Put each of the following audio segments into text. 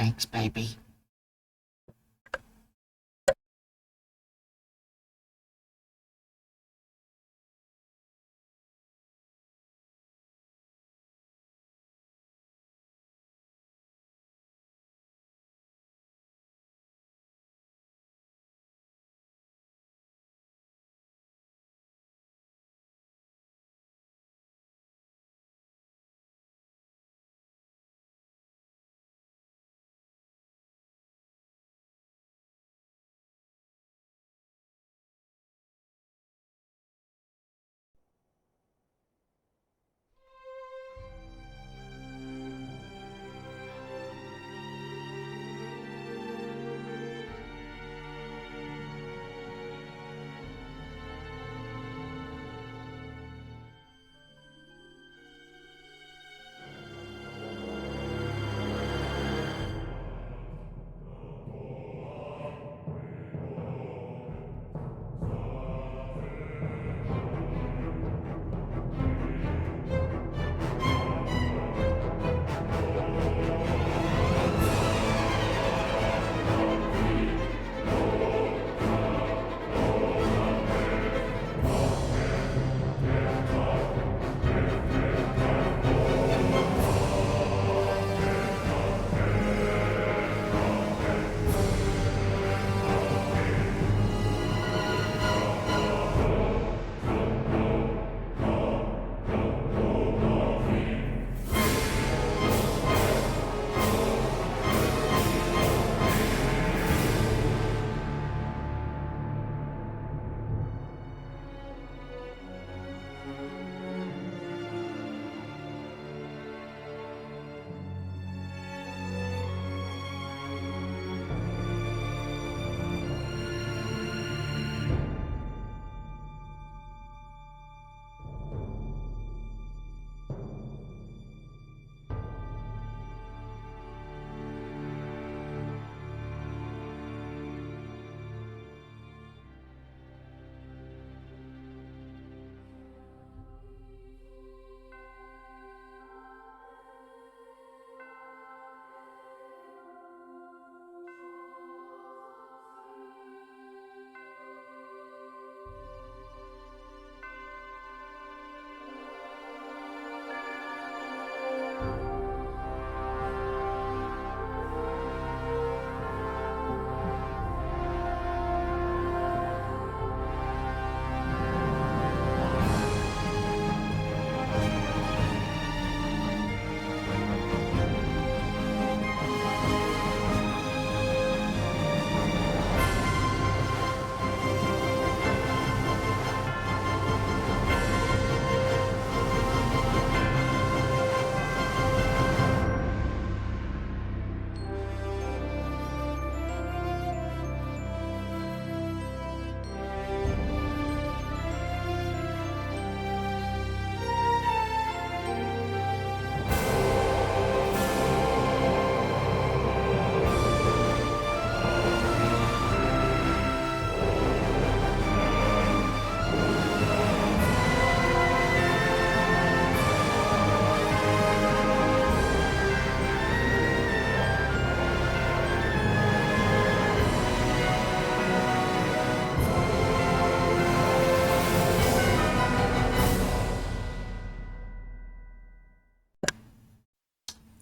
Thanks, baby.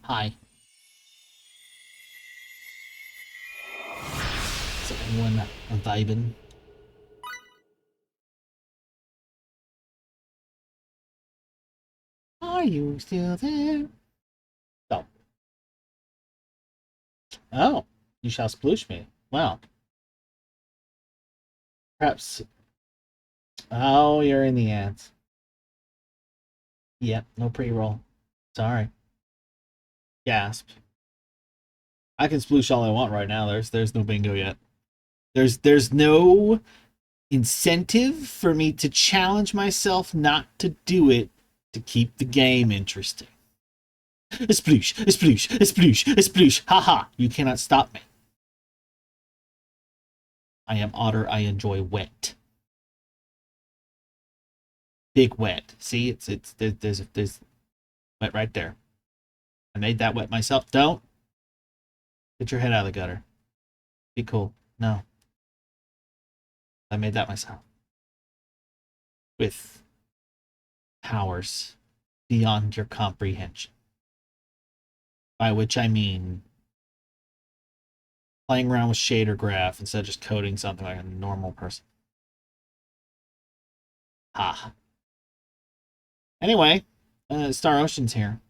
Hi. Is anyone vibing? Are you still there? Oh. Oh, you shall sploosh me. Wow. Perhaps. Oh, you're in the ants. Yep, no pre-roll. Sorry. Gasp. I can sploosh all I want right now. There's no bingo yet. There's no incentive for me to challenge myself not to do it to keep the game interesting. A sploosh, a sploosh, a sploosh, a sploosh. Haha, you cannot stop me. I am otter, I enjoy wet. Big wet. See, there's wet right there. I made that wet myself. Don't. Get your head out of the gutter. Be cool. No. I made that myself. With powers beyond your comprehension. By which I mean playing around with shader graph instead of just coding something like a normal person. Ha. Anyway, Star Ocean's here.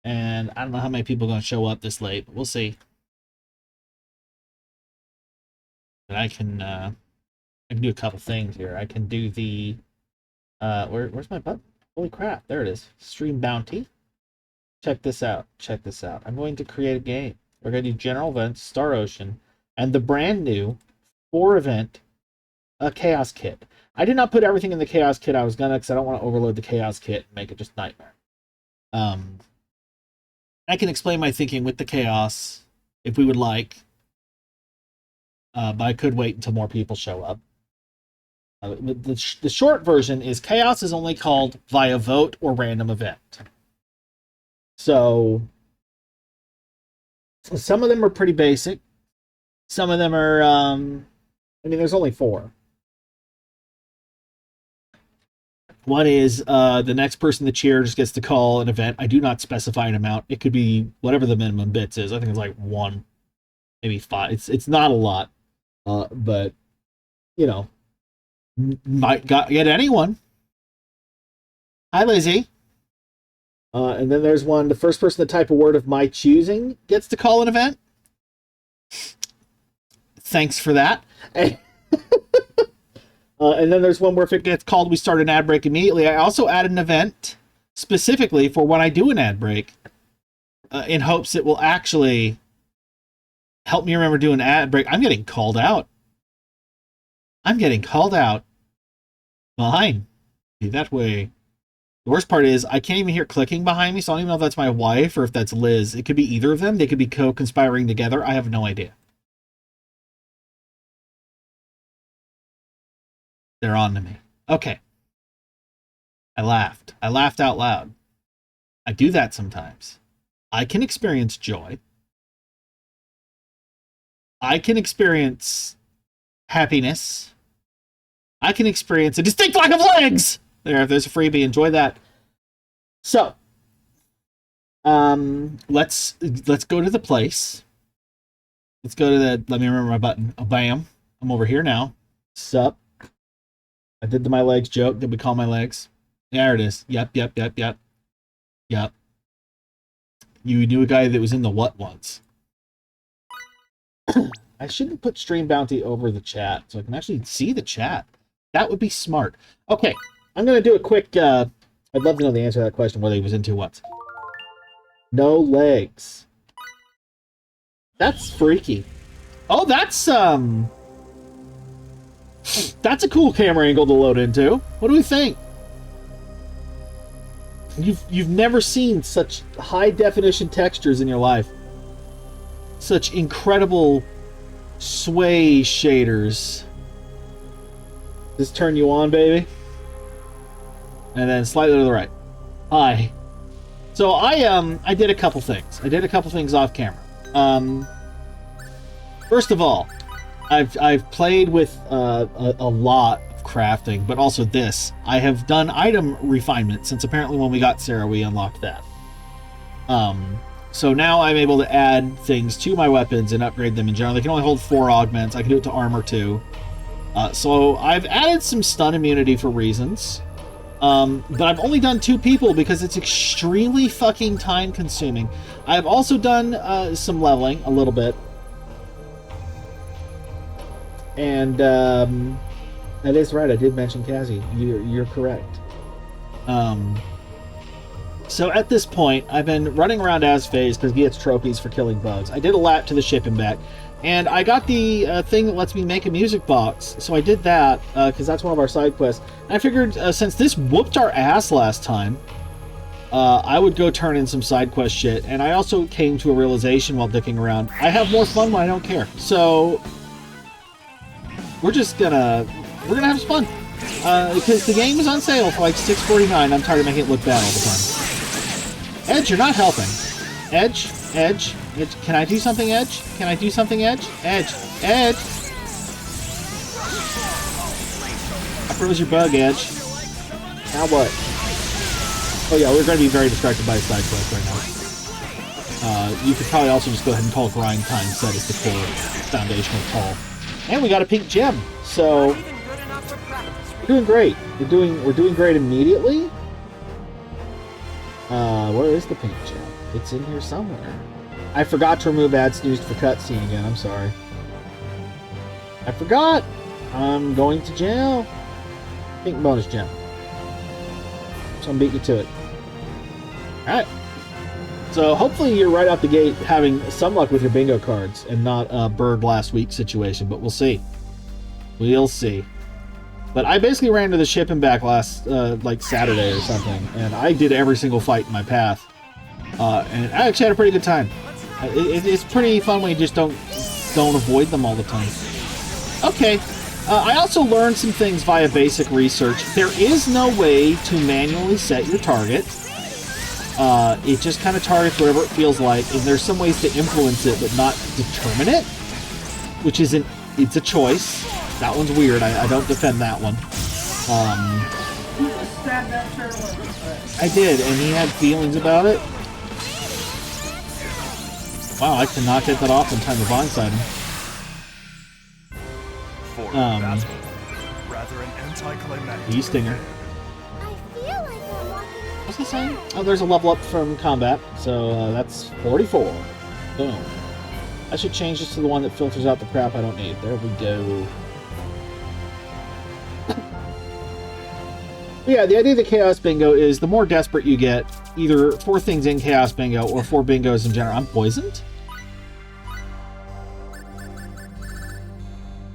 And I don't know how many people are going to show up this late, but we'll see. But I can do a couple things here. I can do the where's my button? Holy crap, there it is. Stream bounty. Check this out. Check this out. I'm going to create a game. We're going to do general events, Star Ocean, and the brand new 4-event Chaos Kit. I did not put everything in the Chaos Kit I was gonna, because I don't want to overload the Chaos Kit and make it just nightmare. I can explain my thinking with the Chaos if we would like, but I could wait until more people show up. The short version is Chaos is only called via vote or random event. So some of them are pretty basic. Some of them are, I mean, there's only 4. One is the next person to cheer just gets to call an event. I do not specify an amount. It could be whatever the minimum bits is. I think it's like 1, maybe 5. It's not a lot, but you know, might get anyone. Hi, Lizzie. And then there's one. The first person to type a word of my choosing gets to call an event. Thanks for that. And then there's one where if it gets called, we start an ad break immediately. I also add an event specifically for when I do an ad break in hopes it will actually help me remember doing an ad break. I'm getting called out. I'm getting called out. Behind me that way. The worst part is I can't even hear clicking behind me, so I don't even know if that's my wife or if that's Liz. It could be either of them. They could be co-conspiring together. I have no idea. They're on to me. Okay. I laughed. I laughed out loud. I do that sometimes. I can experience joy. I can experience happiness. I can experience a distinct lack of legs. There's a freebie. Enjoy that. So, let's go to the place. Let's go to the. Let me remember my button. Oh, bam! I'm over here now. Sup? I did the my legs joke. Did we call my legs? There it is. Yep. You knew a guy that was in the what once. I shouldn't put stream bounty over the chat so I can actually see the chat. That would be smart. Okay, I'm going to do a quick... I'd love to know the answer to that question, whether he was into what. No legs. That's freaky. Oh, that's a cool camera angle to load into. What do we think? You've never seen such high-definition textures in your life. Such incredible sway shaders. Just turn you on, baby. And then slightly to the right. Hi. So I did a couple things. I did a couple things off camera. First of all, I've played with a lot of crafting, but also this. I have done item refinement since apparently when we got Sarah, we unlocked that. So now I'm able to add things to my weapons and upgrade them in general. They can only hold 4 augments. I can do it to armor too. So I've added some stun immunity for reasons. But I've only done 2 people because it's extremely fucking time consuming. I've also done some leveling a little bit. And that is right, I did mention Cassie. You're correct. So at this point, I've been running around as Phase because he gets trophies for killing bugs. I did a lap to the ship and back. And I got the thing that lets me make a music box. So I did that because that's one of our side quests. And I figured since this whooped our ass last time, I would go turn in some side quest shit. And I also came to a realization while dicking around. I have more fun when I don't care. So we're gonna have some fun. Because the game is on sale for like $6.49. I'm tired of making it look bad all the time. Edge, you're not helping. Edge, Can I do something, Edge? Can I do something, Edge? Edge! Edge! I froze your bug, Edge. Now what? Oh yeah, we're going to be very distracted by a side quest right now. You could probably also just go ahead and call grind time set as the core foundational call. And we got a pink gem, so we're doing great. We're doing great immediately. Where is the pink gem? It's in here somewhere. I forgot to remove ad snooze for cutscene again. I'm sorry. I forgot. I'm going to jail. Pink bonus gem. So I'm beating you to it. Alright. So hopefully you're right out the gate having some luck with your bingo cards and not a bird last week situation, but we'll see. We'll see. But I basically ran to the ship and back last, like Saturday or something, and I did every single fight in my path. And I actually had a pretty good time. It's pretty fun when you just don't avoid them all the time. Okay. I also learned some things via basic research. There is no way to manually set your target. It just kind of targets whatever it feels like, and there's some ways to influence it but not determine it, which isn't. It's a choice. That one's weird. I don't defend that one. You just stabbed that turtle. I did, and he had feelings about it. Wow, I cannot get that off in time to blindside him. Rather an anticlimactic. Bee stinger. I feel like I'm walking. What's he saying? Oh, there's a level up from combat, so that's 44. Boom. I should change this to the one that filters out the crap I don't need. There we go. Yeah, the idea of the Chaos Bingo is the more desperate you get, either for things in Chaos Bingo or for bingos in general. I'm poisoned?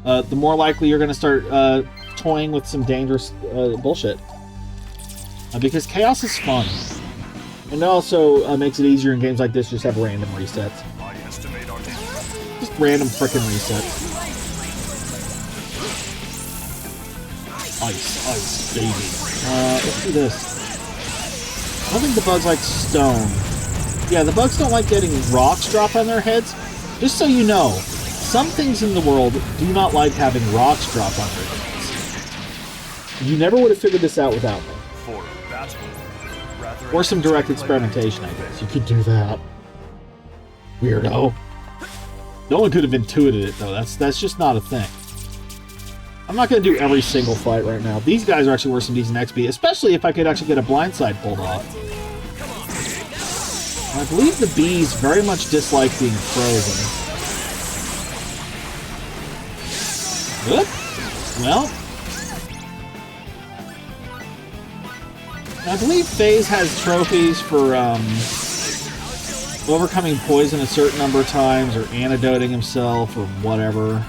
The more likely you're going to start toying with some dangerous bullshit. Because chaos is fun. And it also makes it easier in games like this to just have random resets. Just random frickin' resets. Ice, baby. Let's do this. I don't think the bugs like stone. Yeah, the bugs don't like getting rocks dropped on their heads. Just so you know, some things in the world do not like having rocks dropped on their heads. You never would have figured this out without me. Or some direct experimentation, I guess. You could do that. Weirdo. No one could have intuited it, though. That's just not a thing. I'm not going to do every single fight right now. These guys are actually worth some decent XP, especially if I could actually get a blindside pulled off. And I believe the bees very much dislike being frozen. Good. Well, I believe FaZe has trophies for overcoming poison a certain number of times or antidoting himself or whatever.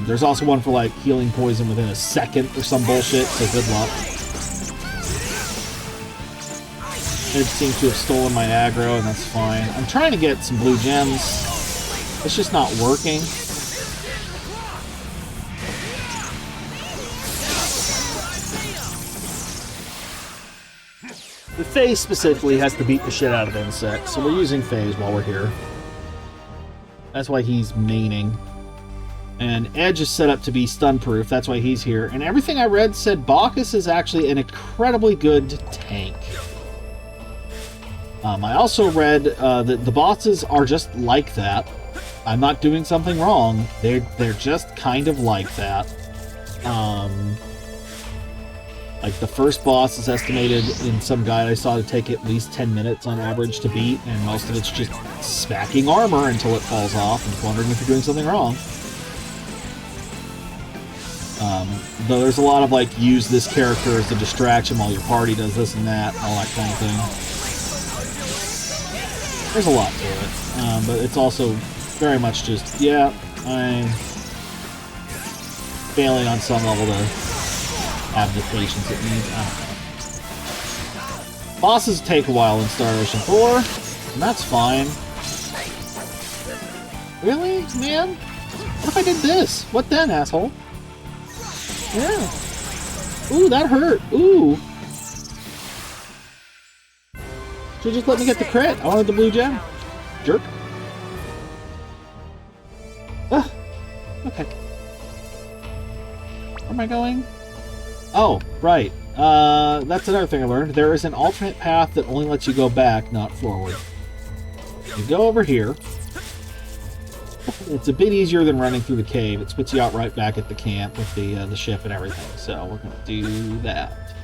There's also one for like healing poison within a second or some bullshit, so good luck. It seems to have stolen my aggro, and that's fine. I'm trying to get some blue gems. It's just not working. The FaZe specifically has to beat the shit out of insects, so we're using FaZe while we're here. That's why he's maining. And Edge is set up to be stun-proof, that's why he's here. And everything I read said Bacchus is actually an incredibly good tank. I also read that the bosses are just like that. I'm not doing something wrong. They're just kind of like that. Like, the first boss is estimated in some guide I saw to take at least 10 minutes on average to beat, and most of it's just smacking armor until it falls off and wondering if you're doing something wrong. Though there's a lot of, like, use this character as a distraction while your party does this and that, all that kind of thing. There's a lot to it, but it's also very much just, yeah, I'm failing on some level to have the patience it needs. I don't know. Bosses take a while in Star Ocean 4, and that's fine. Really? Man? What if I did this? What then, asshole? Yeah. Ooh, that hurt. Ooh. Should've just let me get the crit. I wanted the blue gem. Jerk. Where am I going? Oh, right. That's another thing I learned. There is an alternate path that only lets you go back, not forward. You go over here. It's a bit easier than running through the cave. It spits you out right back at the camp with the ship and everything. So we're going to do that.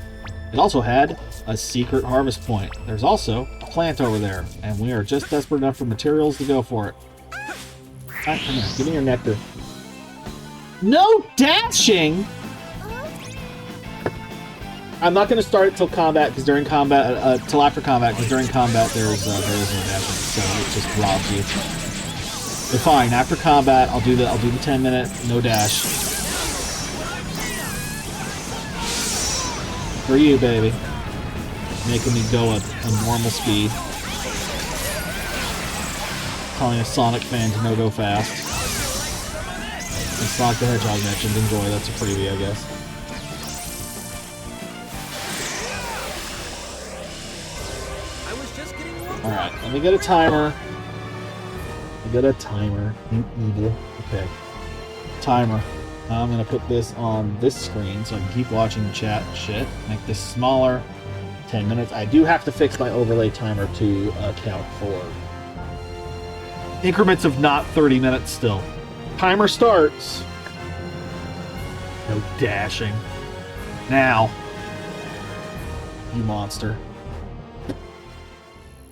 It also had a secret harvest point. There's also a plant over there, and we are just desperate enough for materials to go for it. Alright, come here. Give me your nectar. No dashing! I'm not going to start it till combat, because during combat, till after combat, because during combat there is no dashing, so it just robs you. But fine, after combat, I'll do the 10-minute no dash. For you, baby. Making me go at a normal speed. Telling a Sonic fan to no go fast. And Sonic the Hedgehog mentioned, enjoy, that's a freebie, I guess. Alright, let me get a timer. You evil. Okay. Timer. I'm gonna put this on this screen so I can keep watching chat shit. Make this smaller. 10 minutes. I do have to fix my overlay timer to account for increments of not 30 minutes still. Timer starts. No dashing. Now. You monster.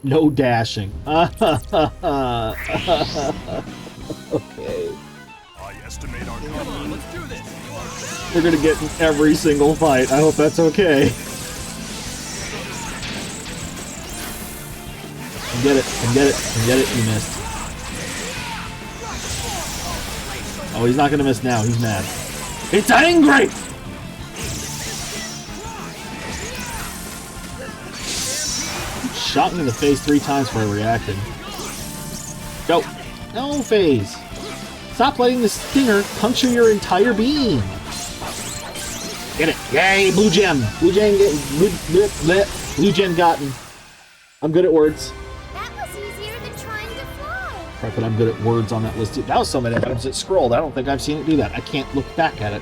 No dashing. Okay. I estimate our let's do this. We're gonna get in every single fight. I hope that's okay. Get it. You missed. Oh, he's not gonna miss now. He's mad. It's angry! Shot me in the face 3 times before I reacted. Go. No, phase. Stop letting the stinger puncture your entire being. Get it. Yay, blue gem. Blue gem gotten. I'm good at words. That was easier than trying to fly. Right, but I'm good at words on that list too. That was so many times it scrolled. I don't think I've seen it do that. I can't look back at it.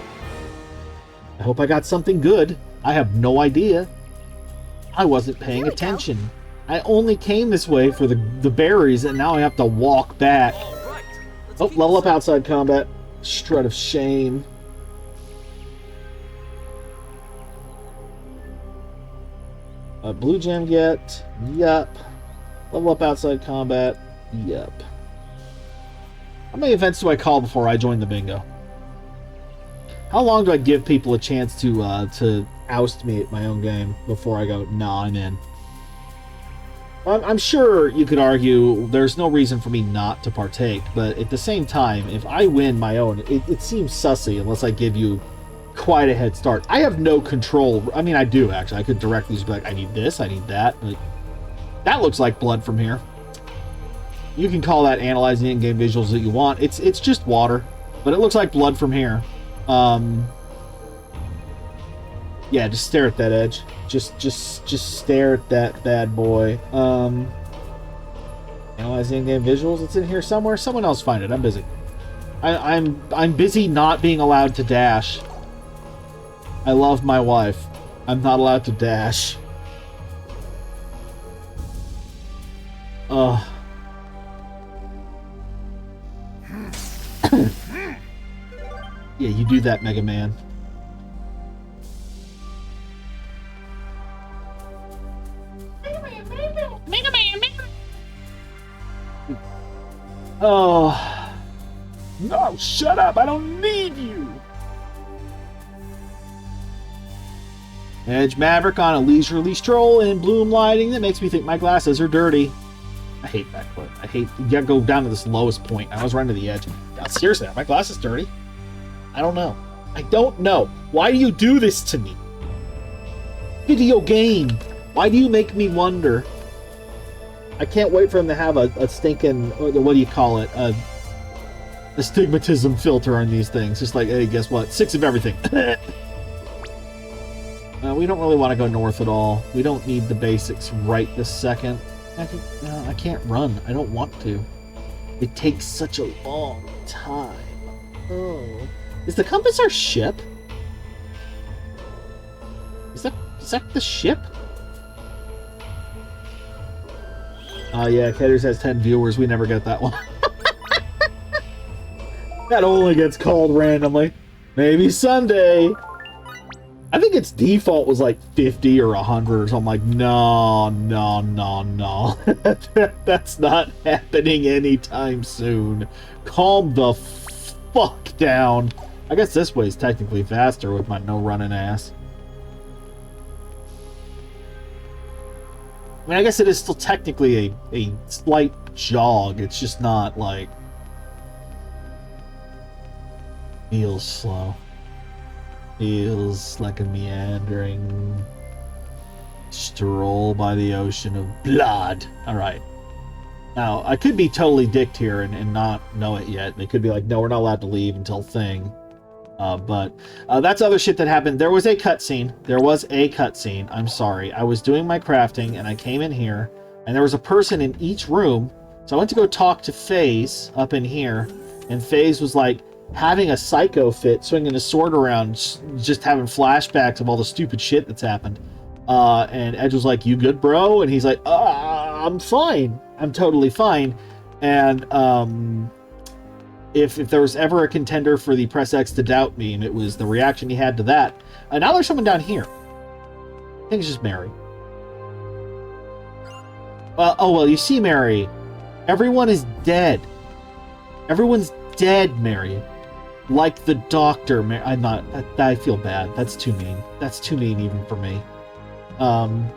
I hope I got something good. I have no idea. I wasn't paying attention. I only came this way for the berries, and now I have to walk back. Oh, level up outside combat. Strut of shame. Blue gem get. Yup. Level up outside combat. Yup. How many events do I call before I join the bingo? How long do I give people a chance to oust me at my own game before I go, nah, I'm in? I'm sure you could argue there's no reason for me not to partake, but at the same time, if I win my own, it seems sussy unless I give you quite a head start. I have no control. I mean, I do, actually. I could directly just be like, I need this, I need that, but that looks like blood from here. You can call that analyzing the in-game visuals that you want. It's just water, but it looks like blood from here. Yeah, just stare at that edge. Just stare at that bad boy. Analyze the in-game visuals. It's in here somewhere. Someone else find it. I'm busy. I'm busy not being allowed to dash. I love my wife. I'm not allowed to dash. Ugh. Yeah, you do that, Mega Man. Oh. No, shut up. I don't need you. Edge Maverick on a leisurely stroll in bloom lighting that makes me think my glasses are dirty. I hate that clip. I hate... You gotta go down to this lowest point. I was running to the edge. God, seriously, are my glasses dirty? I don't know. I don't know. Why do you do this to me? Video game. Why do you make me wonder? I can't wait for them to have a stinking... What do you call it? A astigmatism filter on these things. Just like, hey, guess what? 6 of everything. We don't really want to go north at all. We don't need the basics right this second. I can't run. I don't want to. It takes such a long time. Oh. Is the compass our ship? dissect the ship? Yeah, Ketters has 10 viewers. We never get that one. That only gets called randomly. Maybe someday. I think its default was like 50 or 100 or something. Like, no. That's not happening anytime soon. Calm the fuck down. I guess this way is technically faster with my no running ass. I mean, I guess it is still technically a slight jog. It's just not like... Feels slow. Feels like a meandering stroll by the ocean of blood. Alright. Now, I could be totally dicked here and not know it yet. They could be like, no, we're not allowed to leave until thing. But that's other shit that happened. There was a cutscene. I'm sorry. I was doing my crafting, and I came in here, and there was a person in each room. So I went to go talk to FaZe up in here, and FaZe was like having a psycho fit, swinging a sword around, just having flashbacks of all the stupid shit that's happened. And Edge was like, "You good, bro?" And he's like, "I'm fine. I'm totally fine." And if there was ever a contender for the Press X to doubt meme, it was the reaction he had to that. Now there's someone down here. I think it's just Mary. Well, you see, Mary, everyone is dead. Everyone's dead, Mary. Like the doctor, Mary. I feel bad. That's too mean. That's too mean even for me. And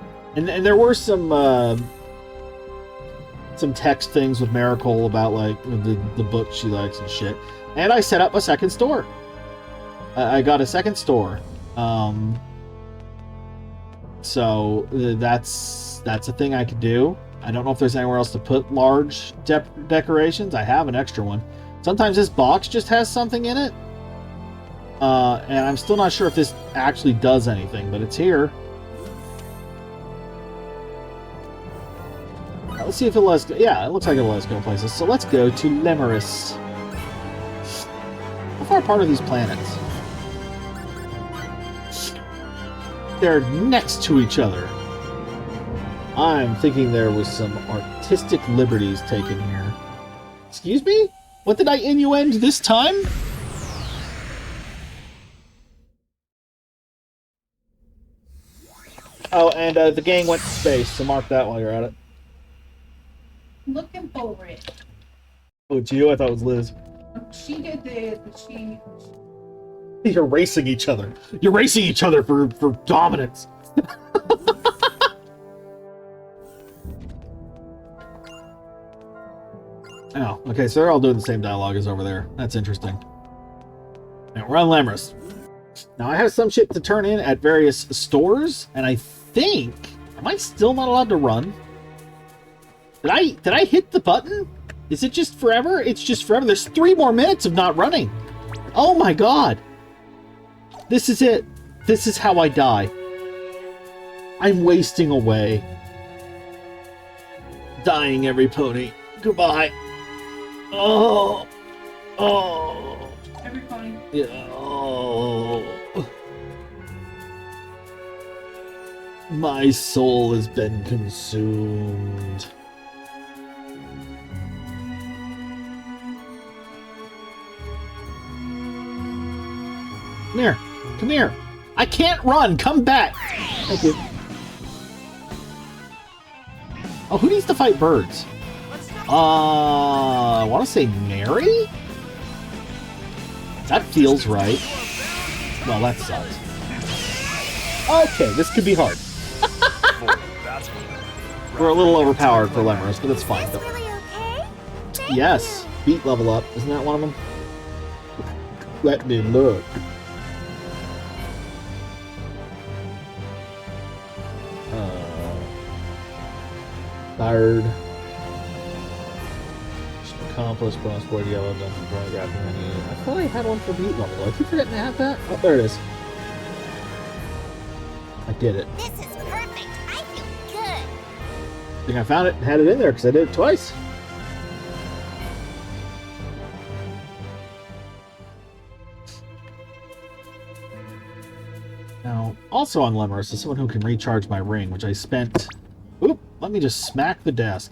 there were some text things with Miracle about like the book she likes and shit. And I set up a second store. I got a second store. So that's a thing I could do. I don't know if there's anywhere else to put large decorations. I have an extra one. Sometimes this box just has something in it. And I'm still not sure if this actually does anything, but it's here. Let's see if it lets go. Yeah, it looks like it lets go places. So let's go to Lemeris. How far apart are these planets? They're next to each other. I'm thinking there was some artistic liberties taken here. Excuse me? What did I innuend this time? Oh, and the gang went to space, so mark that while you're at it. Looking for it. Oh, it's you? I thought it was Liz. She did this, but she... You're racing each other. You're racing each other for dominance. Oh, okay, so they're all doing the same dialogue as over there. That's interesting. Now, we're on Lamrus. Now, I have some shit to turn in at various stores, and I think... Am I still not allowed to run? Did I hit the button? Is it just forever? It's just forever. There's 3 more minutes of not running. Oh my god. This is it. This is how I die. I'm wasting away. Dying every pony. Goodbye. Oh. Oh. Every pony. Yeah. Oh. My soul has been consumed. Come here. Come here. I can't run. Come back. Thank you. Oh, who needs to fight birds? I want to say Mary? That feels right. Well, that sucks. Okay, this could be hard. We're a little overpowered for Lemurus, but that's fine. Is this really okay? Thank Yes. Beat level up. Isn't that one of them? Let me look. Tired. Accomplished, bonus board, yellow, dungeon, paragraph, menu. I thought I had one for beat level. I keep forgetting to have that. Oh, there it is. I did it. This is perfect. I feel good. I think I found it and had it in there because I did it twice. Now, also on Lemurus is someone who can recharge my ring, which I spent... Oop, let me just smack the desk.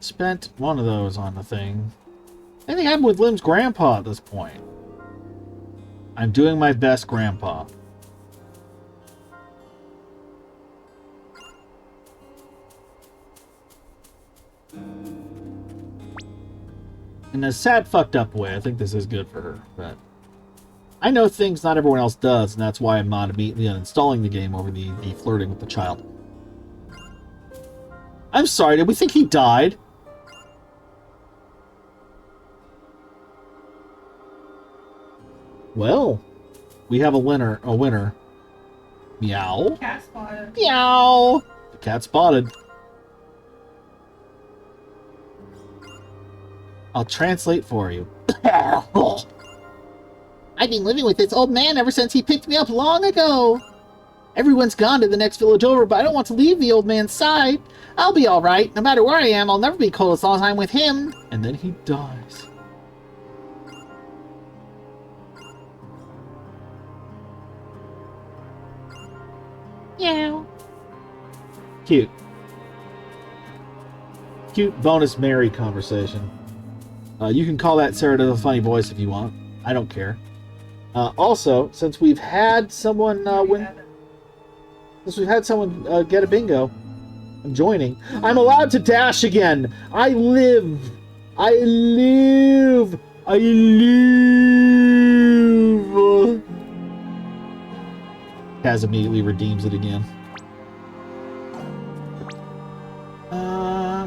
Spent one of those on the thing. I think I'm with Lim's grandpa at this point. I'm doing my best, grandpa. In a sad, fucked up way, I think this is good for her, but... I know things not everyone else does, and that's why I'm not immediately uninstalling the game over the flirting with the child. I'm sorry, did we think he died? Well, we have a winner. Meow. Cat spotted. Meow. The cat spotted. I'll translate for you. I've been living with this old man ever since he picked me up long ago. Everyone's gone to the next village over, but I don't want to leave the old man's side. I'll be alright. No matter where I am, I'll never be cold as long as I'm with him. And then he dies. Meow. Cute. Cute bonus Mary conversation. You can call that Sarah to the funny voice if you want. I don't care. Also, since we've had someone get a bingo, I'm joining. I'm allowed to dash again. I live. Kaz immediately redeems it again.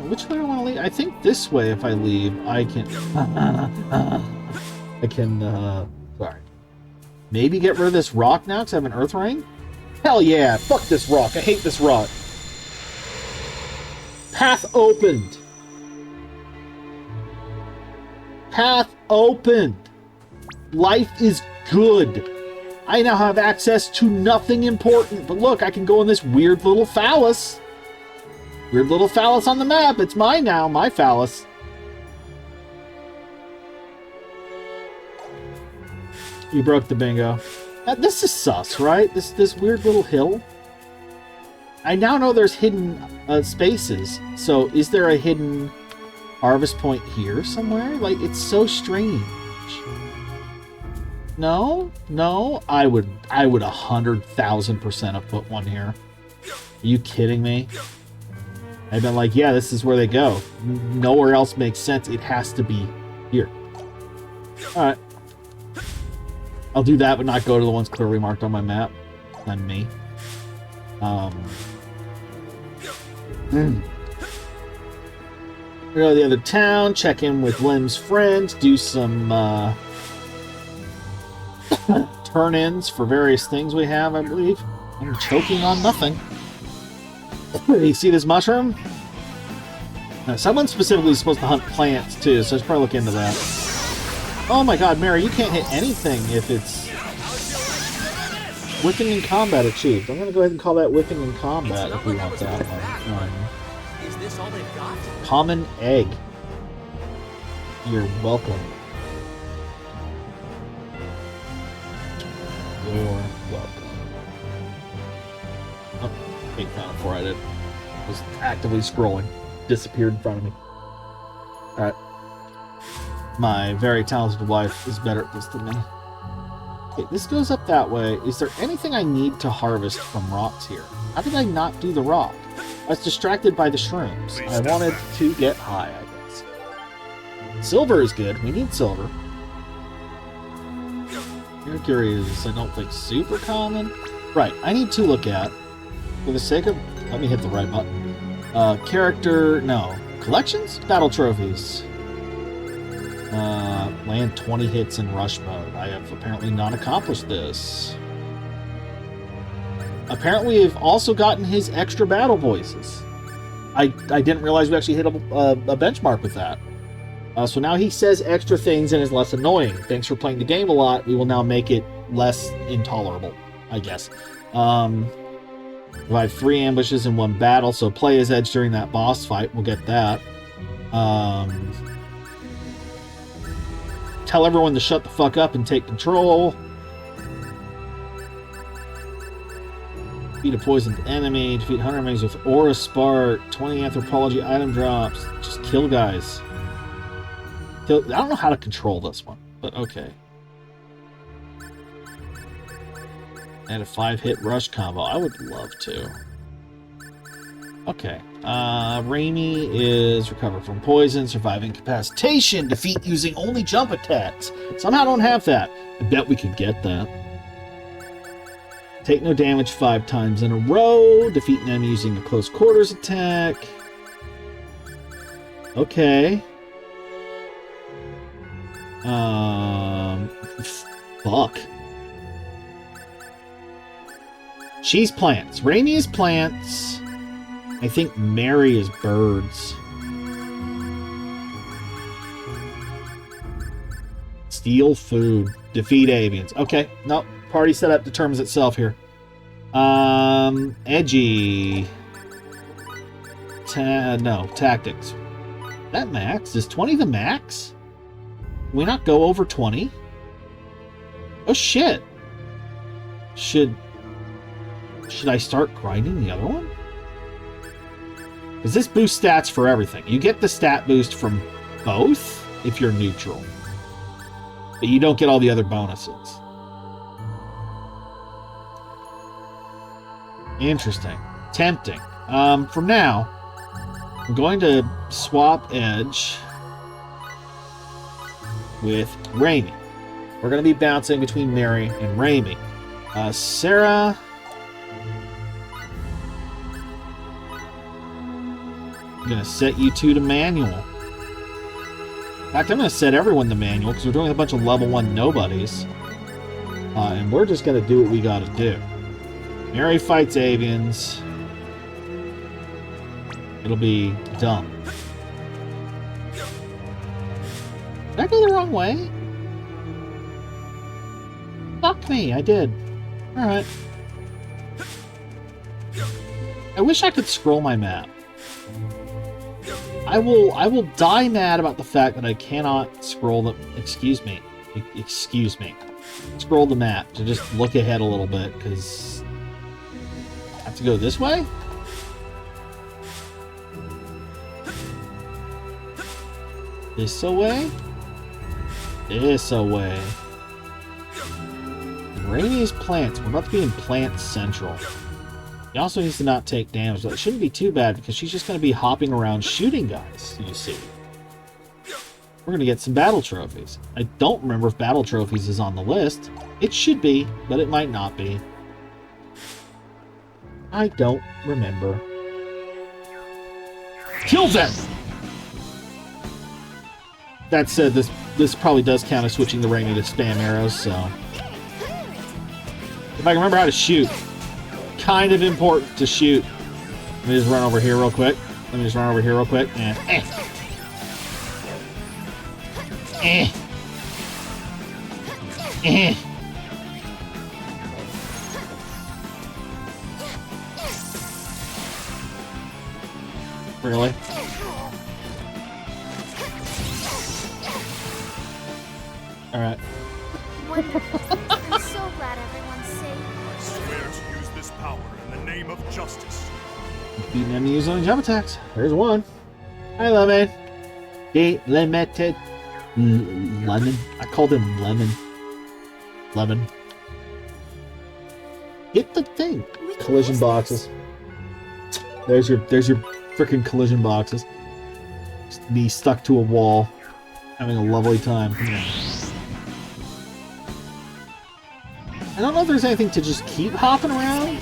Which way do I want to leave? I think this way. If I leave, I can. Sorry. Maybe get rid of this rock now because I have an earth ring? Hell yeah! Fuck this rock. I hate this rock. Path opened. Path opened. Life is good. I now have access to nothing important. But look, I can go in this weird little phallus. Weird little phallus on the map. It's mine now. My phallus. You broke the bingo. This is sus, right? This weird little hill. I now know there's hidden spaces. So is there a hidden harvest point here somewhere? Like, it's so strange. No? No? I would 100,000% have put one here. Are you kidding me? I've been like, yeah, this is where they go. Nowhere else makes sense. It has to be here. Alright. I'll do that, but not go to the ones clearly marked on my map. Than me. Go to the other town, check in with Lim's friends, do some turn-ins for various things we have, I believe. I'm choking on nothing. You see this mushroom? Someone specifically is supposed to hunt plants too, so I should probably look into that. Oh my god, Mary, you can't hit anything if it's whipping in combat achieved. I'm gonna go ahead and call that whipping in combat if we want that one. Is this all they've got? Common egg. You're welcome. You're welcome. Oh, ain't found it before I did. I was actively scrolling. Disappeared in front of me. Alright. My very talented wife is better at this than me. Okay, this goes up that way. Is there anything I need to harvest from rocks here? How did I not do the rock? I was distracted by the shrooms. I wanted to get high, I guess. Silver is good. We need silver. Mercury is, I don't think, super common. Right, I need to look at, for the sake of... Let me hit the right button. Character... No. Collections? Battle trophies. Land 20 hits in rush mode. I have apparently not accomplished this. Apparently we've also gotten his extra battle voices. I didn't realize we actually hit a benchmark with that. So now he says extra things and is less annoying. Thanks for playing the game a lot. We will now make it less intolerable, I guess. Provide 3 ambushes in 1 battle, so play his edge during that boss fight. We'll get that. Tell everyone to shut the fuck up and take control. Defeat a poisoned enemy. Defeat 100 enemies with Aura Spark. 20 anthropology item drops. Just kill guys. I don't know how to control this one, but okay. And a 5-hit rush combo. I would love to. Okay. Raimi is recover from poison, survive incapacitation, defeat using only jump attacks. Somehow I don't have that. I bet we could get that. Take no damage 5 times in a row. Defeat an enemy using a close quarters attack. Okay. Fuck. She's plants. Raimi is plants. I think Mary is birds. Steal food. Defeat avians. Okay. Nope. Party setup determines itself here. Edgy. No. Tactics. That max? Is 20 the max? Can we not go over 20? Oh shit. Should I start grinding the other one? Because this boosts stats for everything. You get the stat boost from both if you're neutral. But you don't get all the other bonuses. Interesting. Tempting. For now, I'm going to swap Edge with Raimi. We're going to be bouncing between Mary and Raimi. Sarah... I'm going to set you two to manual. In fact, I'm going to set everyone to manual because we're doing a bunch of level 1 nobodies. And we're just going to do what we got to do. Mary fights avians. It'll be dumb. Did I go the wrong way? Fuck me, I did. Alright. I wish I could scroll my map. I will die mad about the fact that I cannot scroll the... Excuse me. Scroll the map to just look ahead a little bit, because... I have to go this way? This away? This away. Raini's plants. We're about to be in Plant Central. He also needs to not take damage, but it shouldn't be too bad because she's just going to be hopping around shooting guys, you see. We're going to get some battle trophies. I don't remember if battle trophies is on the list. It should be, but it might not be. I don't remember. Kill them! That said, this probably does count as switching the Raimi to spam arrows, so... If I can remember how to shoot. Kind of important to shoot. Let me just run over here real quick. And Really? Alright. Wonderful. I'm so glad everyone's safe. I swear to use this power in the name of justice. Beat an enemy using jump attacks. There's one. Hi, Lemon. Delimited. Lemon. I called him Lemon. Lemon. Get the thing. Collision boxes. There's your freaking collision boxes. Just me stuck to a wall, having a lovely time. I don't know if there's anything to just keep hopping around.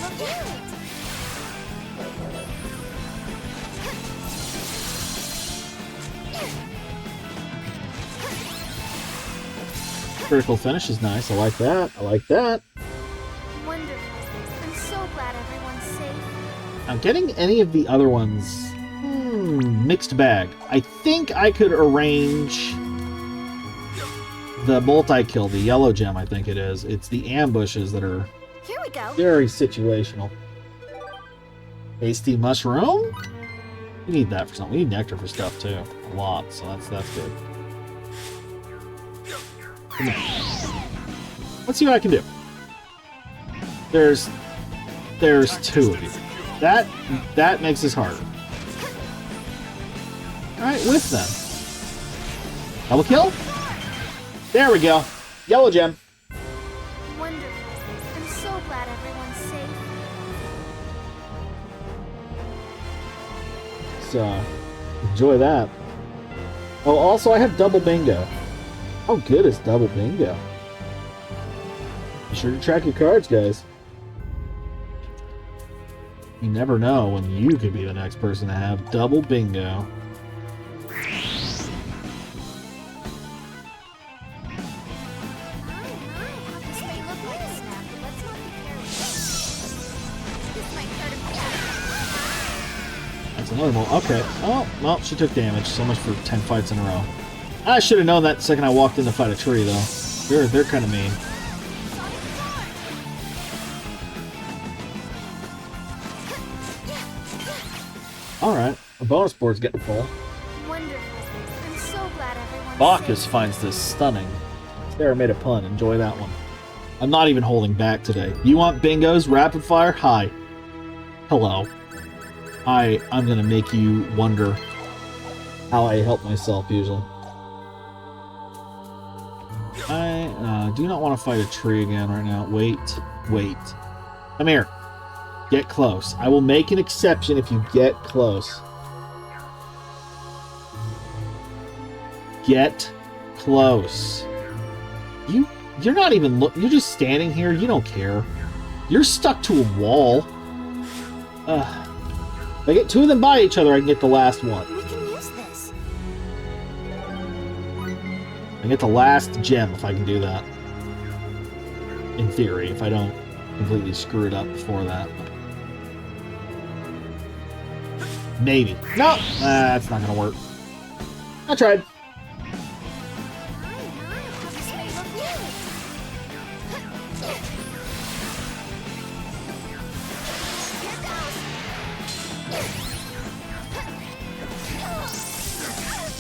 Critical finish is nice. I like that. Wonderful. I'm so glad everyone's safe. I'm getting any of the other ones. Mixed bag. I think I could arrange the multi-kill, the yellow gem, I think it is. It's the ambushes that are Here we go. very situational. Tasty mushroom? We need that for something. We need nectar for stuff too. A lot, so that's good. Let's see what I can do. There's there's two of you. That makes this harder. Alright, with them. Double kill? There we go. Yellow gem. Wonderful. I'm so glad everyone's safe. So, enjoy that. Oh, also I have double bingo. How good is double bingo? Be sure to track your cards, guys. You never know when you could be the next person to have double bingo. This may look like a snap, but let's not be careless. This might hurt him. That's another one. Okay. Oh, well, she took damage. So much for 10 fights in a row. I should have known that the second I walked in to fight a tree, though. They're kind of mean. Alright, our bonus board's getting full. Wonderful. I'm so glad everyone's Bacchus safe. finds this stunning. Sarah made a pun. Enjoy that one. I'm not even holding back today. You want bingos? Rapid fire? Hi. Hello. I'm gonna make you wonder how I help myself usually. I do not want to fight a tree again right now. Wait. Come here. Get close. I will make an exception if you get close. Get close. You're not even you're just standing here. You don't care. You're stuck to a wall. If I get two of them by each other, I can get the last one. We can use this. I get the last gem if I can do that. In theory, if I don't completely screw it up before that. Maybe. No! That's not gonna work. I tried. This may look good.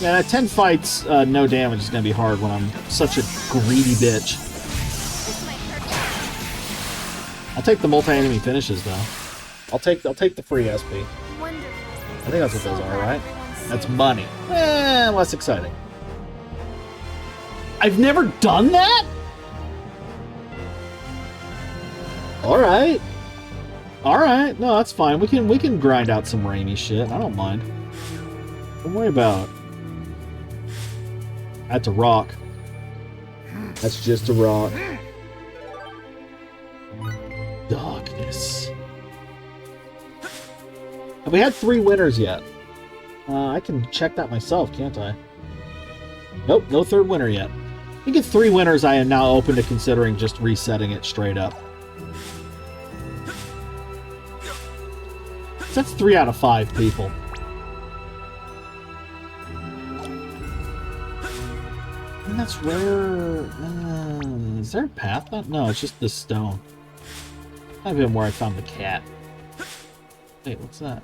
Yeah, 10 fights, no damage is gonna be hard when I'm such a greedy bitch. This might hurt. I'll take the multi-enemy finishes though. I'll take the free SP. Wonderful. I think that's what those are, right? That's money. Less exciting. I've never done that? Alright. Alright, no, that's fine. We can grind out some rainy shit. I don't mind. Don't worry about it. That's a rock. That's just a rock. Darkness. Have we had 3 winners yet? I can check that myself, can't I? Nope, no 3rd winner yet. I think at 3 winners, I am now open to considering just resetting it straight up. So that's 3 out of 5 people. And that's rare. Is there a path? No, it's just this stone. Might have been where I found the cat. Wait, what's that?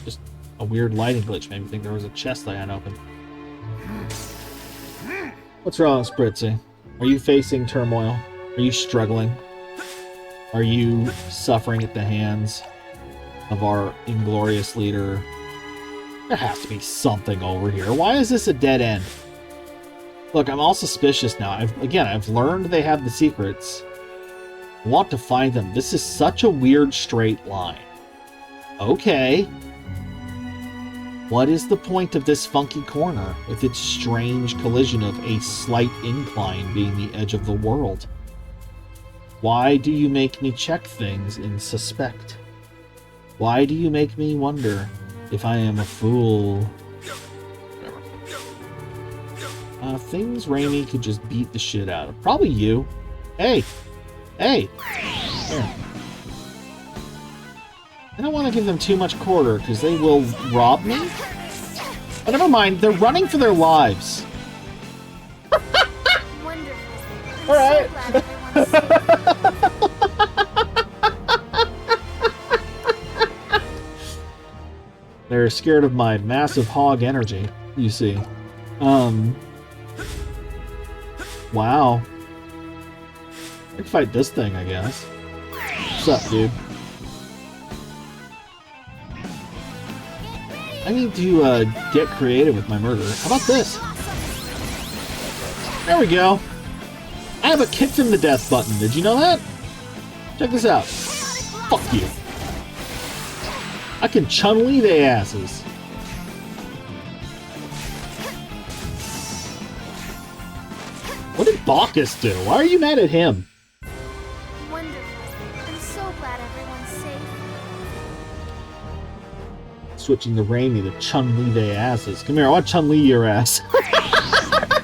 Just a weird lighting glitch. Made me think there was a chest I had open. What's wrong, Spritzy? Are you facing turmoil? Are you struggling? Are you suffering at the hands of our inglorious leader? There has to be something over here. Why is this a dead end? Look, I'm all suspicious now. I've learned they have the secrets. I want to find them. This is such a weird straight line. Okay. What is the point of this funky corner, with its strange collision of a slight incline being the edge of the world? Why do you make me check things and suspect? Why do you make me wonder if I am a fool? Things Raimi could just beat the shit out of. Probably you. Hey! Hey! Here. I don't want to give them too much quarter, because they will rob me? But never mind, they're running for their lives. Wonderful. Alright. So glad everyone's safe. They're scared of my massive hog energy, you see. Wow. I can fight this thing, I guess. What's up, dude? I need to get creative with my murder. How about this? There we go. I have a kick them to death button. Did you know that? Check this out. Fuck you. I can Chun-Li their asses. What did Bacchus do? Why are you mad at him? Wonderful. I'm so glad everyone's safe. Switching the Raimi to Chun-Li their asses. Come here, I want Chun-Li your ass.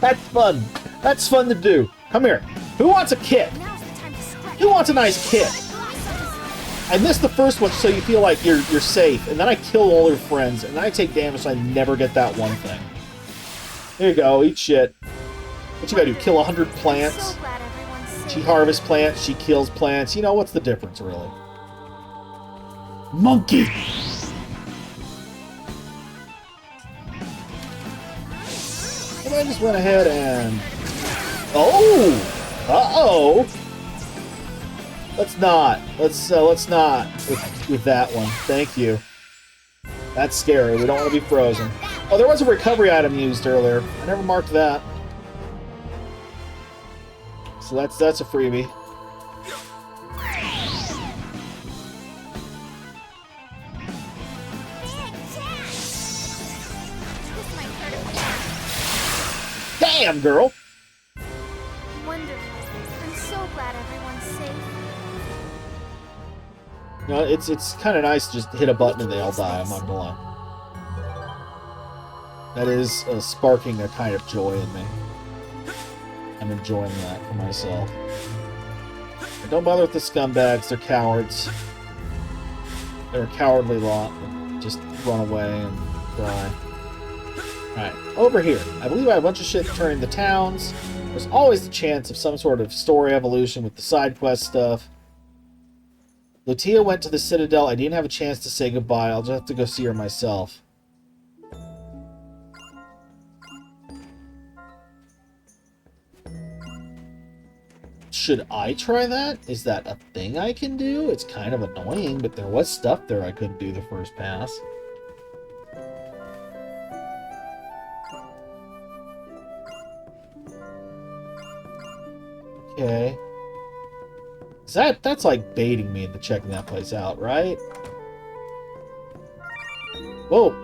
That's fun. That's fun to do. Come here. Who wants a kit? Now's the time to strike. Who wants a nice kit? I missed the first one so you feel like you're safe, and then I kill all your friends, and then I take damage so I never get that one thing. There you go, eat shit. What you gotta do, kill 100 plants? So glad everyone's safe. She harvests plants, she kills plants. You know, what's the difference, really? Monkey! And I just went ahead and... Oh! Uh-oh! Let's not with that one. Thank you. That's scary. We don't want to be frozen. Oh, there was a recovery item used earlier. I never marked that. So that's a freebie. This might hurt. Damn, girl! Wonderful. I'm so glad everyone's safe. You know, it's kind of nice to just hit a button and they all die, I'm not gonna lie. That is sparking a kind of joy in me. I'm enjoying that for myself. But don't bother with the scumbags, they're cowards. They're a cowardly lot. Just run away and die. Alright, over here. I believe I have a bunch of shit turning the towns. There's always the chance of some sort of story evolution with the side quest stuff. Lutia went to the Citadel. I didn't have a chance to say goodbye. I'll just have to go see her myself. Should I try that? Is that a thing I can do? It's kind of annoying, but there was stuff there I couldn't do the first pass. Okay. That's like baiting me into checking that place out, right? Whoa!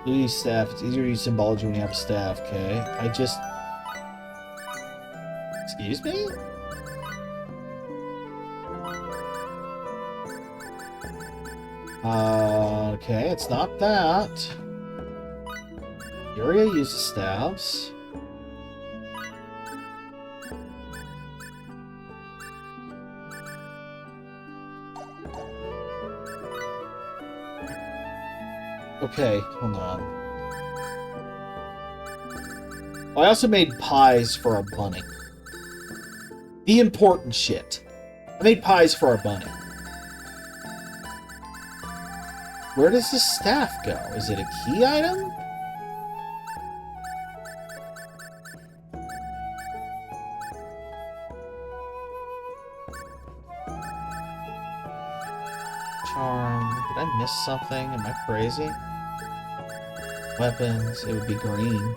Use staff. It's easier to use symbology when you have a staff, okay? I just... Excuse me? Okay, it's not that. Yuria uses staves. Okay, hold on. I also made pies for our bunny. The important shit. I made pies for our bunny. Where does this staff go? Is it a key item? Charm. Did I miss something? Am I crazy? Weapons. It would be green.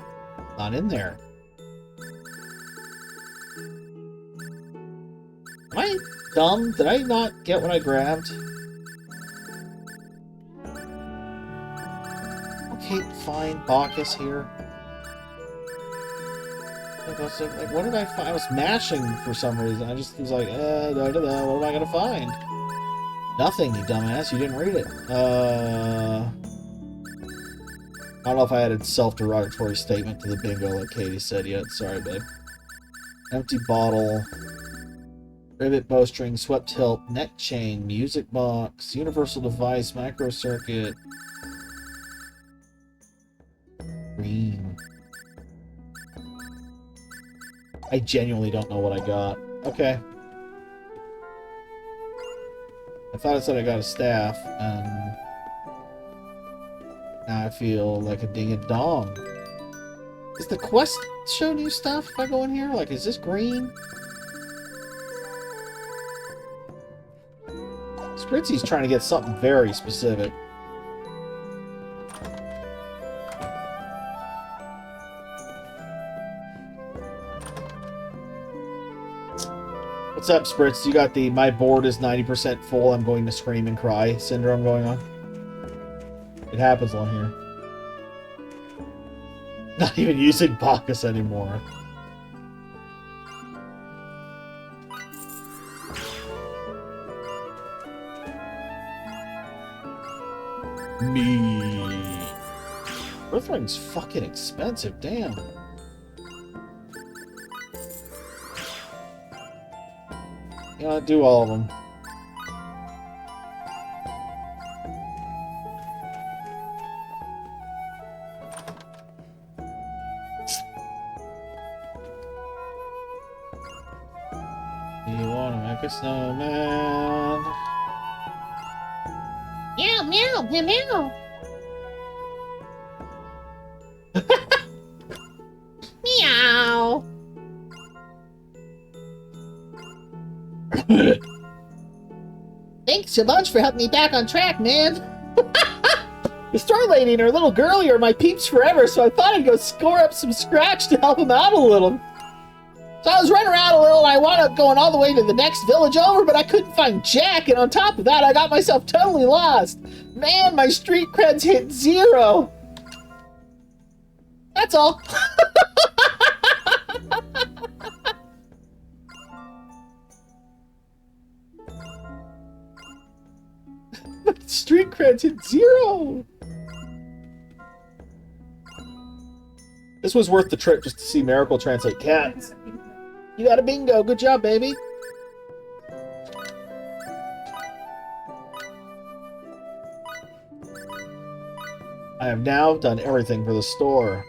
Not in there. Am I dumb? Did I not get what I grabbed? Okay, fine. Bacchus here. Like, what did I find? I was mashing for some reason. I just was like, what am I gonna find? Nothing, you dumbass. You didn't read it. I don't know if I added self-derogatory statement to the bingo like Katie said yet. Sorry, babe. Empty bottle. Rivet, bowstring, swept hilt, neck chain, music box, universal device, microcircuit. Green. I genuinely don't know what I got. Okay. I thought it said I got a staff, and now I feel like a ding-a-dong. Does the quest show new stuff if I go in here? Like, is this green? Spritzy's trying to get something very specific. What's up, Spritz? You got the my board is 90% full, I'm going to scream and cry syndrome going on? It happens on here. Not even using Bacchus anymore. Me. Earthring's fucking expensive, damn. You know, do all of them. You wanna make a snowman? Meow, meow, meow, meow. Meow. Thanks so much for helping me back on track, man. The store lady and her little girlie are my peeps forever, so I thought I'd go score up some scratch to help them out a little. So I was running around a little and I wound up going all the way to the next village over, but I couldn't find Jack, and on top of that, I got myself totally lost. Man, my street cred's hit 0. That's all. Street cred's hit 0. This was worth the trip just to see Miracle translate cats. You got a bingo. Good job, baby. I have now done everything for the store.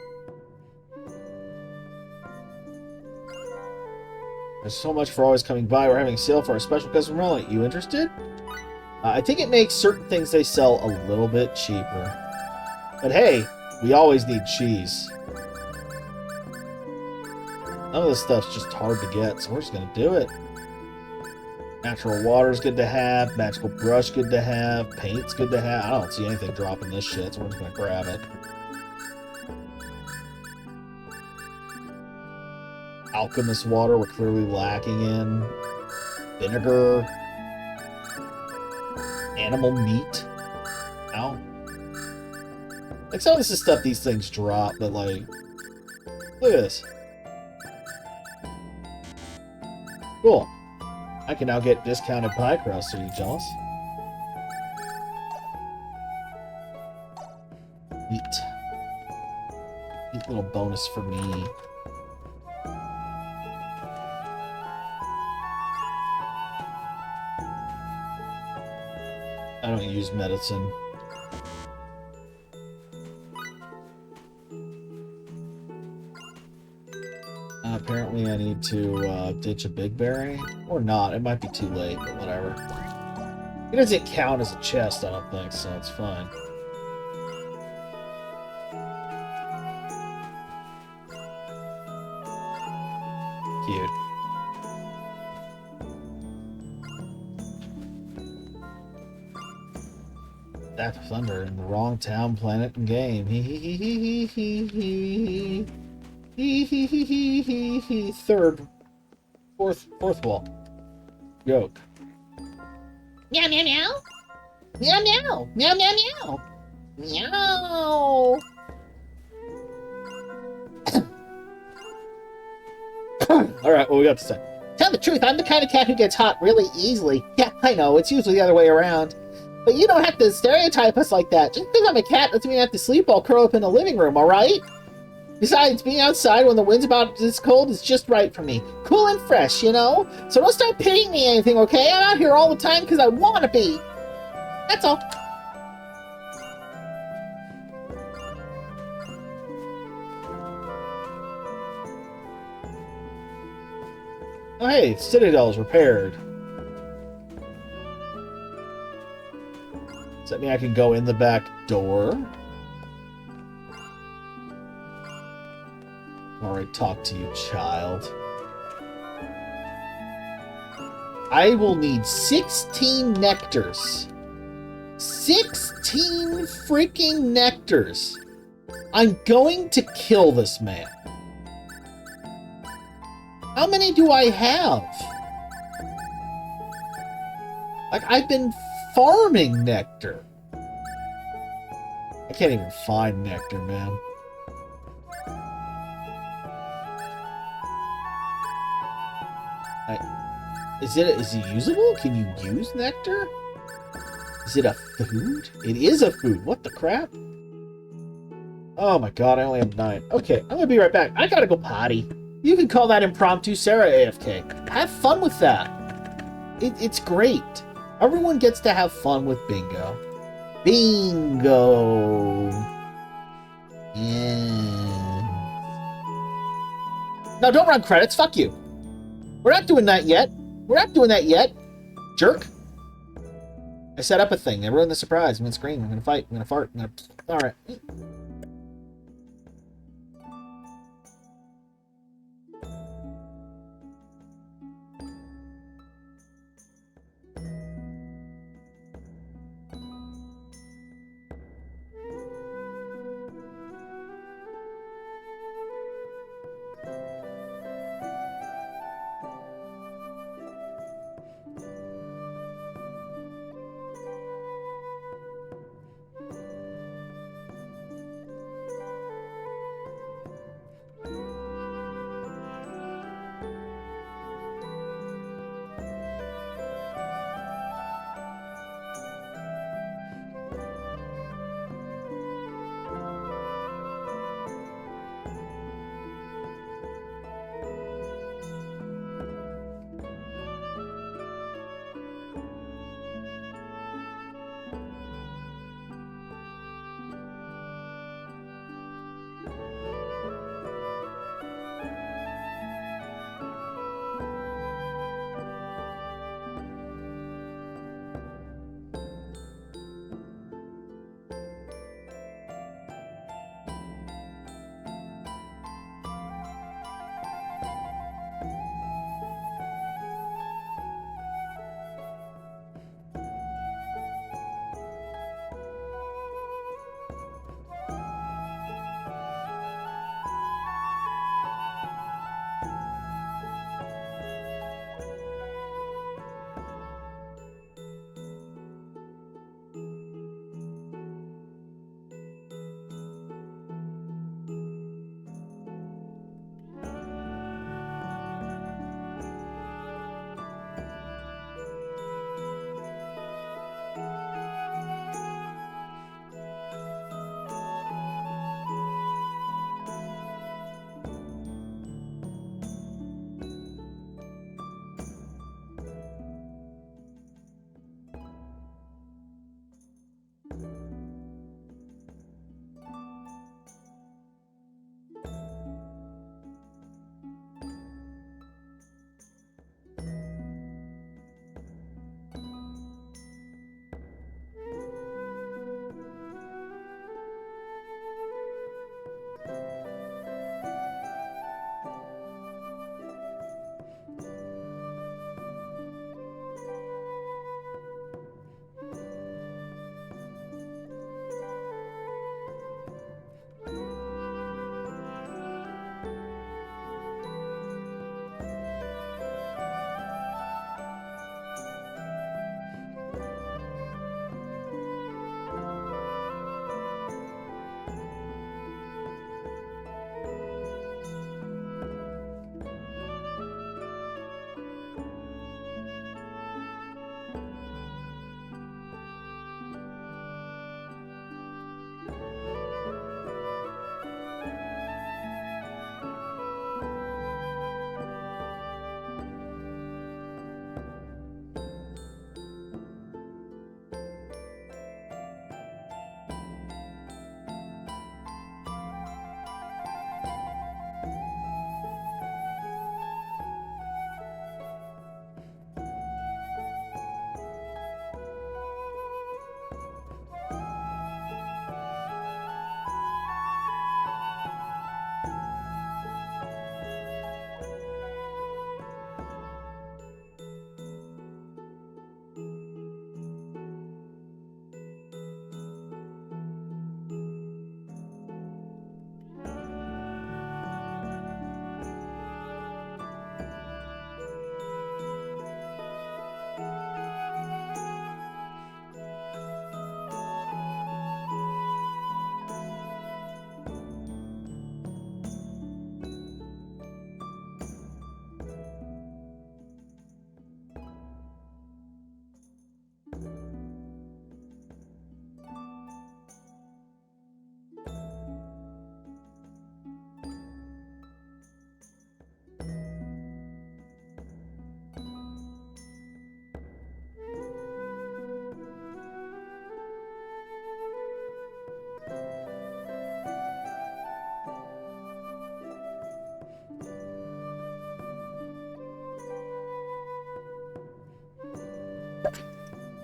There's so much for always coming by. We're having a sale for a special customer only. You interested? I think it makes certain things they sell a little bit cheaper. But hey, we always need cheese. None of this stuff's just hard to get, so we're just gonna do it. Natural water's good to have, magical brush good to have, paint's good to have. I don't see anything dropping this shit, so we're just gonna grab it. Alchemist water we're clearly lacking in. Vinegar. Animal meat. Ow. Like, some of this is stuff these things drop, but like, look at this. Cool. I can now get discounted pie crust. Are you jealous? Neat. Neat little bonus for me. I don't use medicine. Apparently I need to ditch a big berry. Or not. It might be too late, but whatever. It doesn't count as a chest, I don't think, so it's fine. Cute. That thunder in the wrong town, planet, and game. Hee hee hee hee hee hee hee. Third, fourth wall. Yoke. Meow, meow, meow. Meow, meow. Meow, meow, meow. Meow. Alright, what we got to say? Tell the truth, I'm the kind of cat who gets hot really easily. Yeah, I know, it's usually the other way around. But you don't have to stereotype us like that. Just because I'm a cat doesn't mean I have to sleep all curled up in the living room, alright? Besides, being outside when the wind's about this cold is just right for me. Cool and fresh, you know? So don't start pitying me anything, okay? I'm out here all the time because I want to be. That's all. Oh hey, Citadel's repaired. Does that mean I can go in the back door? Alright, talk to you, child. I will need 16 nectars. 16 freaking nectars. I'm going to kill this man. How many do I have? Like, I've been farming nectar. I can't even find nectar, man. Is it usable? Can you use nectar? Is it a food? It is a food. What the crap? Oh my god, I only have 9. Okay, I'm gonna be right back. I gotta go potty. You can call that impromptu Sarah AFK. Have fun with that. It's great. Everyone gets to have fun with bingo. Bingo. Yeah. No, don't run credits. Fuck you. We're not doing that yet. We're not doing that yet. Jerk. I set up a thing. I ruined the surprise. I'm gonna scream. I'm gonna fight. I'm gonna fart. I'm gonna... Alright.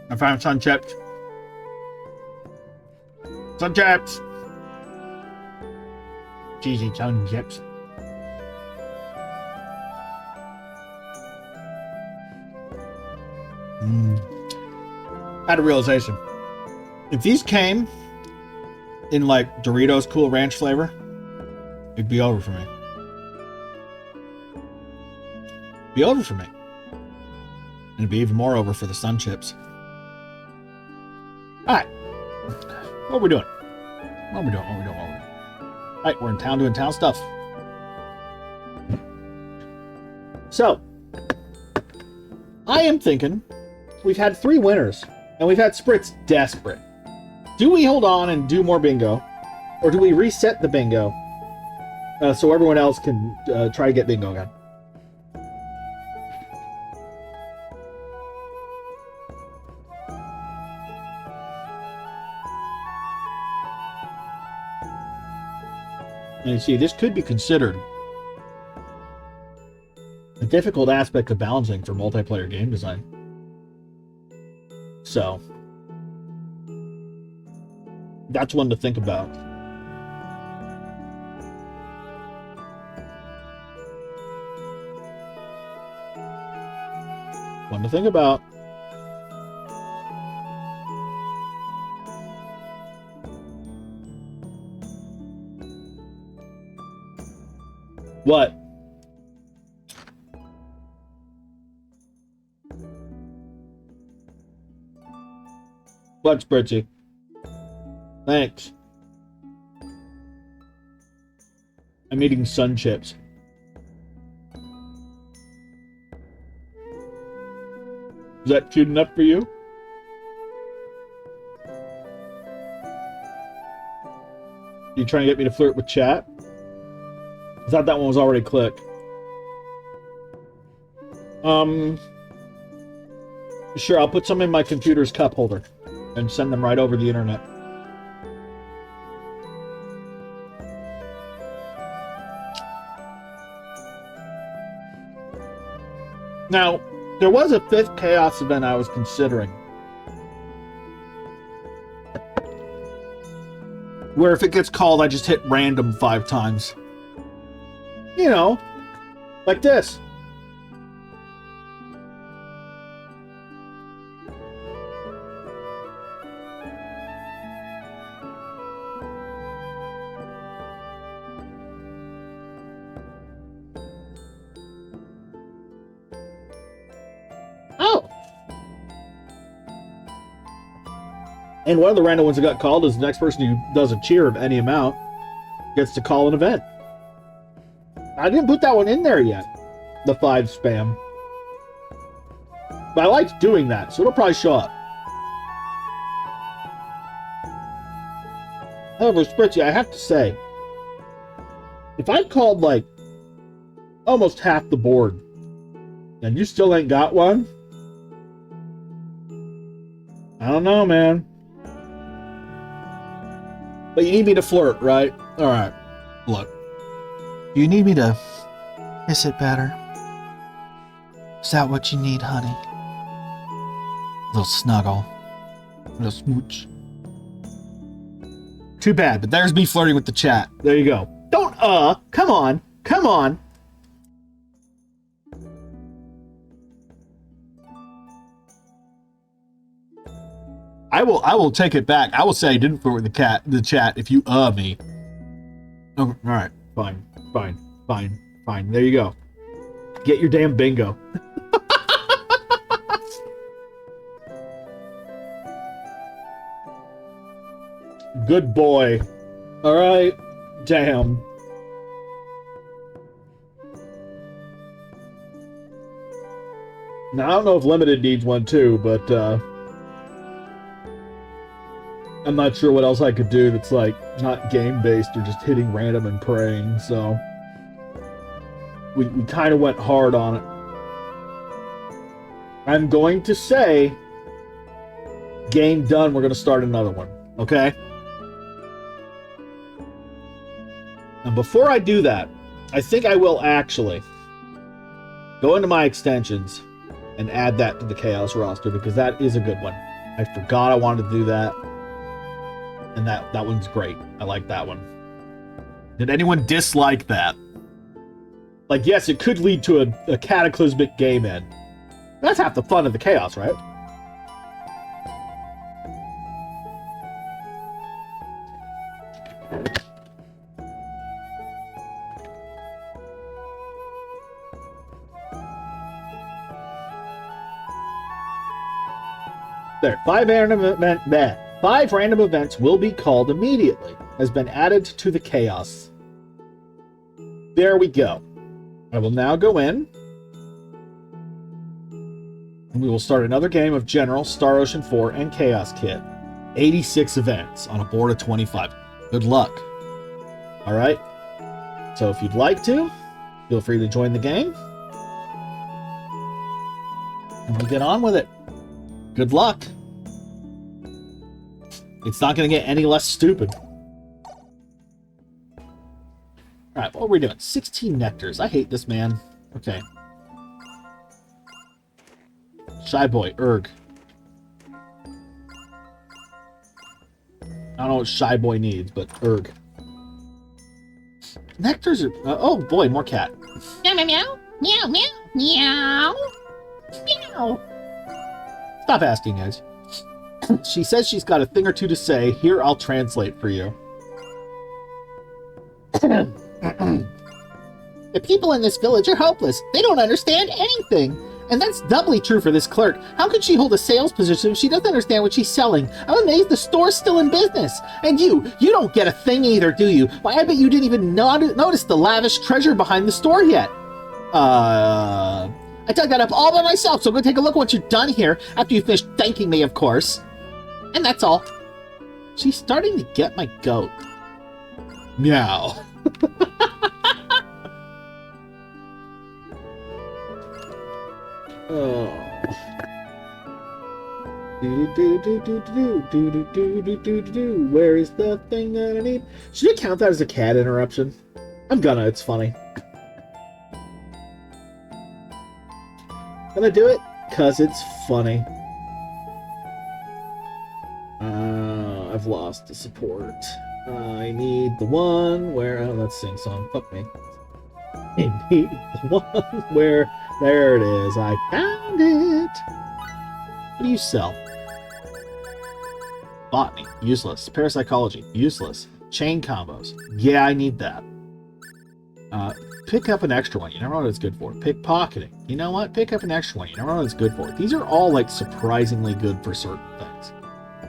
I found sun chips. Sun chips. Cheesy sun chips. I had a realization. If these came in like Doritos Cool Ranch flavor, it'd be over for me. Be over for me. And it'd be even more over for the sun chips. Alright. What are we doing? What are we doing? Alright, we're in town doing town stuff. So, I am thinking we've had 3 winners, and we've had Spritz desperate. Do we hold on and do more bingo, or do we reset the bingo so everyone else can try to get bingo again? And you see, this could be considered a difficult aspect of balancing for multiplayer game design. So, that's one to think about. One to think about. What? What, Spritzy? Thanks. I'm eating sun chips. Is that cute enough for you? You trying to get me to flirt with chat? I thought that one was already clicked. Sure, I'll put some in my computer's cup holder and send them right over the internet. Now, there was a 5th Chaos event I was considering, where if it gets called, I just hit random 5 times. You know, like this. Oh. And one of the random ones that got called is the next person who does a cheer of any amount gets to call an event. I didn't put that one in there yet, the 5 spam. But I liked doing that, so it'll probably show up. However, Spritzy, I have to say, if I called like almost half the board and you still ain't got one, I don't know, man. But you need me to flirt, right? Alright, look. You need me to kiss it better? Is that what you need, honey? A little snuggle. A little smooch. Too bad, but there's me flirting with the chat. There you go. Don't, come on. Come on. I will take it back. I will say I didn't flirt with the chat if you me. Oh, alright, fine. Fine. There you go. Get your damn bingo. Good boy. Alright. Damn. Now, I don't know if Limited needs one too, but, I'm not sure what else I could do that's like not game based or just hitting random and praying. So we kind of went hard on it. I'm going to say, game done. We're going to start another one. Okay. And before I do that, I think I will actually go into my extensions and add that to the Chaos roster because that is a good one. I forgot I wanted to do that. And that one's great. I like that one. Did anyone dislike that? Like, yes, it could lead to a cataclysmic game end. That's half the fun of the Chaos, right? There, 5 random events will be called immediately. Has been added to the Chaos. There we go. I will now go in. And we will start another game of General, Star Ocean 4, and Chaos Kit. 86 events on a board of 25. Good luck. Alright? So if you'd like to, feel free to join the game. And we'll get on with it. Good luck. It's not going to get any less stupid. Alright, what are we doing? 16 nectars. I hate this man. Okay. Shy Boy, Erg. I don't know what Shy Boy needs, but Erg. Nectars are... oh boy, more cat. Meow, meow, meow. Meow, meow. Meow. Meow. Stop asking, guys. She says she's got a thing or two to say. Here, I'll translate for you. The people in this village are hopeless. They don't understand anything. And that's doubly true for this clerk. How could she hold a sales position if she doesn't understand what she's selling? I'm amazed the store's still in business. And you don't get a thing either, do you? Why, I bet you didn't even notice the lavish treasure behind the store yet. I dug that up all by myself, so I'm going to take a look at what you've done here, after you finish thanking me, of course. And that's all. She's starting to get my goat. Meow. Oh. Where is the thing that I need? Should it count that as a cat interruption? I'm gonna, it's funny. Gonna do it? Cause it's funny. I've lost the support. I need the one where... oh, that's sing song. Fuck me. I need the one where... there it is. I found it. What do you sell? Botany. Useless. Parapsychology. Useless. Chain combos. Yeah, I need that. Pick up an extra one. You never know what it's good for. Pickpocketing. You know what? Pick up an extra one. You never know what it's good for. These are all, like, surprisingly good for certain things.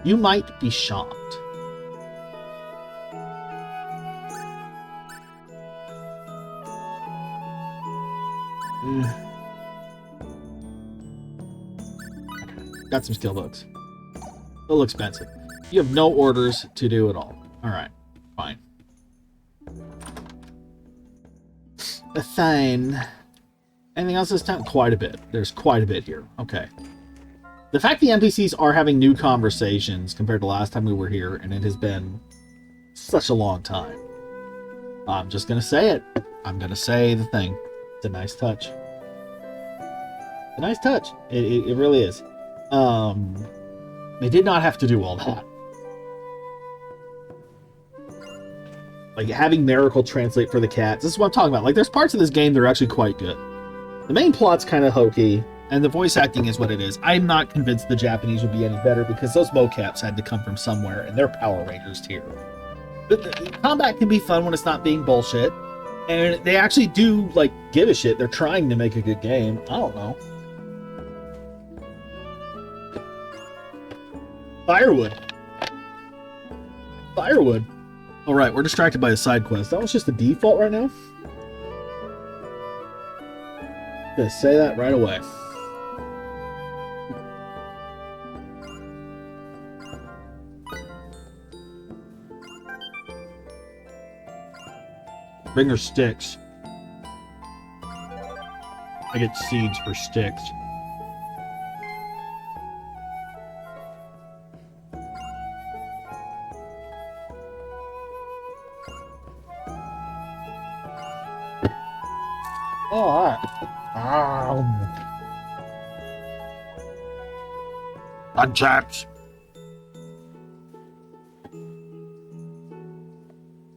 You might be shocked. Got some steel books. A little expensive. You have no orders to do at all. Alright. Fine. Fine. Anything else this time? Quite a bit. There's quite a bit here. Okay. The fact the NPCs are having new conversations compared to last time we were here, and it has been such a long time. I'm just gonna say it. I'm gonna say the thing. It's a nice touch. A nice touch. It really is. They did not have to do all that. Like, having Miracle translate for the cats. This is what I'm talking about. Like, there's parts of this game that are actually quite good. The main plot's kind of hokey, and the voice acting is what it is. I'm not convinced the Japanese would be any better, because those mocaps had to come from somewhere, and they're Power Rangers tier. But the combat can be fun when it's not being bullshit. And they actually do, like, give a shit. They're trying to make a good game. I don't know. Firewood. Firewood. Alright, we're distracted by a side quest. That was just the default right now? Gonna say that right away. Bring her sticks. I get seeds for sticks. Oh, alright. Untapped.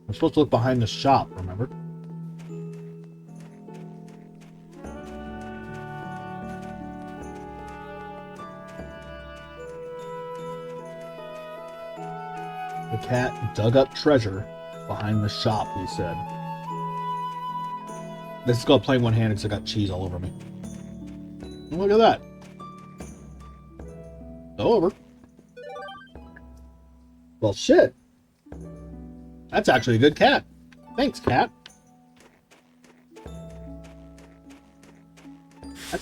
I'm supposed to look behind the shop, remember? The cat dug up treasure behind the shop, he said. This is called playing one-handed because I got cheese all over me. And look at that. Go over. Well, shit. That's actually a good cat. Thanks, cat.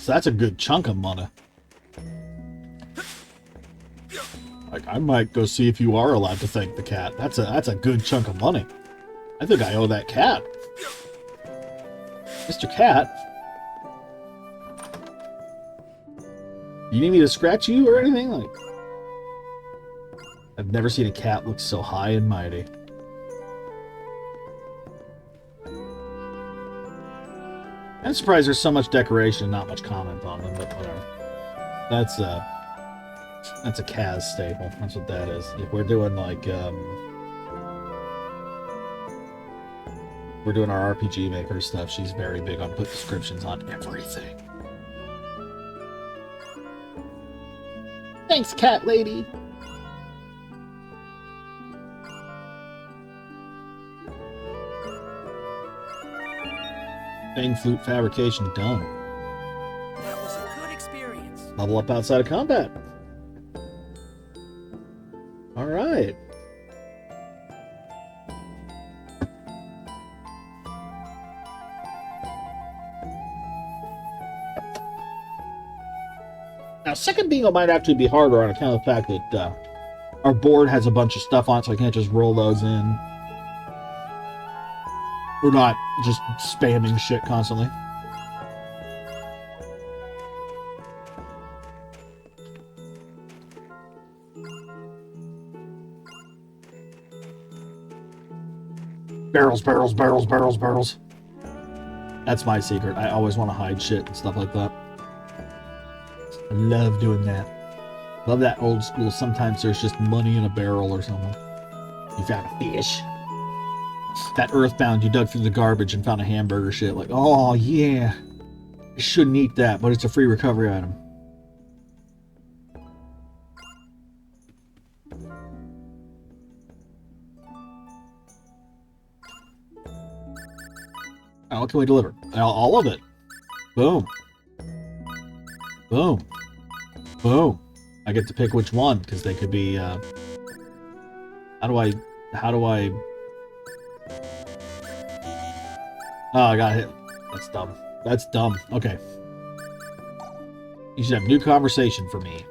That's a good chunk of money. Like, I might go see if you are allowed to thank the cat. That's a good chunk of money. I think I owe that cat. Mr. Cat? You need me to scratch you or anything? Like, I've never seen a cat look so high and mighty. I'm surprised there's so much decoration and not much comment on them, but whatever. That's a Kaz staple. That's what that is. If we're doing like we're doing our RPG Maker stuff, she's very big on putting descriptions on everything. Thanks, cat lady. Fang flute fabrication done. That was a good experience. Level up outside of combat. Alright. Now, second bingo might actually be harder on account of the fact that our board has a bunch of stuff on it, so I can't just roll those in. We're not just spamming shit constantly. Barrels, barrels, barrels, barrels, barrels. That's my secret. I always want to hide shit and stuff like that. I love doing that. Love that old school. Sometimes there's just money in a barrel or something. You found a fish. That Earthbound, you dug through the garbage and found a hamburger shit. Like, oh yeah. I shouldn't eat that, but it's a free recovery item. Oh, what can we deliver? All of it. Boom. Boom. Boom. I get to pick which one, because they could be, how do I... Oh, I got hit. That's dumb. That's dumb. Okay. You should have new conversation for me.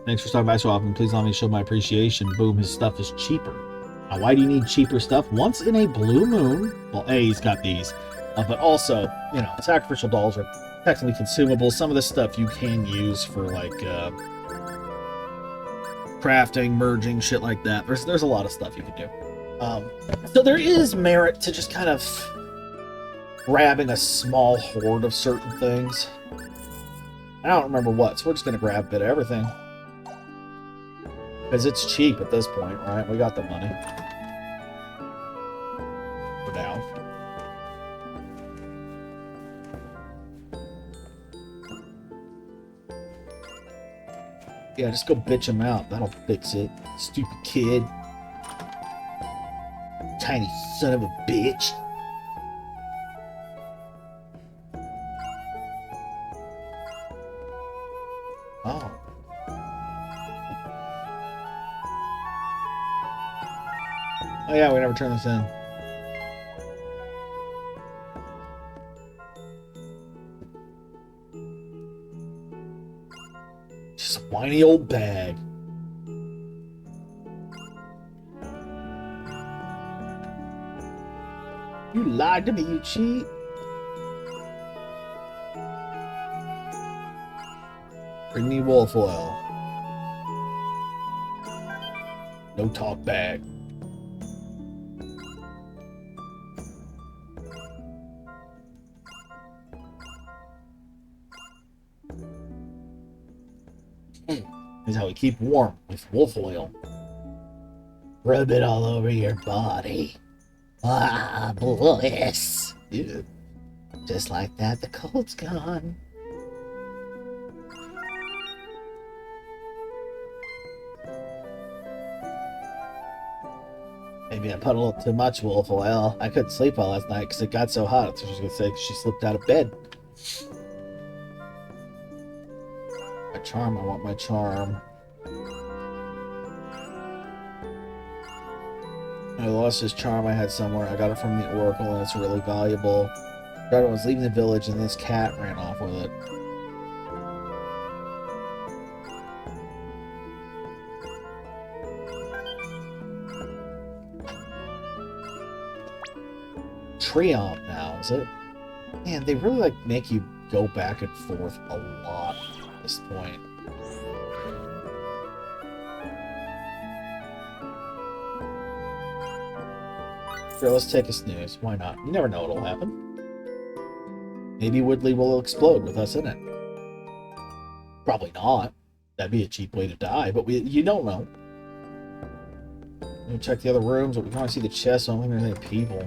Thanks for stopping by so often. Please allow me to show my appreciation. Boom, his stuff is cheaper. Now, why do you need cheaper stuff? Once in a blue moon... Well, A, he's got these. But also, you know, sacrificial dolls are technically consumable. Some of this stuff you can use for, like, crafting, merging, shit like that. There's a lot of stuff you can do. So there is merit to just kind of grabbing a small hoard of certain things. I don't remember what, so we're just going to grab a bit of everything. Because it's cheap at this point, right? We got the money. For now. Yeah, just go bitch him out. That'll fix it. Stupid kid. Tiny son of a bitch. Oh. Oh yeah, we never turned this in. Just a whiny old bag. lied to me, you cheat. Bring me wolf oil. No talk back. This is how we keep warm, with wolf oil. Rub it all over your body. Ah, bliss. Yeah. Just like that, the cold's gone. Maybe I put a little too much wolf oil. I couldn't sleep all last night because it got so hot. That's what she was going to say. She slipped out of bed. My charm. I want my charm. I lost this charm I had somewhere. I got it from the Oracle, and it's really valuable. I was leaving the village, and this cat ran off with it. Triumph now, is it? Man, they really like make you go back and forth a lot at this point. Sure, let's take a snooze. Why not? You never know what'll happen. Maybe Woodley will explode with us in it. Probably not. That'd be a cheap way to die, but you don't know. Let me check the other rooms, but we can only see the chest, so I don't think there's any people.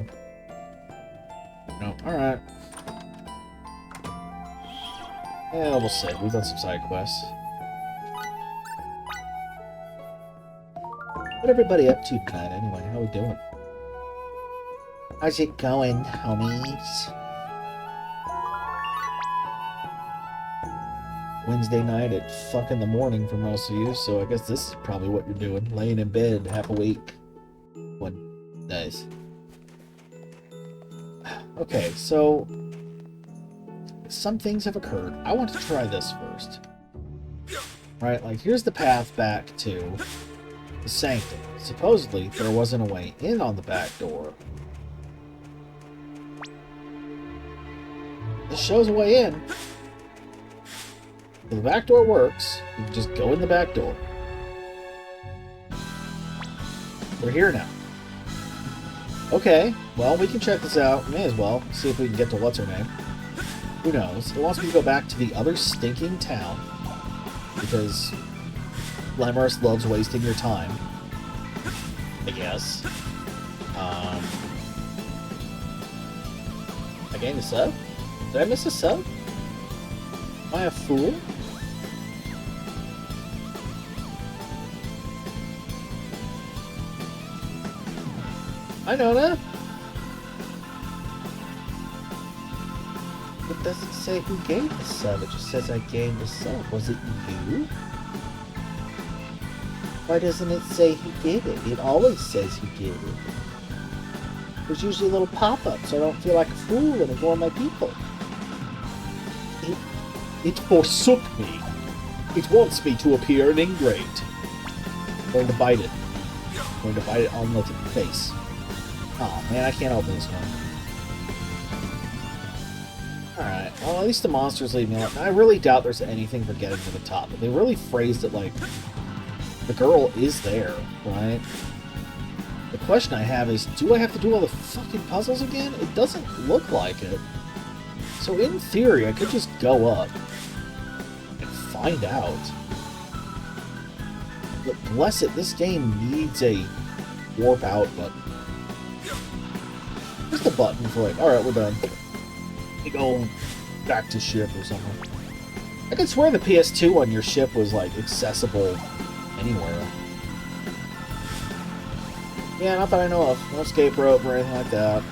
No, alright. Yeah, we'll see. We've done some side quests. What everybody up to tonight, anyway? How we doing? How's it going, homies? Wednesday night at fucking the morning for most of you, so I guess this is probably what you're doing. Laying in bed half awake. One nice. Okay, so some things have occurred. I want to try this first. Right, like here's the path back to the sanctum. Supposedly there wasn't a way in on the back door. This shows a way in. If the back door works, you can just go in the back door. We're here now. Okay, well, we can check this out. May as well. See if we can get to what's-her-name. Who knows? It wants me to go back to the other stinking town. Because Glamorous loves wasting your time. I guess. I gained a sub? Did I miss a sub? Am I a fool? I know that. It doesn't say who gave the sub, it just says I gave the sub. Was it you? Why doesn't it say who gave it? It always says who gave it. There's usually a little pop-up so I don't feel like a fool and ignore my people. It forsook me. It wants me to appear an ingrate. I'm going to bite it. I'm going to bite it on the face. Oh man, I can't open this one. Alright, well at least the monsters leave me alone. I really doubt there's anything for getting to the top, but they really phrased it like the girl is there, right? The question I have is, do I have to do all the fucking puzzles again? It doesn't look like it. So in theory, I could just go up and find out. But bless it, this game needs a warp out button. Where's the button for like, alright, we're done. We go back to ship or something. I could swear the PS2 on your ship was like accessible anywhere. Yeah, not that I know of. No escape rope or anything like that.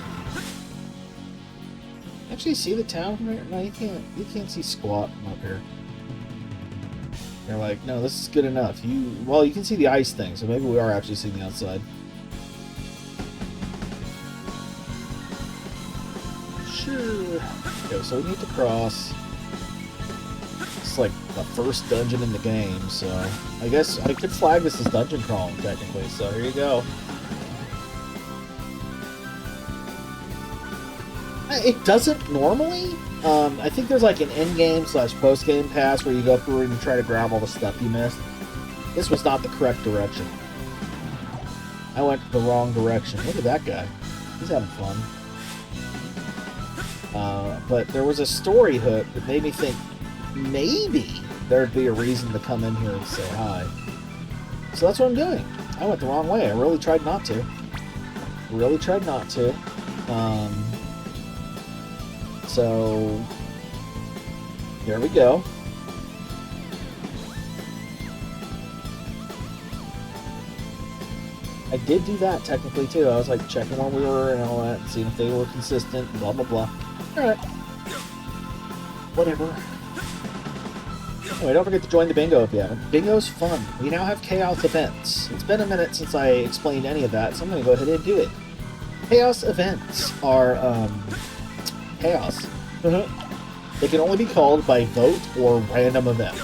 Actually see the town from here? No, you can't. You can't see squat from up here. You're like, no, this is good enough. Well, you can see the ice thing, so maybe we are actually seeing the outside. Sure. Okay, so we need to cross. It's like the first dungeon in the game, so I guess I could flag this as dungeon crawling technically. So here you go. It doesn't normally. I think there's like an in-game / post-game pass where you go through and you try to grab all the stuff you missed. This was not the correct direction. I went the wrong direction. Look at that guy. He's having fun. But there was a story hook that made me think maybe there'd be a reason to come in here and say hi. So that's what I'm doing. I went the wrong way. I really tried not to. Really tried not to. So there we go. I did do that technically too. I was like checking where we were and all that, and seeing if they were consistent, blah blah blah. Alright. Whatever. Anyway, don't forget to join the bingo if you haven't. Bingo's fun. We now have chaos events. It's been a minute since I explained any of that, so I'm gonna go ahead and do it. Chaos events are chaos. They can only be called by vote or random event.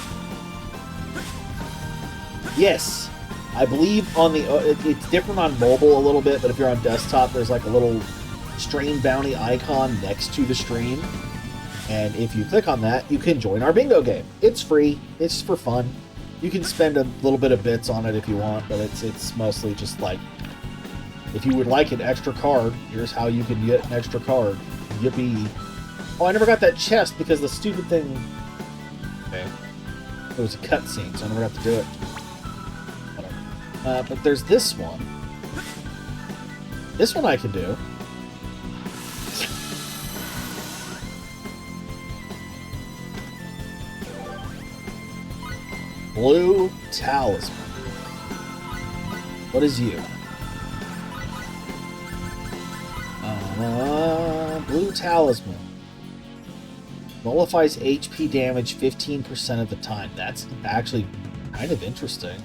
Yes, I believe on the it's different on mobile a little bit, but if you're on desktop, there's like a little stream bounty icon next to the stream, and if you click on that, you can join our bingo game. It's free. It's for fun. You can spend a little bit of bits on it if you want, but it's mostly just like, if you would like an extra card, here's how you can get an extra card. Yippee. Oh, I never got that chest because the stupid thing... Okay. It was a cutscene, so I never got to do it. Whatever. But there's this one. This one I can do. Blue Talisman. What is you? Blue Talisman. Nullifies HP damage 15% of the time. That's actually kind of interesting.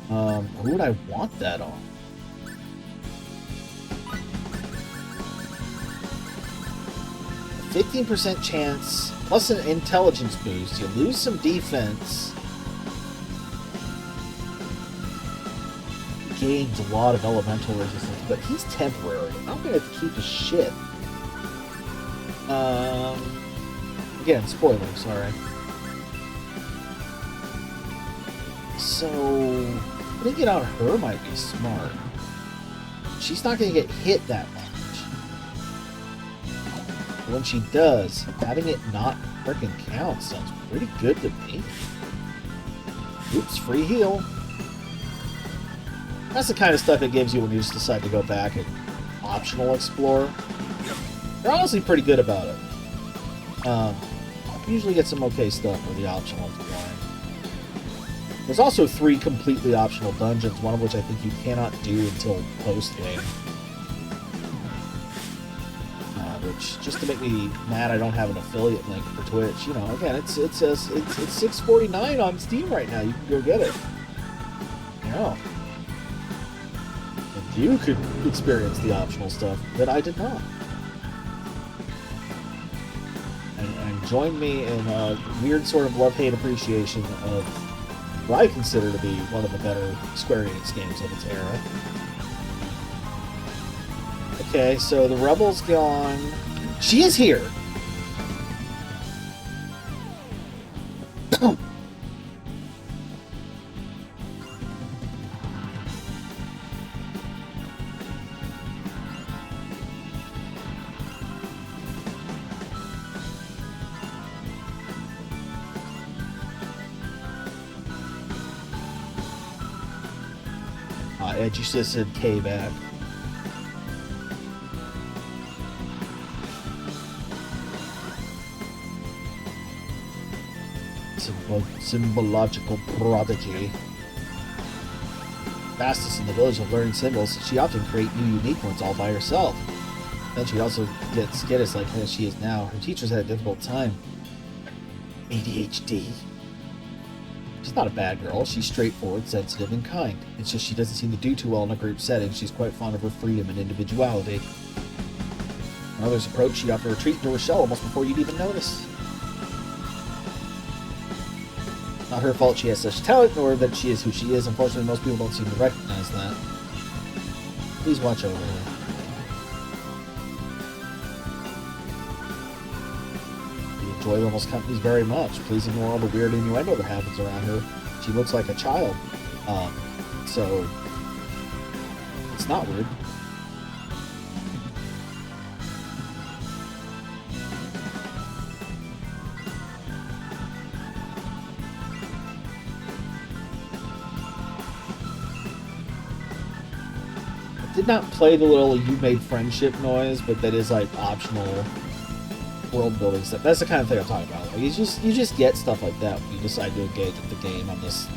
Who would I want that on? A 15% chance, plus an intelligence boost. You lose some defense. Gains a lot of elemental resistance, but he's temporary. I'm gonna have to keep his shit. Again, spoiler, sorry. So, putting it on her might be smart. She's not gonna get hit that much. But when she does, having it not frickin' count sounds pretty good to me. Oops, free heal. That's the kind of stuff it gives you when you just decide to go back and optional explore. They're honestly pretty good about it. Usually get some okay stuff with the optional exploring. There's also 3 completely optional dungeons, one of which I think you cannot do until post-game. Which, just to make me mad I don't have an affiliate link for Twitch, you know, again, it's $6.49 on Steam right now. You can go get it. Yeah. And you could experience the optional stuff that I did not. And join me in a weird sort of love-hate appreciation of what I consider to be one of the better Square Enix games of its era. Okay, so the Rebel's gone. She is here! Ed, you just said K back. Symbological prodigy. Fastest in the village of learning symbols, she often create new unique ones all by herself. Then she also gets skittish like as she is now. Her teachers had a difficult time. ADHD. She's not a bad girl. She's straightforward, sensitive, and kind. It's just she doesn't seem to do too well in a group setting. She's quite fond of her freedom and individuality. When others approach, she often retreat into her shell almost before you'd even notice. Not her fault she has such talent, nor that she is who she is. Unfortunately, most people don't seem to recognize that. Please watch over her. enjoy Limel's company very much. Please ignore all the weird innuendo that happens around her. She looks like a child. So it's not weird. Did not play the little "you made friendship" noise, but that is like optional world building stuff. That's the kind of thing I'm talking about. Like, you just get stuff like that when you decide to engage with the game on this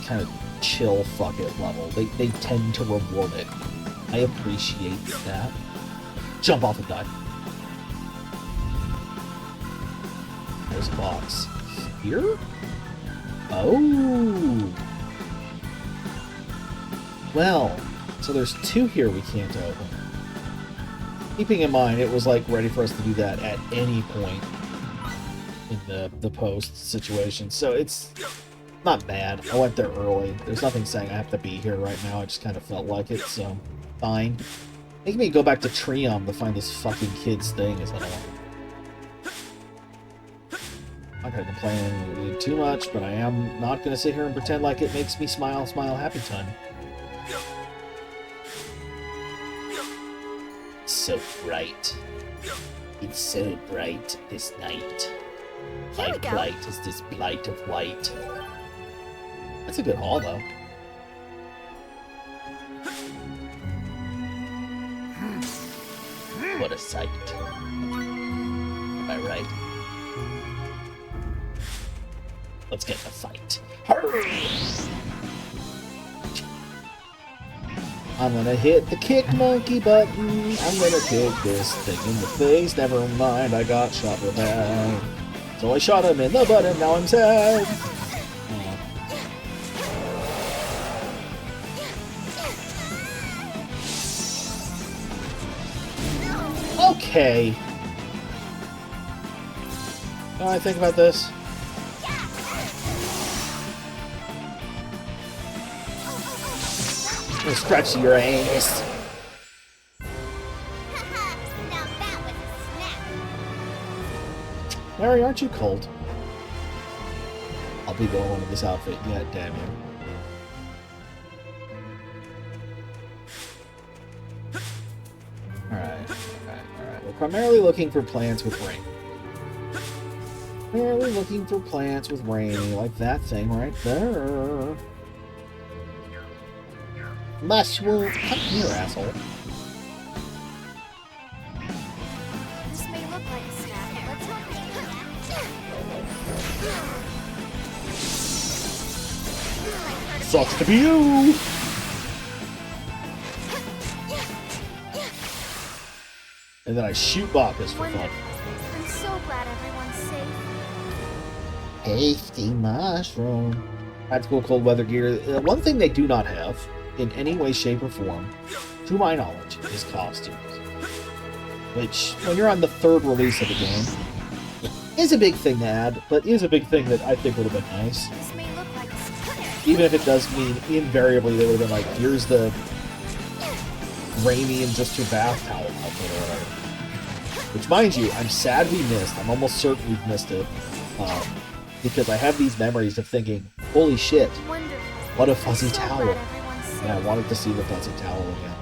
kind of chill fuck it level. They tend to reward it. I appreciate that. Jump off and die. There's a box. Here? Oh. Well, so there's 2 here we can't open. Keeping in mind, it was like ready for us to do that at any point in the post situation. So it's not bad. I went there early. There's nothing saying I have to be here right now. I just kind of felt like it, so fine. Making me go back to Trium to find this fucking kid's thing is annoying. I'm not gonna complain too much, but I am not gonna sit here and pretend like it makes me smile happy time. So bright. It's so bright this night. Here My we go. blight is this blight of white. That's a good haul, though. What a sight. Am I right? Let's get in a fight. I'm gonna hit the kick monkey button. I'm gonna kick this thing in the face. Never mind, I got shot with that. So I shot him in the butt and now I'm sad. Okay. What do I think about this? I'm gonna scratch your anus. Now that was a snap. Larry, aren't you cold? I'll be the only one in this outfit yet, damn you. Alright. We're primarily looking for plants with rain. Primarily looking for plants with rain, like that thing right there. Mushroom. Come here, asshole. This may look like a snap, but let's not make it. Sucks to be you! And then I shoot Bacchus for fun. Wonderful. I'm so glad everyone's safe. Tasty mushroom. Practical cold weather gear. One thing they do not have, in any way, shape, or form, to my knowledge, is costumes. Which, when you're on the 3rd release of the game, is a big thing to add, but is a big thing that I think would have been nice. This may look like a snap. Even if it does mean, invariably, they would have been like, here's the rainy and just your bath towel outfit or whatever. Which, mind you, I'm sad we missed. I'm almost certain we've missed it. Because I have these memories of thinking, holy shit, Wonderful. what a I'm fuzzy so towel. glad everyone's safe. And I wanted to see the fuzzy towel again.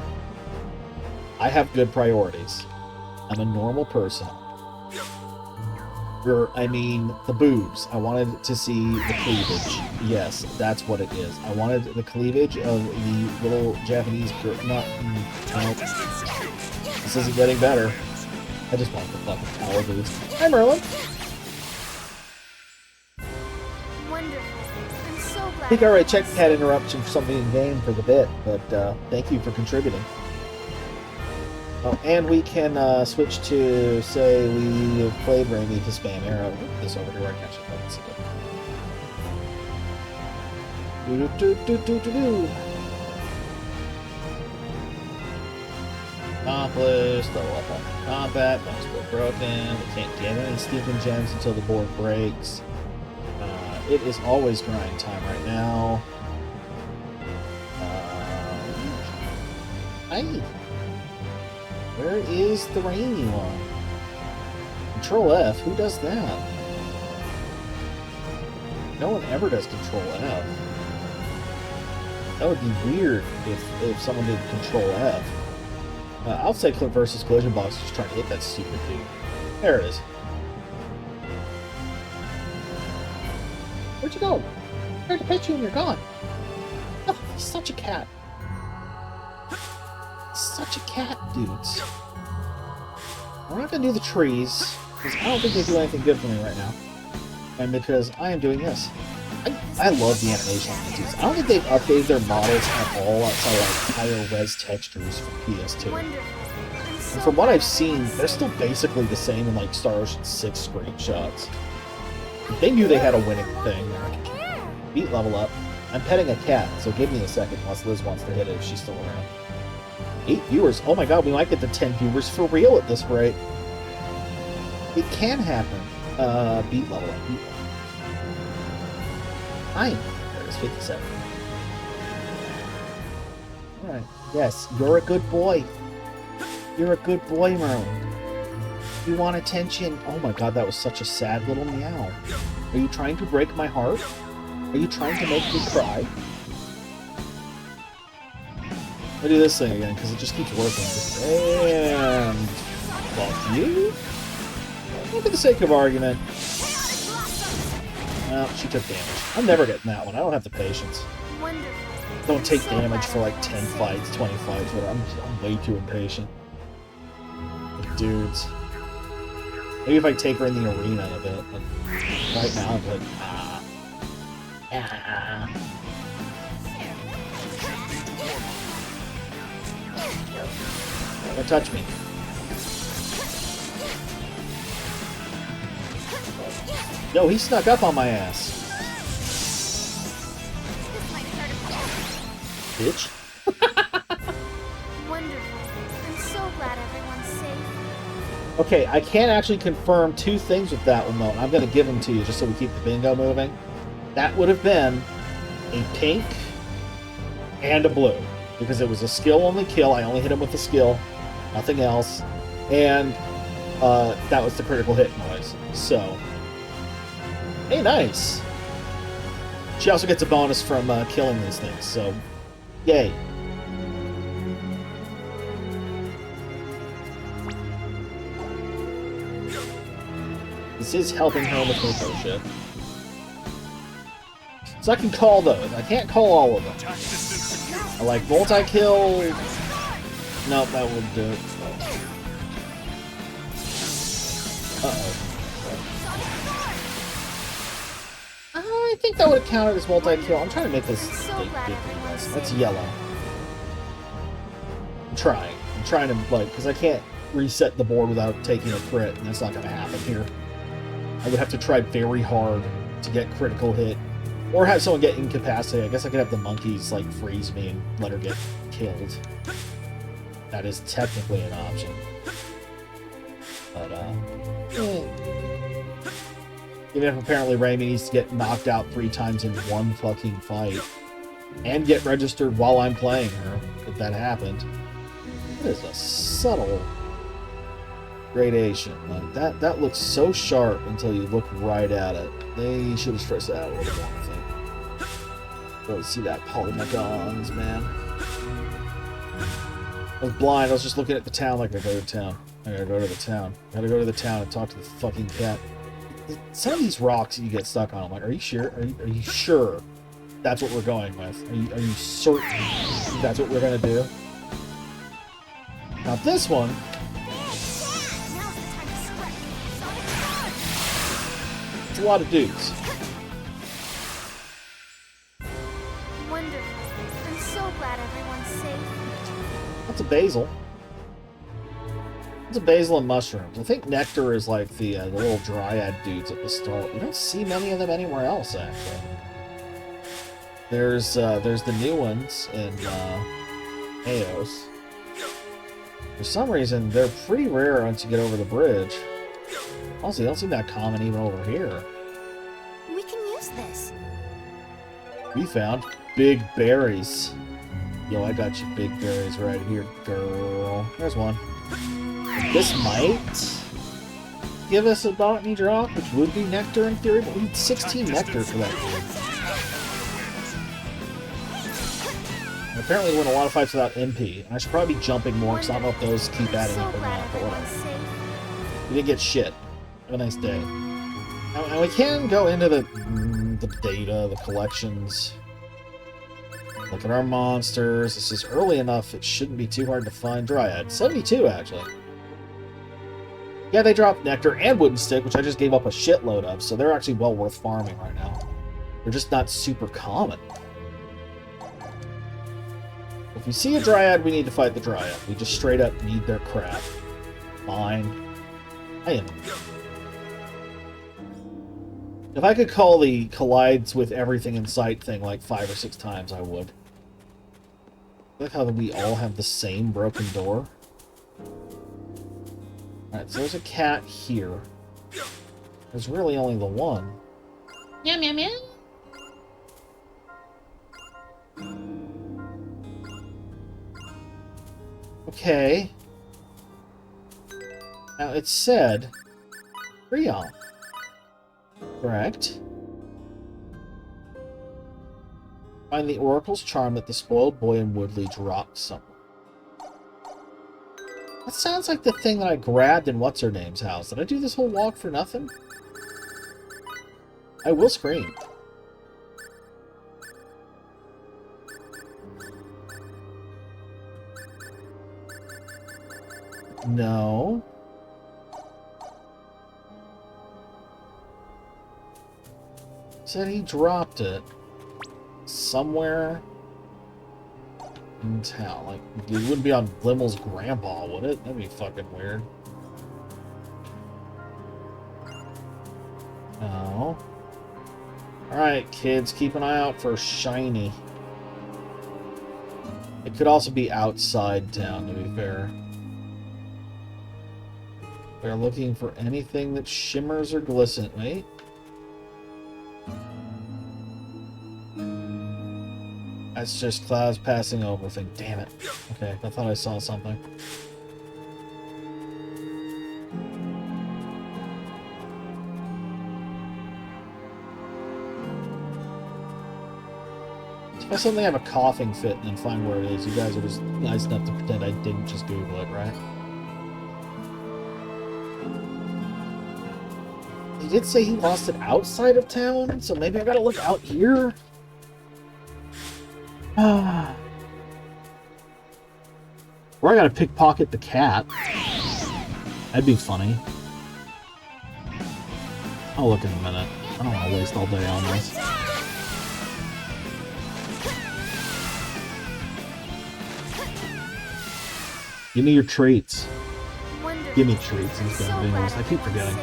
I have good priorities. I'm a normal person. I mean, the boobs. I wanted to see the cleavage. Yes, that's what it is. I wanted the cleavage of the little Japanese girl. No. This isn't getting better. I just want the fucking towel boobs. Hi, Merlin. Wonderful. I'm so glad. I think I already checked everyone's cat interruption for something in game for the bit, but thank you for contributing. Oh, and we can switch to, say, we have played Rainy to spam arrow. This over here, I can actually fucking see it. Do-do-do-do-do-do. Accomplished, level up on combat, bones were broken, we can't get any Steven gems until the board breaks. It is always grind time right now. Hey, where is the rainy one? Control F? Who does that? No one ever does Control F. That would be weird if someone did Control F. Outside clip versus collision box, just trying to hit that stupid dude. There it is. Where'd you go? I tried to pet you and you're gone. Oh, he's such a cat. Such a cat, dudes. We're not gonna do the trees, because I don't think they do anything good for me right now. And because I am doing this. I love the animation on these dudes. I don't think they've updated their models at all outside like higher res textures from PS2. And from what I've seen, they're still basically the same in like Star Ocean 6 screenshots. They knew they had a winning thing there. Beat level up. I'm petting a cat, so give me a second unless Liz wants to hit it if she's still around. 8 viewers. Oh my god, we might get to 10 viewers for real at this rate. It can happen. Beat level up. Beat level. 9. There's 57. Alright. Yes, you're a good boy. You're a good boy, Merlin. You want attention. Oh my god, that was such a sad little meow. Are you trying to break my heart? Are you trying to make me cry? I'll do this thing again, because it just keeps working. And... fuck you? Well, for the sake of argument. Well, she took damage. I'm never getting that one. I don't have the patience. Don't take damage for like 10 fights, 20 fights, whatever. I'm way too impatient. But dudes. Maybe if I take her in the arena a bit, but right now I'm like, Don't touch me. Yo, he snuck up on my ass. Bitch. Wonderful. I'm so glad everyone's safe. Okay, I can't actually confirm two things with that one, though, and I'm going to give them to you just so we keep the bingo moving. That would have been a pink and a blue, because it was a skill-only kill. I only hit him with the skill, nothing else, and that was the critical hit noise. So, hey, nice! She also gets a bonus from killing these things, so yay. This is helping her with her shit. So I can call those. I can't call all of them. I like multi-kill. Nope, that wouldn't do it. Uh-oh. I think that would have counted as multi-kill. I'm trying to make this like, good for you guys. That's yellow. I'm trying to, like, because I can't reset the board without taking a crit, and that's not going to happen here. I would have to try very hard to get critical hit. Or have someone get incapacitated. I guess I could have the monkeys, like, freeze me and let her get killed. That is technically an option. But, even if apparently Raimi needs to get knocked out 3 times in one fucking fight. And get registered while I'm playing her, if that happened. It is a subtle gradation. Like, that looks so sharp until you look right at it. They should have stressed that out a little more, I think. Go see that polygons, man. I was blind. I was just looking at the town like I go to town. I gotta go to the town. I gotta go to the town and talk to the fucking cat. Some of these rocks you get stuck on, I'm like, are you sure? Are you sure that's what we're going with? Are you certain that's what we're gonna do? Now this one. It's a lot of dudes. Wonderful. I'm so glad everyone's safe. That's a basil. It's a basil and mushrooms. I think nectar is like the little dryad dudes at the start. We don't see many of them anywhere else, actually. There's the new ones in Eos. For some reason, they're pretty rare once you get over the bridge. Also, they don't seem that common even over here. We can use this. We found big berries. Yo, I got you big berries right here, girl. There's one. This might give us a botany drop, which would be nectar in theory, but we need 16 nectar for that. And apparently we win a lot of fights without MP. And I should probably be jumping more, because I don't know if those keep adding up or not, but whatever. We didn't get shit. Have a nice day. And we can go into the data, the collections. Look at our monsters. This is early enough, it shouldn't be too hard to find Dryad. 72, actually. Yeah, they dropped Nectar and Wooden Stick, which I just gave up a shitload of, so they're actually well worth farming right now. They're just not super common. If we see a Dryad, we need to fight the Dryad. We just straight up need their crap. Fine. I am. If I could call the collides with everything in sight thing like 5 or 6 times, I would. Look how we all have the same broken door. Alright, so there's a cat here. There's really only the one. Meow, meow, meow. Okay. Now, it said Creon. Correct. Find the Oracle's charm that the spoiled boy in Woodley dropped somewhere. That sounds like the thing that I grabbed in What's-Her-Name's house. Did I do this whole walk for nothing? I will scream. No. Said he dropped it somewhere in town. Like, it wouldn't be on Glimmel's grandpa, would it? That'd be fucking weird. No. Alright, kids, keep an eye out for shiny. It could also be outside town, to be fair. They're looking for anything that shimmers or glistens. Wait. That's just clouds passing over thing. Damn it. Okay, I thought I saw something. If I suddenly have a coughing fit and then find where it is, you guys are just nice enough to pretend I didn't just Google it, right? He did say he lost it outside of town, so maybe I gotta look out here? Or I gotta pickpocket the cat. That'd be funny. I'll look in a minute. I don't want to waste all day on this. Give me your treats. Give me treats instead of videos. I keep forgetting.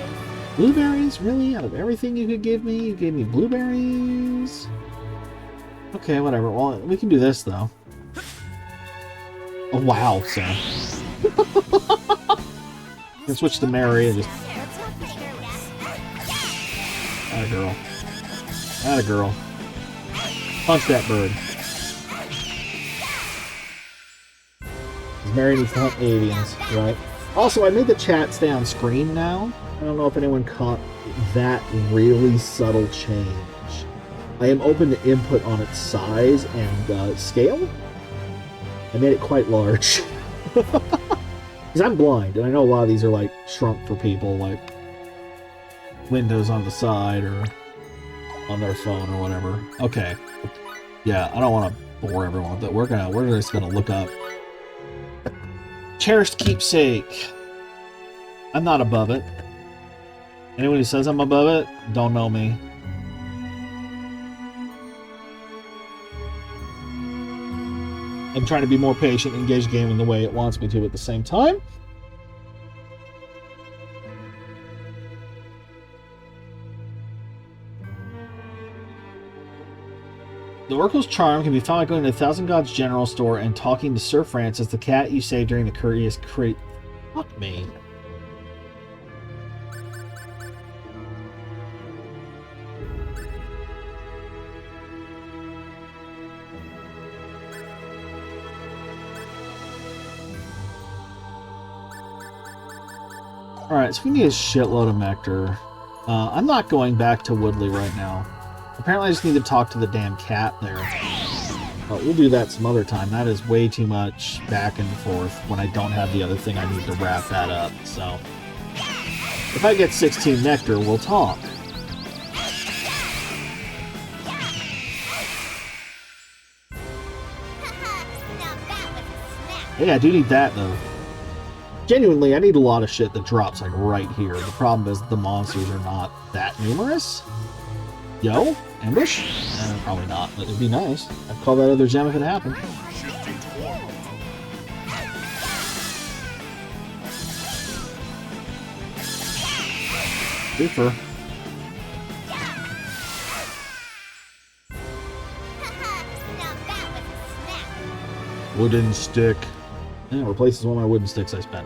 Blueberries? Really? Out of everything you could give me, you gave me blueberries? Okay, whatever. Well, we can do this, though. Oh, wow, so. Can switch to Mary and just... Atta girl. Atta girl. Punch that bird. Mary needs to hunt aliens, right? Also, I made the chat stay on screen now. I don't know if anyone caught that really subtle change. I am open to input on its size and scale. I made it quite large. Because I'm blind, and I know a lot of these are like shrunk for people, like windows on the side or on their phone or whatever. Okay. Yeah, I don't want to bore everyone with that. We're just gonna look up Cherished Keepsake. I'm not above it. Anyone who says I'm above it, don't know me. I'm trying to be more patient and engage the game in the way it wants me to at the same time. The Oracle's charm can be found by going to the Thousand Gods General Store and talking to Sir Francis, the cat you saved during the Curious Crate. Fuck me. Alright, so we need a shitload of nectar. I'm not going back to Woodley right now. Apparently I just need to talk to the damn cat there. But we'll do that some other time. That is way too much back and forth when I don't have the other thing I need to wrap that up. So, if I get 16 nectar, we'll talk. Hey, I do need that, though. Genuinely, I need a lot of shit that drops, like, right here. The problem is the monsters are not that numerous. Yo? Ambush? Probably not, but it'd be nice. I'd call that other gem if it happened. Shifting to war mode. Super. Wooden stick. Yeah, replaces one of my wooden sticks I spent.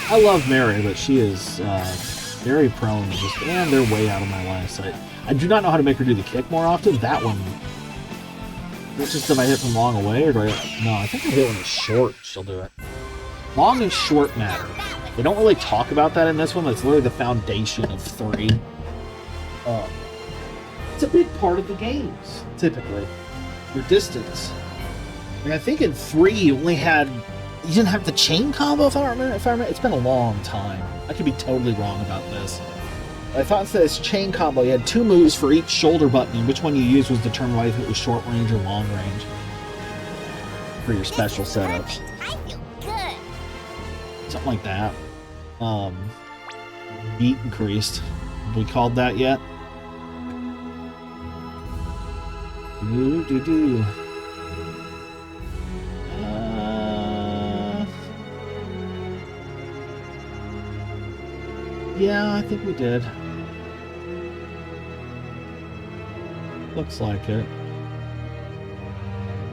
I love Mary, but she is very prone to just, and they're way out of my line of sight. I do not know how to make her do the kick more often. That one, that's just if I hit from long away, or do I? No, I think I hit when it's short, she'll do it. Long and short matter. They don't really talk about that in this one, but it's literally the foundation of 3. It's a big part of the games, typically. Your distance. Like, I think in 3 you only had... You didn't have the chain combo, if I remember. It's been a long time. I could be totally wrong about this. I thought instead of this chain combo, you had 2 moves for each shoulder button, and which one you used was determined by if it was short range or long range. For your special setups. I feel good. Something like that. Beat increased. Have we called that yet? Do. Yeah, I think we did. Looks like it.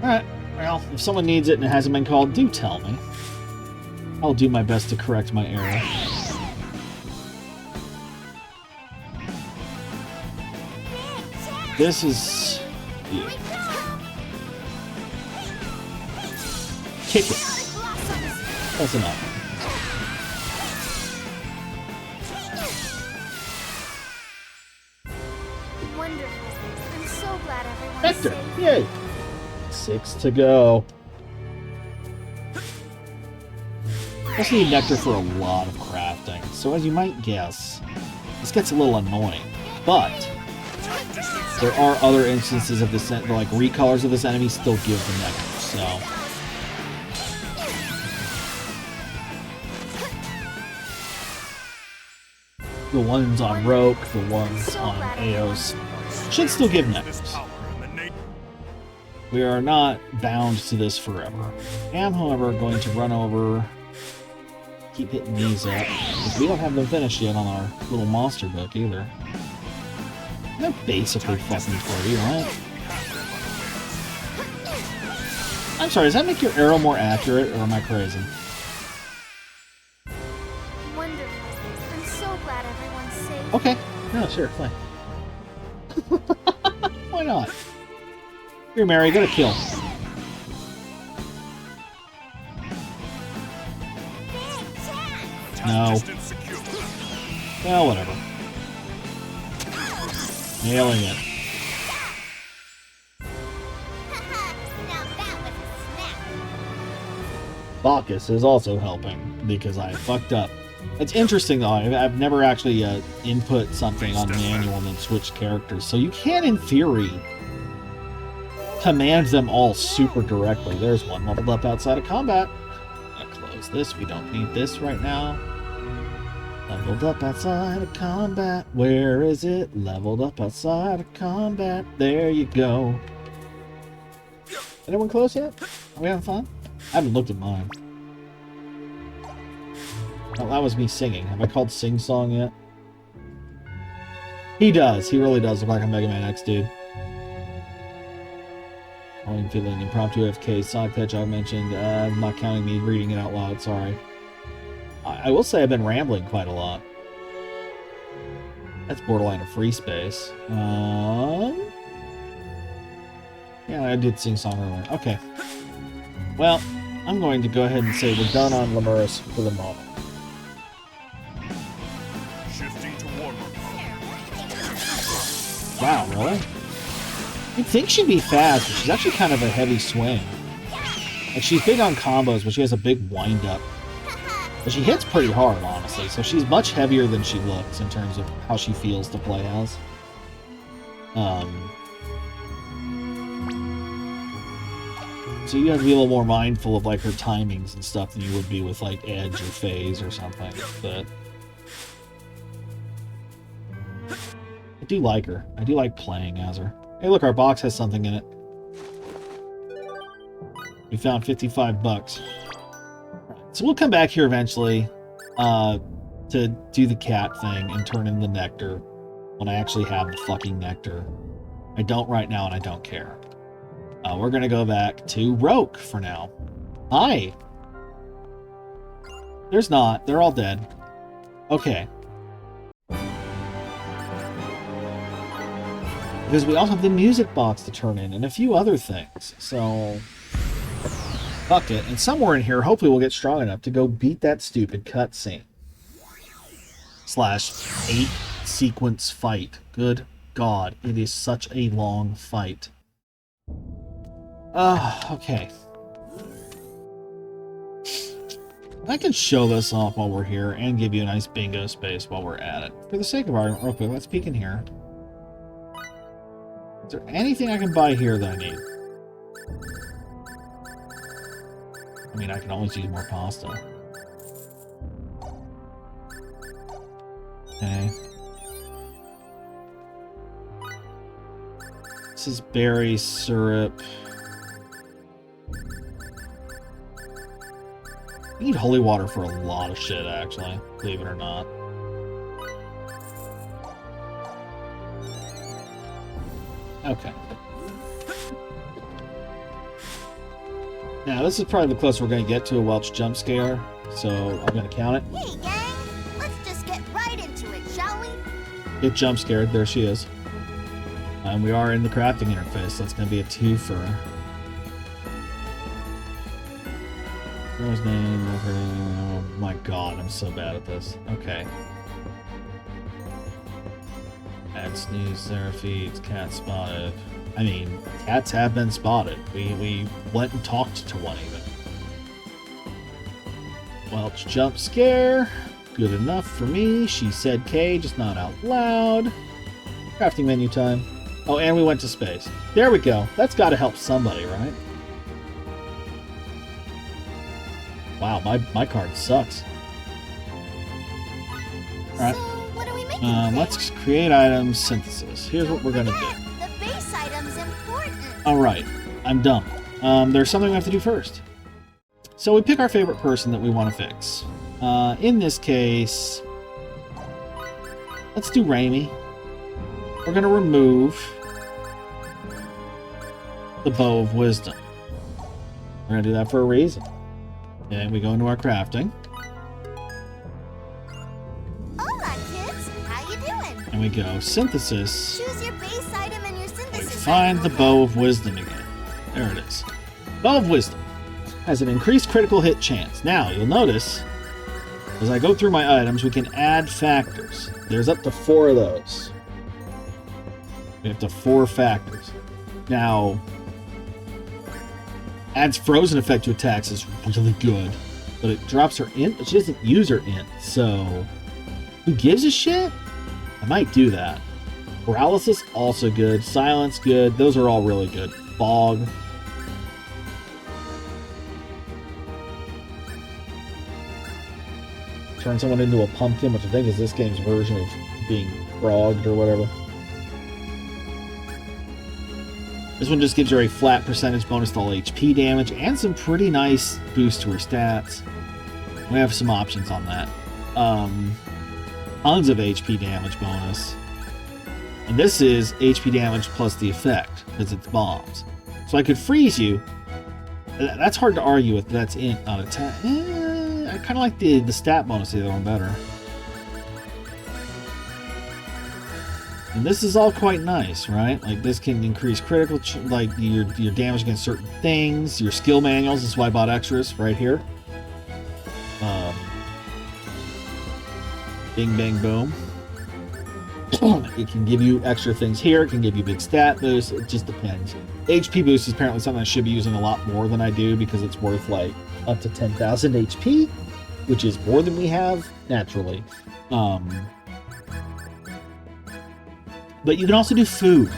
Alright, well, if someone needs it and it hasn't been called, do tell me. I'll do my best to correct my error. This is... you. Kick it. That's enough. Wonderful. I'm so glad everyone's Nectar! safe. Yay! 6 to go. I also need nectar for a lot of crafting, so as you might guess, this gets a little annoying. But there are other instances of this, like recolors of this enemy still give the nectar, so. The ones on Roke, the ones on Eos should still give nectars. We are not bound to this forever. I am, however, going to run over, keep hitting these up, because we don't have them finished yet on our little monster book either. They're basically fucking 40, right? I'm sorry, does that make your arrow more accurate, or am I crazy? Wonderful. I'm so glad everyone's safe. Okay. No, sure, fine. Why not? Here, Mary, get a kill. No. Well, whatever. Nailing it. Now that was a snap. Bacchus is also helping, because I fucked up. It's interesting, though. I've never actually input something on manual and then switched characters, so you can, in theory, command them all super directly. There's one leveled up outside of combat. I'll close this. We don't need this right now. Leveled up outside of combat. Where is it? Leveled up outside of combat. There you go. Anyone close yet? Are we having fun? I haven't looked at mine. Oh, that was me singing. Have I called Sing Song yet? He does. He really does look like a Mega Man X dude. I'm feeling impromptu AFK. Sonic the Hedgehog mentioned. I'm not counting me reading it out loud. Sorry. I will say I've been rambling quite a lot. That's borderline a free space. Yeah, I did sing song earlier. Okay. Well, I'm going to go ahead and say we're done on Lemurus for the moment. Shifting to warmer. Wow, really? You'd think she'd be fast, but she's actually kind of a heavy swing. Like, she's big on combos, but she has a big wind-up. But she hits pretty hard, honestly, so she's much heavier than she looks in terms of how she feels to play as. So you have to be a little more mindful of, like, her timings and stuff than you would be with, like, Edge or Phase or something, but... I do like her. I do like playing as her. Hey, look, our box has something in it. We found 55 bucks. So we'll come back here eventually to do the cat thing and turn in the nectar when I actually have the fucking nectar. I don't right now, and I don't care. We're going to go back to Roke for now. Hi! There's not. They're all dead. Okay. Because we also have the music box to turn in and a few other things. So, fuck it. And somewhere in here, hopefully we'll get strong enough to go beat that stupid cutscene. / 8-sequence fight. Good God, it is such a long fight. Okay. I can show this off while we're here and give you a nice bingo space while we're at it. For the sake of argument, real quick, let's peek in here. Is there anything I can buy here that I need? I mean, I can always use more pasta. Okay. This is berry syrup. I need holy water for a lot of shit, actually, believe it or not. Okay. Now, this is probably the closest we're going to get to a Welch jump scare, so I'm going to count it. Hey, gang! Let's just get right into it, shall we? Get jump scared. There she is. And we are in the crafting interface, so it's going to be a twofer. Girl's name, oh my god, I'm so bad at this. Okay. Add snooze, Seraphites, cat spotted. I mean, cats have been spotted. We went and talked to one even. Welch jump scare. Good enough for me. She said K, just not out loud. Crafting menu time. Oh, and we went to space. There we go. That's got to help somebody, right? Wow, my card sucks. Alright. So, what are we making today? Let's create items synthesis. Here's what we're gonna do. The base item's important. Alright, I'm dumb. There's something we have to do first. So we pick our favorite person that we want to fix. In this case, let's do Raimi. We're gonna remove the Bow of Wisdom. We're gonna do that for a reason. Okay, we go into our crafting. Hola, kids. How you doing? And we go synthesis. Choose your base item and your We synthesis. find item the will Bow of Wisdom again. There it is. Bow of Wisdom has an increased critical hit chance. Now, you'll notice, as I go through my items, we can add factors. There's up to 4 of those. We have to 4 factors. Now, adds frozen effect to attacks is really good, but it drops her int, but she doesn't use her int, so who gives a shit? I might do that. Paralysis, also good. Silence, good. Those are all really good. Fog. Turn someone into a pumpkin, which I think is this game's version of being frogged or whatever. This one just gives her a flat percentage bonus to all HP damage and some pretty nice boost to her stats. We have some options on that. Tons of HP damage bonus. And this is HP damage plus the effect, because it's bombs. So I could freeze you. That's hard to argue with, but that's int, not attack. I kind of like the stat bonus of the other one better. And this is all quite nice, right? Like this can increase critical, like your damage against certain things. Your skill manuals. This is why I bought extras right here. Bing, bang, boom. It can give you extra things here. It can give you big stat boosts. It just depends. HP boost is apparently something I should be using a lot more than I do because it's worth like up to 10,000 HP, which is more than we have naturally. But you can also do food.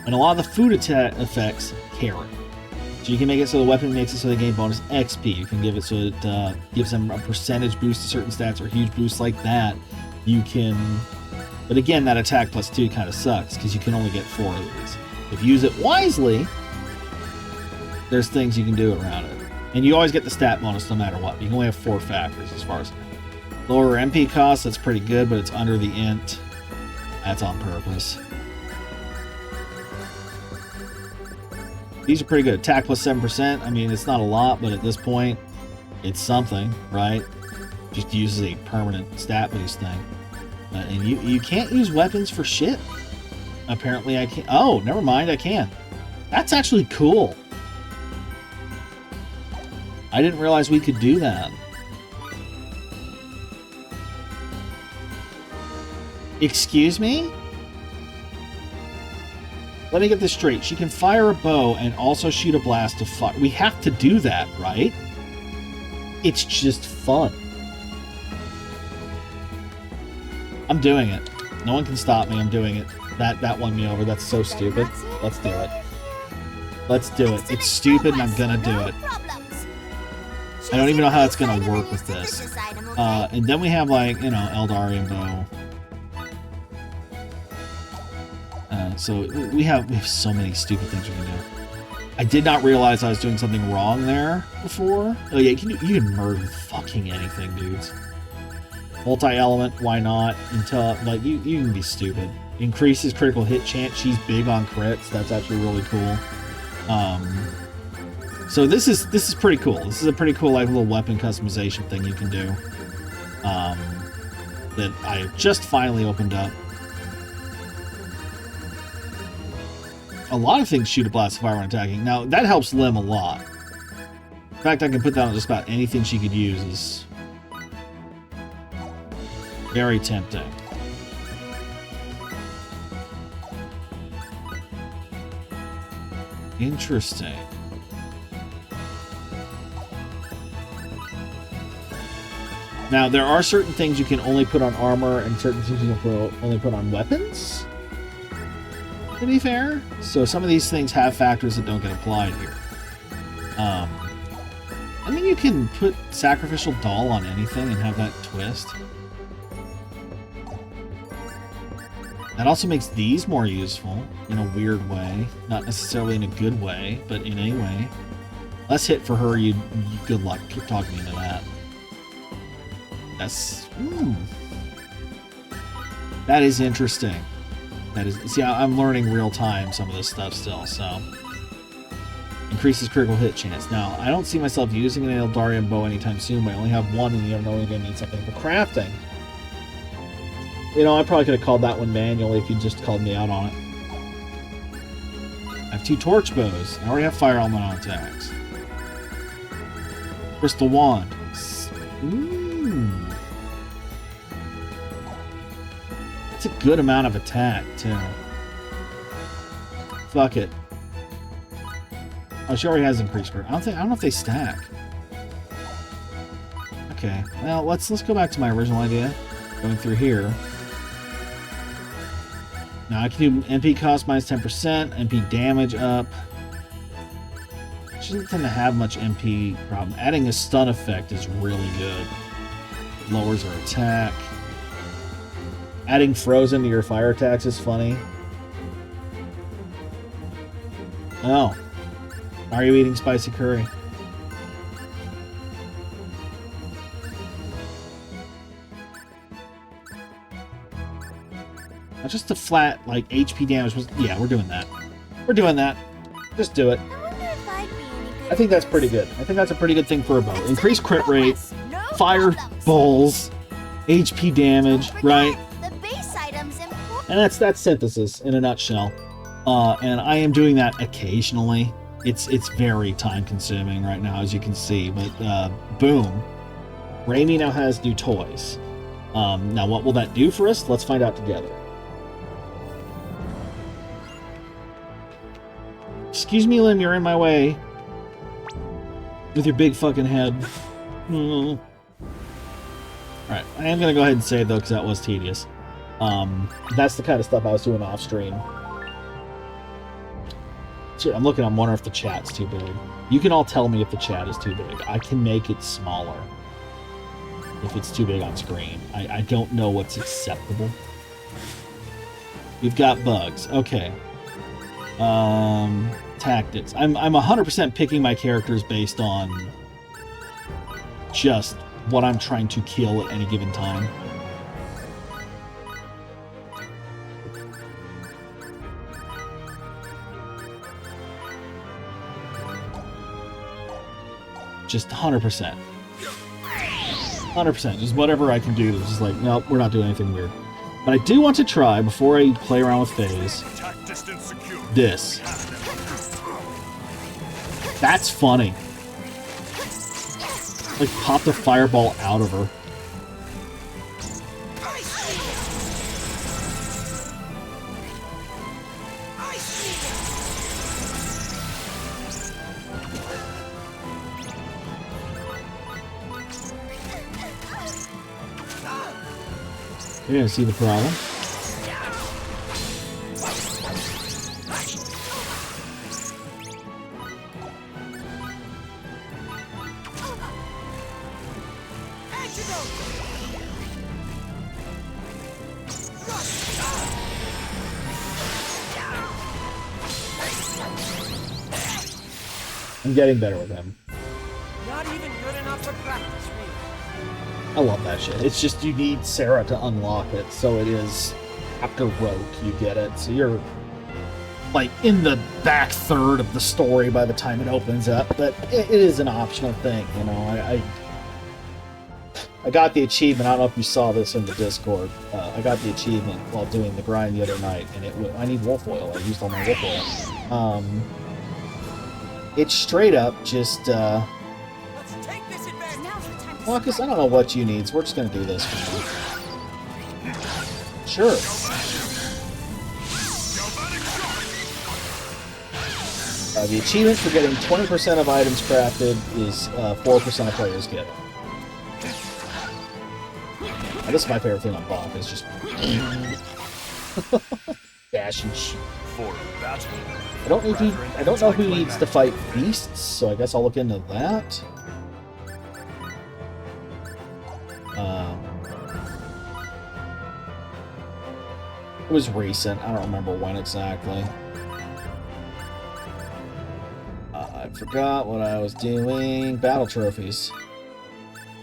And a lot of the food effects carry. So you can make it so the weapon makes it so they gain bonus XP. You can give it so it gives them a percentage boost to certain stats or huge boosts like that. You can... But again, that attack plus 2 kind of sucks because you can only get 4 of these. If you use it wisely, there's things you can do around it. And you always get the stat bonus no matter what. You can only have 4 factors as far as... Lower MP cost, that's pretty good, but it's under the int. That's on purpose. These are pretty good. Attack plus 7%. I mean, it's not a lot, but at this point, it's something, right? Just uses a permanent stat boost thing. And you can't use weapons for shit. Apparently I can't. Oh, never mind, I can. That's actually cool. I didn't realize we could do that. Excuse me? Let me get this straight. She can fire a bow and also shoot a blast of fire. We have to do that, right? It's just fun. I'm doing it. No one can stop me. I'm doing it. That won me over. That's so stupid. Let's do it. Let's do it. It's stupid and I'm gonna do it. I don't even know how it's gonna work with this. And then we have like, you know, Eldarian bow. So we have so many stupid things we can do. I did not realize I was doing something wrong there before. Oh yeah, you can murder fucking anything, dudes. Multi-element, why not? Until like you can be stupid. Increases critical hit chance. She's big on crits. That's actually really cool. So this is pretty cool. This is a pretty cool like little weapon customization thing you can do. That I just finally opened up. A lot of things shoot a blast of fire when attacking. Now, that helps Lim a lot. In fact, I can put that on just about anything she could use. Is very tempting. Interesting. Now, there are certain things you can only put on armor and certain things you can only put on weapons. To be fair, so some of these things have factors that don't get applied here. I mean, you can put Sacrificial Doll on anything and have that twist. That also makes these more useful in a weird way. Not necessarily in a good way, but in a way. Less hit for her, you good luck. Keep talking me into that. That's... That is interesting. That is, see, I'm learning real time some of this stuff still, so. Increases critical hit chance. Now, I don't see myself using an Eldarian bow anytime soon, but I only have one, and I'm only going to need something for crafting. You know, I probably could have called that one manually if you just called me out on it. I have 2 torch bows. I already have fire element on attacks. Crystal wand. It's a good amount of attack, too. Fuck it. Oh, she already has increased her. I don't know if they stack. Okay. Well, let's go back to my original idea. Going through here. Now I can do MP cost minus 10%, MP damage up. She doesn't tend to have much MP problem. Adding a stun effect is really good. Lowers her attack. Adding frozen to your fire attacks is funny. Oh. Are you eating spicy curry? Not just a flat, like, HP damage was... Yeah, we're doing that. We're doing that. Just do it. I think that's pretty good. I think that's a pretty good thing for a bow. Increased crit rate, fire balls, HP damage, right? The base items And that's synthesis in a nutshell. And I am doing that occasionally. It's very time consuming right now, as you can see. But boom, Raimi now has new toys. Now, what will that do for us? Let's find out together. Excuse me, Lim, you're in my way. With your big fucking head. Alright, I am going to go ahead and save, though, because that was tedious. That's the kind of stuff I was doing off stream. I'm looking, I'm wondering if the chat's too big. You can all tell me if the chat is too big. I can make it smaller if it's too big on screen. I don't know what's acceptable. We've got bugs. Okay. Tactics. I'm 100% picking my characters based on just what I'm trying to kill at any given time. Just 100%. 100%. Just whatever I can do to just like, nope, we're not doing anything weird. But I do want to try, before I play around with phase, this. That's funny. Like, pop the fireball out of her. You're gonna see the problem. I'm getting better with him. Not even good enough for practice, me. I love that shit. It's just you need Sarah to unlock it, so it is after Rogue you get it. So you're like in the back third of the story by the time it opens up, but it is an optional thing, you know. I got the achievement. I don't know if you saw this in the Discord. I got the achievement while doing the grind the other night, and I need wolf oil. I used all my wolf oil. It's straight up just. Let's take this advantage. Now's the time to Marcus, I don't know what you need, so we're just gonna do this. Sure. The achievement for getting 20% of items crafted is 4% of players get it. Now, this is my favorite thing on Bach, is just dash and For battle. I don't know who needs to fight beasts, so I guess I'll look into that. It was recent. I don't remember when exactly. I forgot what I was doing. Battle trophies.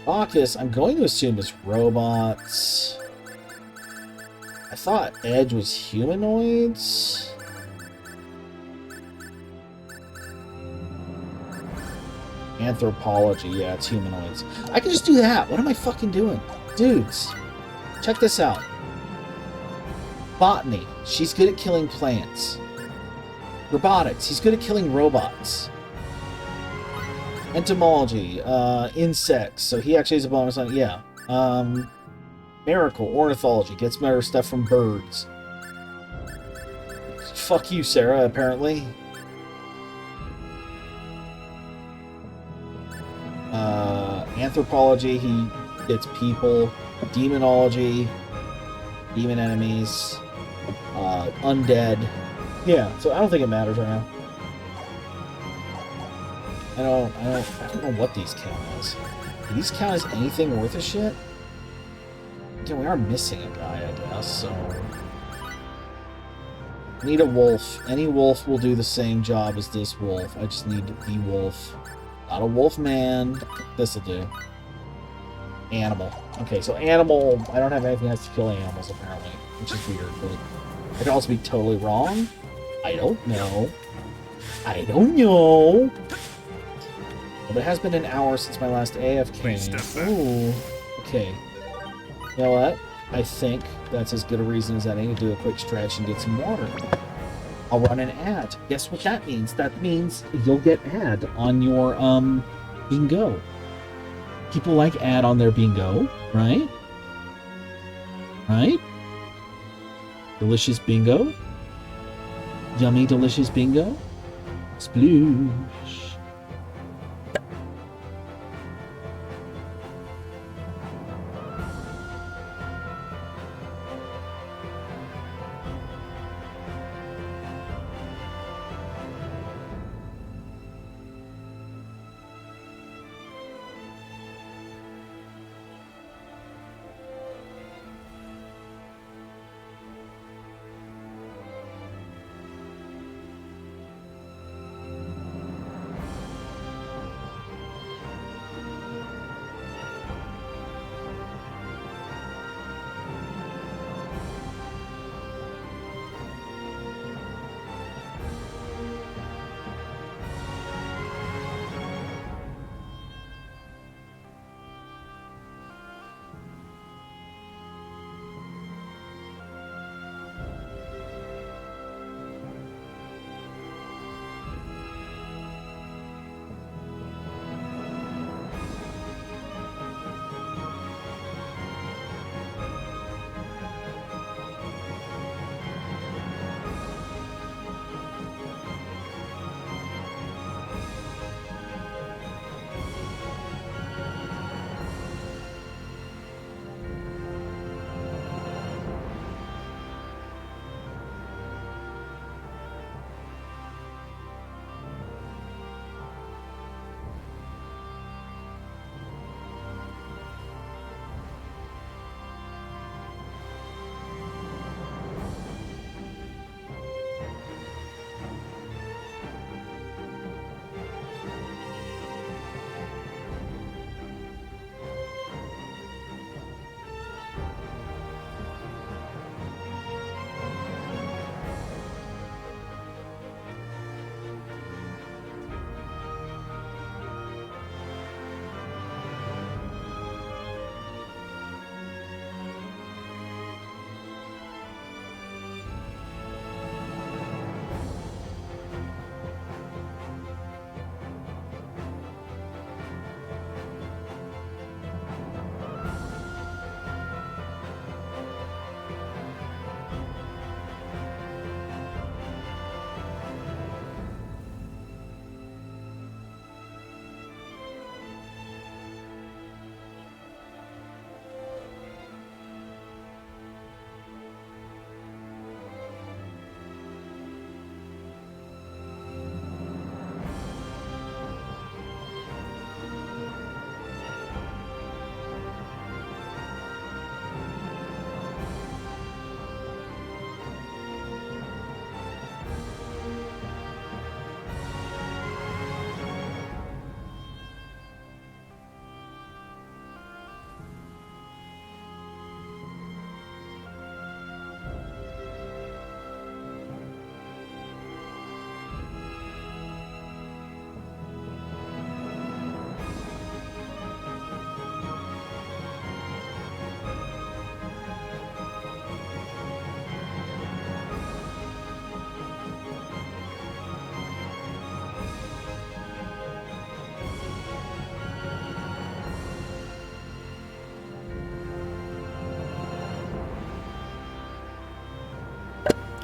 Bacchus, I'm going to assume it's robots. I thought Edge was humanoids. Anthropology, yeah, it's humanoids. I can just do that. What am I fucking doing? Dudes, check this out. Botany, she's good at killing plants. Robotics, he's good at killing robots. Entomology, insects, so he actually has a bonus on it, yeah. Miracle, ornithology, gets better stuff from birds. Fuck you, Sarah, apparently. Anthropology, he gets people. Demonology, demon enemies. Undead. Yeah, so I don't think it matters right now. I don't know what these count as. Do these count as anything worth a shit? Yeah, we are missing a guy, I guess, so... Need a wolf. Any wolf will do the same job as this wolf. I just need the wolf. Not a wolf man. This'll do. Animal. Okay, so animal... I don't have anything that has to kill animals, apparently. Which is weird, but... I could also be totally wrong. I don't know. I don't know. But it has been an hour since my last AFK. Ooh. Okay. You know what? I think that's as good a reason as any to do a quick stretch and get some water. I'll run an ad. Guess what that means? That means you'll get ad on your bingo. People like ad on their bingo, right? Right? Delicious bingo. Yummy, delicious bingo. Sploosh.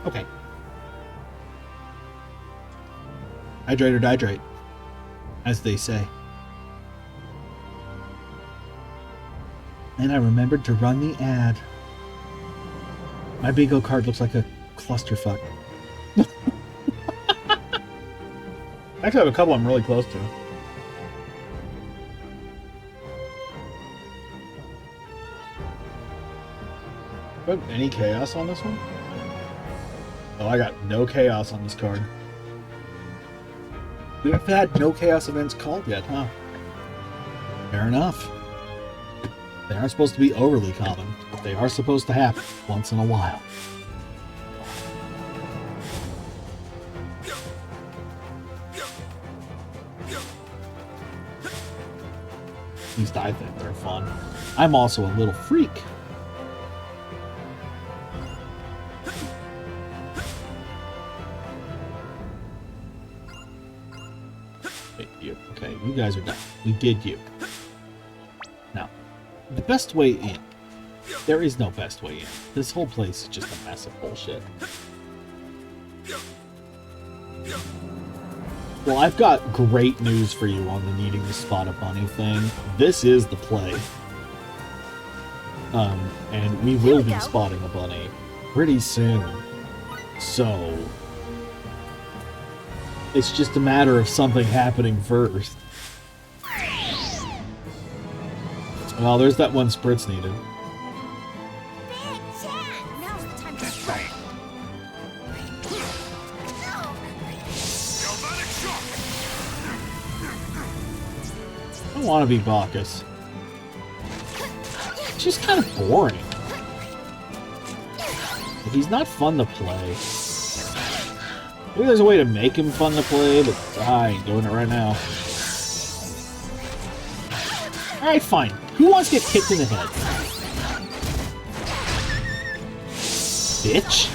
Okay. Hydrate or dihydrate, as they say. And I remembered to run the ad. My bingo card looks like a clusterfuck. Actually, I have a couple I'm really close to. Do I have any chaos on this one? Oh, I got no chaos on this card. We've had no chaos events called yet, huh? Fair enough. They aren't supposed to be overly common, but they are supposed to happen once in a while. At least I think they're fun. I'm also a little freak. Okay, you. Okay, you guys are done. We did you. Now, the best way in. There is no best way in. This whole place is just a massive bullshit. Well, I've got great news for you on the needing to spot a bunny thing. This is the play. And we will be spotting a bunny pretty soon. So, it's just a matter of something happening first. Well, there's that one spritz needed. Big Chat! Now's the time to strike. Galvanic shock! I don't want to be Bacchus. It's just kind of boring. Like, he's not fun to play. Maybe there's a way to make him fun to play, but I ain't doing it right now. Alright, fine. Who wants to get kicked in the head? Bitch?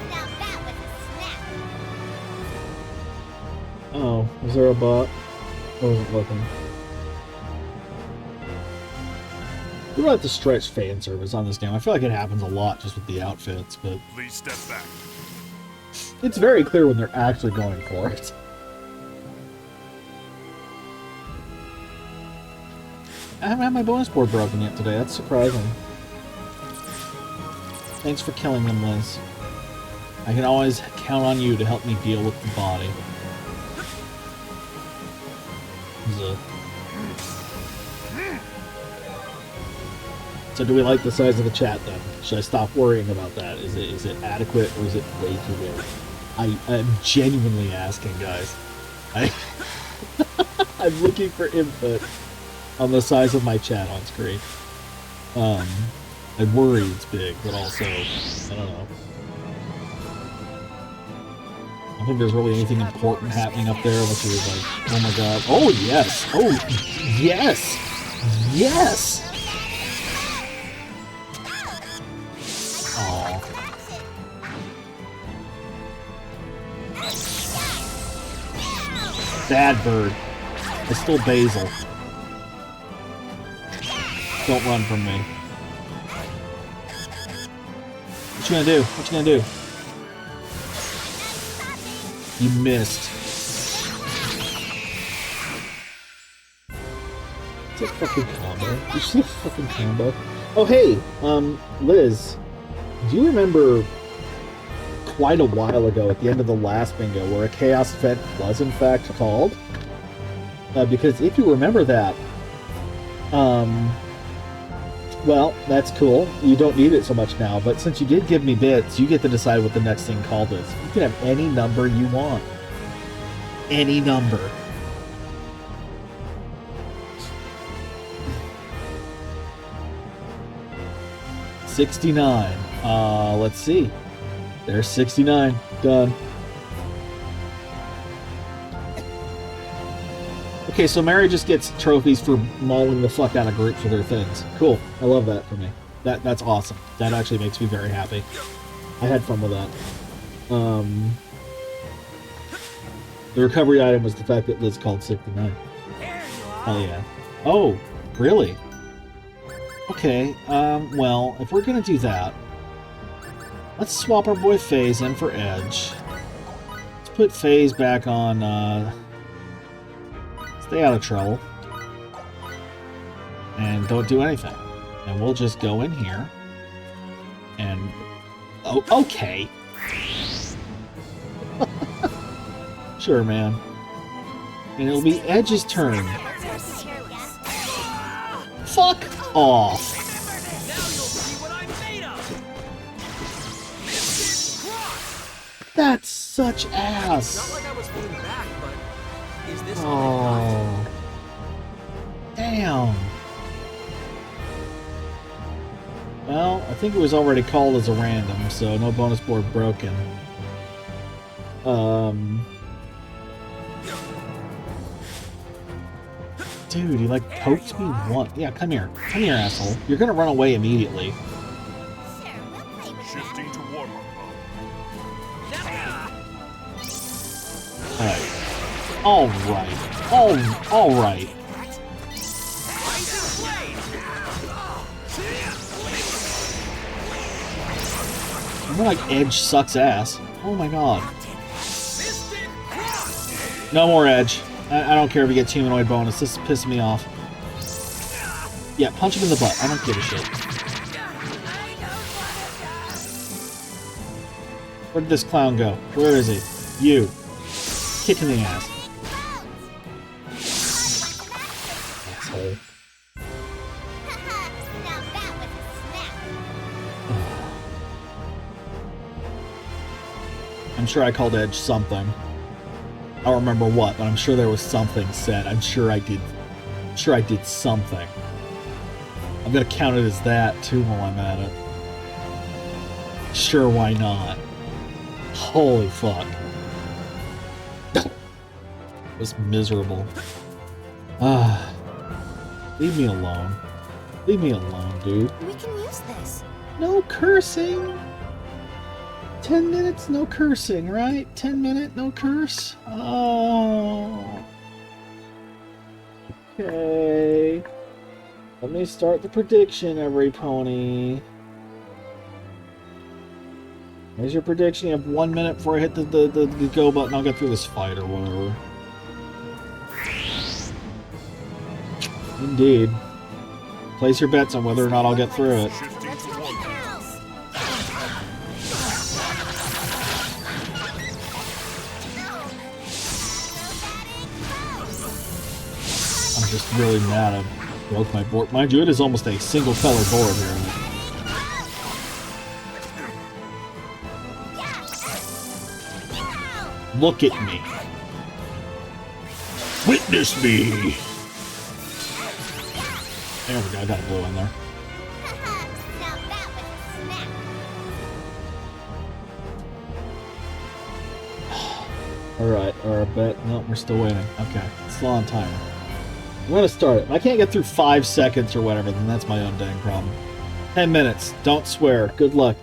Now that was a snap. Oh, is there a bot? I wasn't looking. We don't have to stretch fan service on this game. I feel like it happens a lot just with the outfits, but Please step back. it's very clear when they're actually going for it. I haven't had my bonus board broken yet today. That's surprising. Thanks for killing them, Liz. I can always count on you to help me deal with the body. So do we like the size of the chat then? Should I stop worrying about that? Is it adequate or is it way too big? I'm genuinely asking, guys. I'm looking for input on the size of my chat on screen. I worry it's big, but also, I don't know. I don't think there's really anything important happening up there, which is like, oh my god. Oh, yes! Oh, yes! Yes! Aww. Bad bird. It's still Basil. Don't run from me. What you gonna do? What you gonna do? You missed. It's a fucking combo. You see a fucking combo? Oh hey, Liz, do you remember quite a while ago at the end of the last bingo where a chaos event was in fact called? Because if you remember that, well, that's cool. You don't need it so much now, but since you did give me bits, you get to decide what the next thing called is. You can have any number you want. Any number. $69. Let's see. There's 69. Done. Okay, so Mary just gets trophies for mauling the fuck out of groups with her things. Cool. I love that for me. That's awesome. That actually makes me very happy. I had fun with that. The recovery item was the fact that Liz called 69. Hell yeah. Oh, really? Okay, well, if we're gonna do that, let's swap our boy FaZe in for Edge. Let's put FaZe back on, stay out of trouble. And don't do anything. And we'll just go in here. And... oh, okay. Sure, man. And it'll be Edge's turn. Fuck off. Now you'll see what I'm made of. That's such ass. Not like I was holding back, but is this all Oh. Damn. Well, I think it was already called as a random, so no bonus board broken. Dude, he like poked me once. Yeah, come here. Come here, asshole. You're gonna run away immediately. Sure, we'll play with that. Shifting to warm-up mode. Alright. Alright. More like Edge sucks ass. Oh my god. No more Edge. I don't care if he gets humanoid bonus. This is pissing me off. Yeah, punch him in the butt. I don't give a shit. Where did this clown go? Where is he? You. Kick in the ass. Asshole. Now that was a snap. I'm sure I called Edge something. I don't remember what, but I'm sure there was something said. I'm sure I did. I'm sure I did something. I'm gonna count it as that too while I'm at it. Sure, why not? Holy fuck. It was miserable. Ah. Leave me alone. Leave me alone, dude. We can use this. No cursing. 10 minutes, no cursing, right? 10-minute, no curse? Oh. Okay. Let me start the prediction, every pony. Here's your prediction. You have 1 minute before I hit the go button. I'll get through this fight or whatever. Indeed. Place your bets on whether or not I'll get through it. Shifting Let's to go make warm-up. house. I'm just really mad I broke my board. Mind you, it is almost a single color board here. Look at me. Witness me. There we go, I got a blue in there. Now that was a snap. Alright, our bet. No, we're still waiting. Okay, still on timer. I'm gonna start it. If I can't get through 5 seconds or whatever, then that's my own dang problem. 10 minutes. Don't swear. Good luck.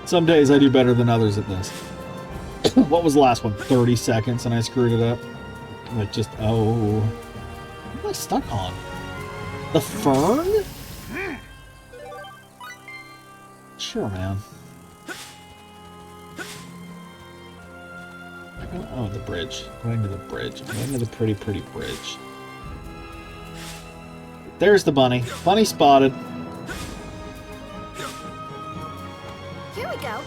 Some days I do better than others at this. What was the last one? 30 seconds and I screwed it up? Like just, oh. What am I stuck on? The fern? Sure, man. Oh, the bridge. Going to the bridge. Going to the pretty, pretty bridge. There's the bunny. Bunny spotted. Here we go.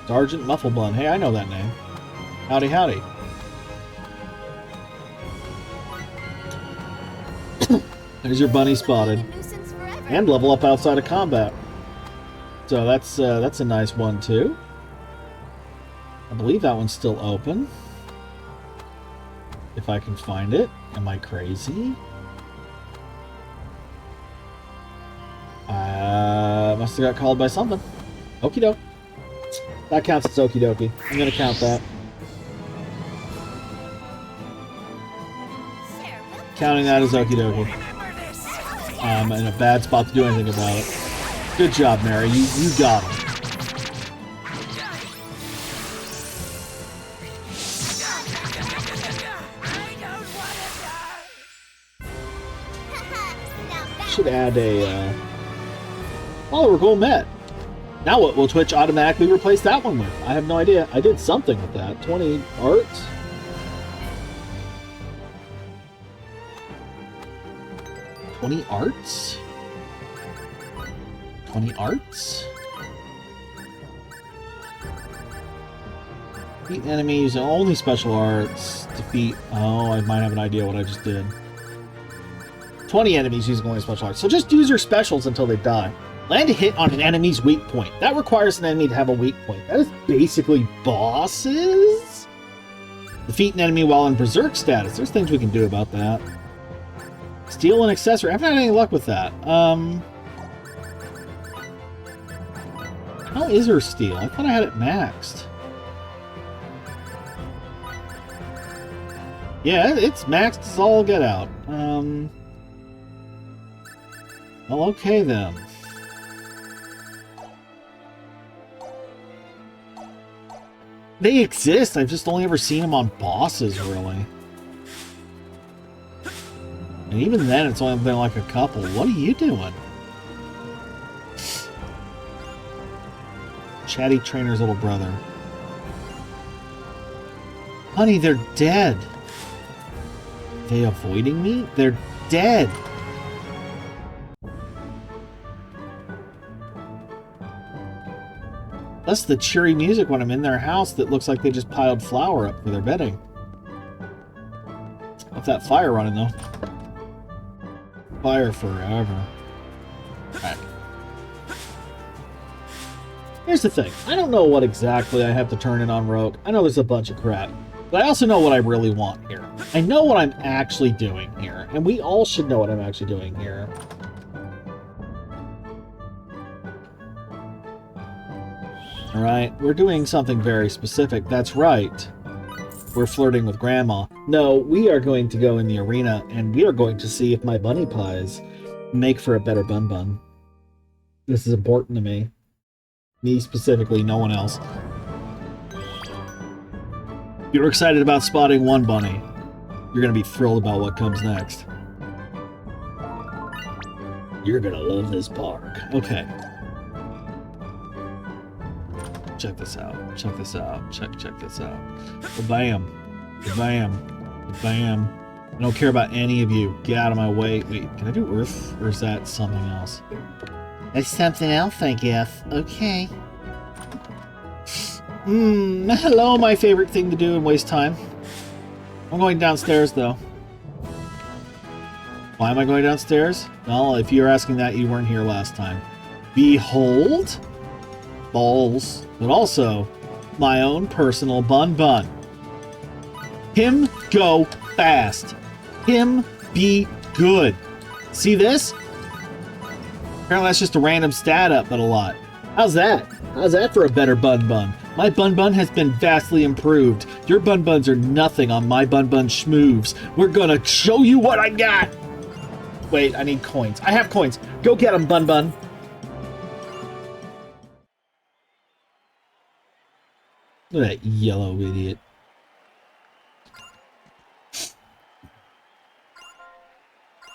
Sergeant Mufflebun. Hey, I know that name. Howdy, howdy. There's your bunny spotted. A nuisance forever. And level up outside of combat. So that's a nice one too. I believe that one's still open. If I can find it. Am I crazy? Must have got called by something. Okie doke. That counts as okie dokie. I'm gonna count that. Sure, we'll Counting that as okie dokie. Remember this. I'm in a bad spot to do anything about it. Good job, Mary. You got him. now that Should add a follower goal met. Now what will Twitch automatically replace that one with? I have no idea. I did something with that. 20 art. $20 arts? 20 arts? Defeat enemies, only special arts. Defeat... Oh, I might have an idea what I just did. 20 enemies using only special arts. So just use your specials until they die. Land a hit on an enemy's weak point. That requires an enemy to have a weak point. That is basically bosses? Defeat an enemy while in berserk status. There's things we can do about that. Steal an accessory. I haven't had any luck with that. How is her steel? I thought I had it maxed. Yeah, it's maxed as all get out. Well, okay then. They exist, I've just only ever seen them on bosses, really. And even then, it's only been like a couple. What are you doing? Chatty Trainer's little brother. Honey, they're dead. Are they avoiding me? They're dead. That's the cheery music when I'm in their house that looks like they just piled flour up for their bedding. What's that fire running, though? Fire forever. Alright. Here's the thing. I don't know what exactly I have to turn in on Rogue. I know there's a bunch of crap. But I also know what I really want here. I know what I'm actually doing here. And we all should know what I'm actually doing here. Alright, we're doing something very specific. That's right. We're flirting with Grandma. No, we are going to go in the arena, and we are going to see if my bunny pies make for a better bun bun. This is important to me. Me specifically, no one else. You're excited about spotting one bunny. You're going to be thrilled about what comes next. You're going to love this park. Okay. Check this out. Check this out. Check this out. Bam. Bam. Bam. I don't care about any of you. Get out of my way. Wait, can I do Earth? Or is that something else? That's something else, I guess. Okay. Hello, my favorite thing to do and waste time. I'm going downstairs, though. Why am I going downstairs? Well, if you're asking that, you weren't here last time. Behold. Balls. But also, my own personal bun bun. Him go fast. Him be good. See this? Apparently that's just a random stat up, but a lot. How's that? How's that for a better bun bun? My bun bun has been vastly improved. Your bun buns are nothing on my bun bun schmoves. We're gonna show you what I got. Wait, I need coins. I have coins. Go get them, bun bun. Look at that yellow idiot.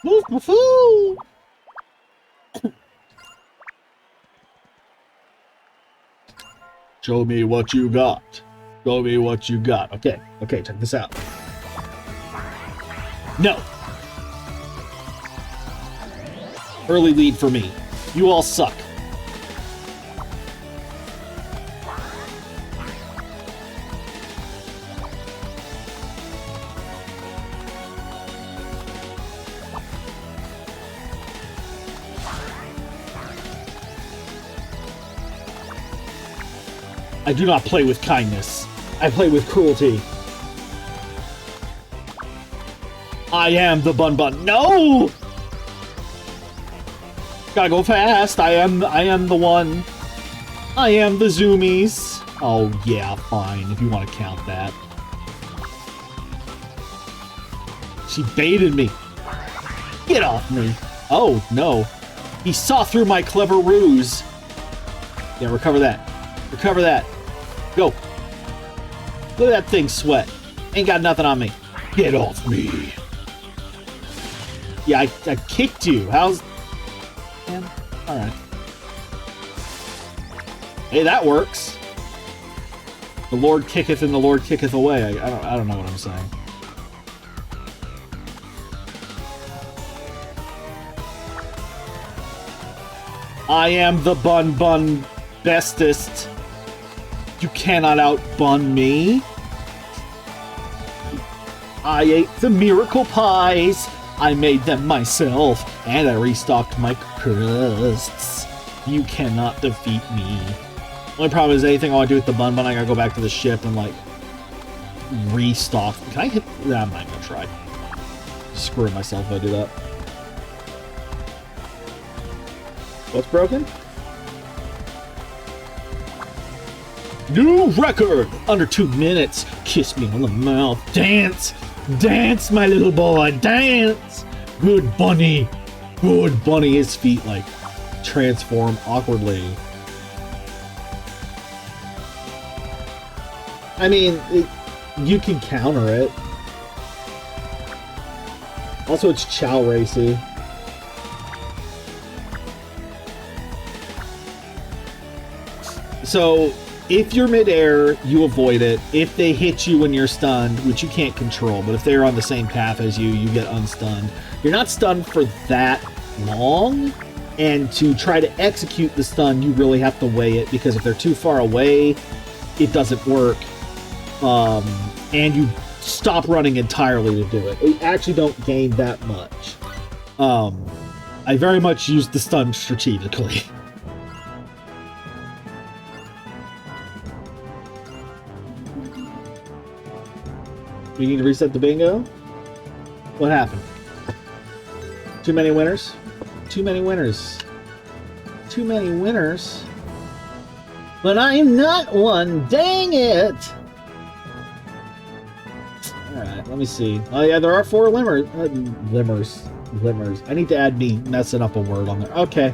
Woo-hoo-hoo! Show me what you got. Show me what you got. Okay, check this out. No! Early lead for me. You all suck. I do not play with kindness. I play with cruelty. I am the bun bun. No! Gotta go fast. I am the one. I am the zoomies. Oh yeah, fine, if you want to count that. She baited me. Get off me. Oh, no. He saw through my clever ruse. Yeah, recover that. Recover that. Go. Look at that thing sweat. Ain't got nothing on me. Get off me. Yeah, I kicked you. How's... Man, alright. Hey, that works. The Lord kicketh and the Lord kicketh away. I don't know what I'm saying. I am the bun bestest. You cannot outbun me. I ate the miracle pies. I made them myself, and I restocked my crusts. You cannot defeat me. Only problem is anything I want to do with the bun, I gotta go back to the ship and, like, restock. Can I hit... Nah, I'm not gonna try. Screw myself if I do that. What's broken? New record! Under 2 minutes. Kiss me on the mouth. Dance! Dance, my little boy, dance! Good bunny. Good bunny. His feet, like, transform awkwardly. I mean, you can counter it. Also, it's chow racy. So, if you're midair, you avoid it. If they hit you when you're stunned, which you can't control, but if they're on the same path as you, you get unstunned. You're not stunned for that long, and to try to execute the stun, you really have to weigh it, because if they're too far away, it doesn't work. And you stop running entirely to do it. You actually don't gain that much. I very much use the stun strategically. We need to reset the bingo? What happened? Too many winners? Too many winners. Too many winners? But I am not one, dang it! Alright, let me see. Oh yeah, there are 4 limmers. I need to add me messing up a word on there. Okay.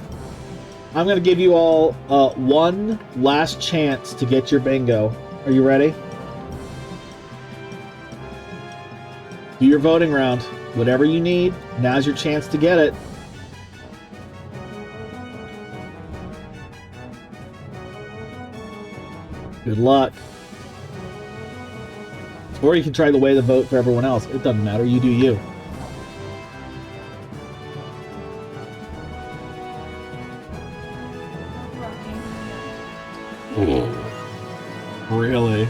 I'm gonna give you all one last chance to get your bingo. Are you ready? Do your voting round. Whatever you need, now's your chance to get it. Good luck. Or you can try the way to vote for everyone else. It doesn't matter. You do you. Really?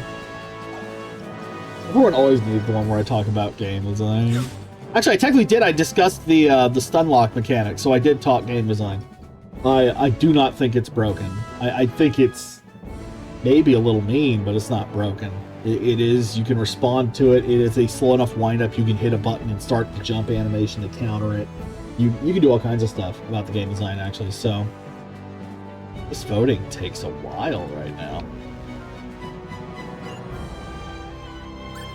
Everyone always needs the one where I talk about game design. Actually, I technically did. I discussed the stun lock mechanic, so I did talk game design. I do not think it's broken. I think it's maybe a little mean, but it's not broken. It is. You can respond to it. It is a slow enough windup. You can hit a button and start the jump animation to counter it. You can do all kinds of stuff about the game design, actually. So this voting takes a while right now.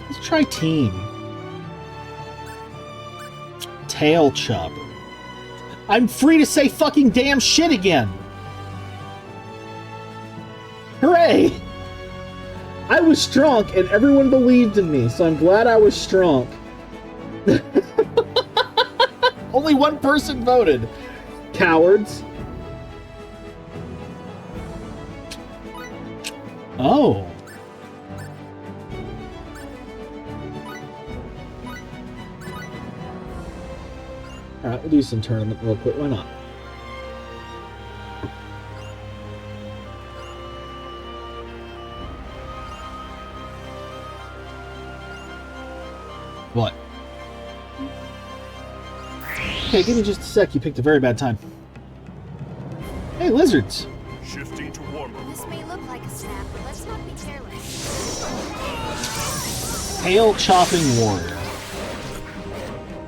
Let's try team. Tail chopper. I'm free to say fucking damn shit again. Hooray! I was strong and everyone believed in me, so I'm glad I was strong. Only one person voted. Cowards. Oh. Alright, we'll do some tournament real quick. Why not? What? Okay, give me just a sec. You picked a very bad time. Hey, lizards! Shifting to warmer. This may look like a snap, but let's not be careless. Tail chopping warrior.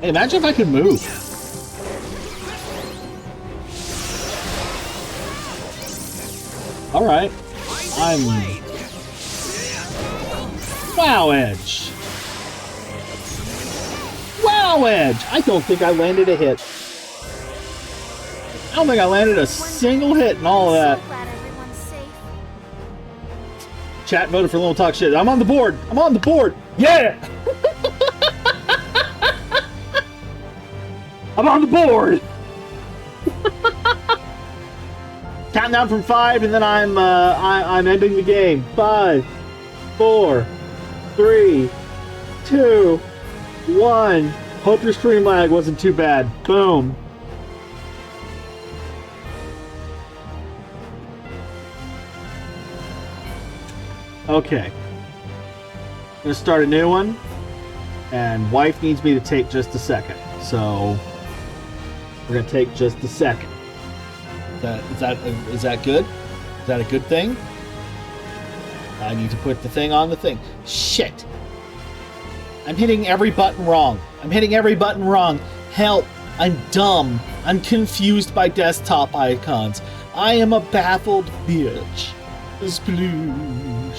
Hey, imagine if I could move. Alright. I'm... Wow Edge! Wow Edge! I don't think I landed a hit. I don't think I landed a single hit in all of that. So glad everyone's safe. Chat voted for Little Talk Shit. I'm on the board! I'm on the board! Yeah! I'm on the board! Count down from 5, and then I'm ending the game. 5, 4, 3, 2, 1. Hope your stream lag wasn't too bad. Boom. Okay. I'm gonna start a new one, and wife needs me to take just a second. So we're gonna take just a second. Is that good? Is that a good thing? I need to put the thing on the thing. Shit! I'm hitting every button wrong. I'm hitting every button wrong. Help! I'm dumb. I'm confused by desktop icons. I am a baffled bitch. Sploosh.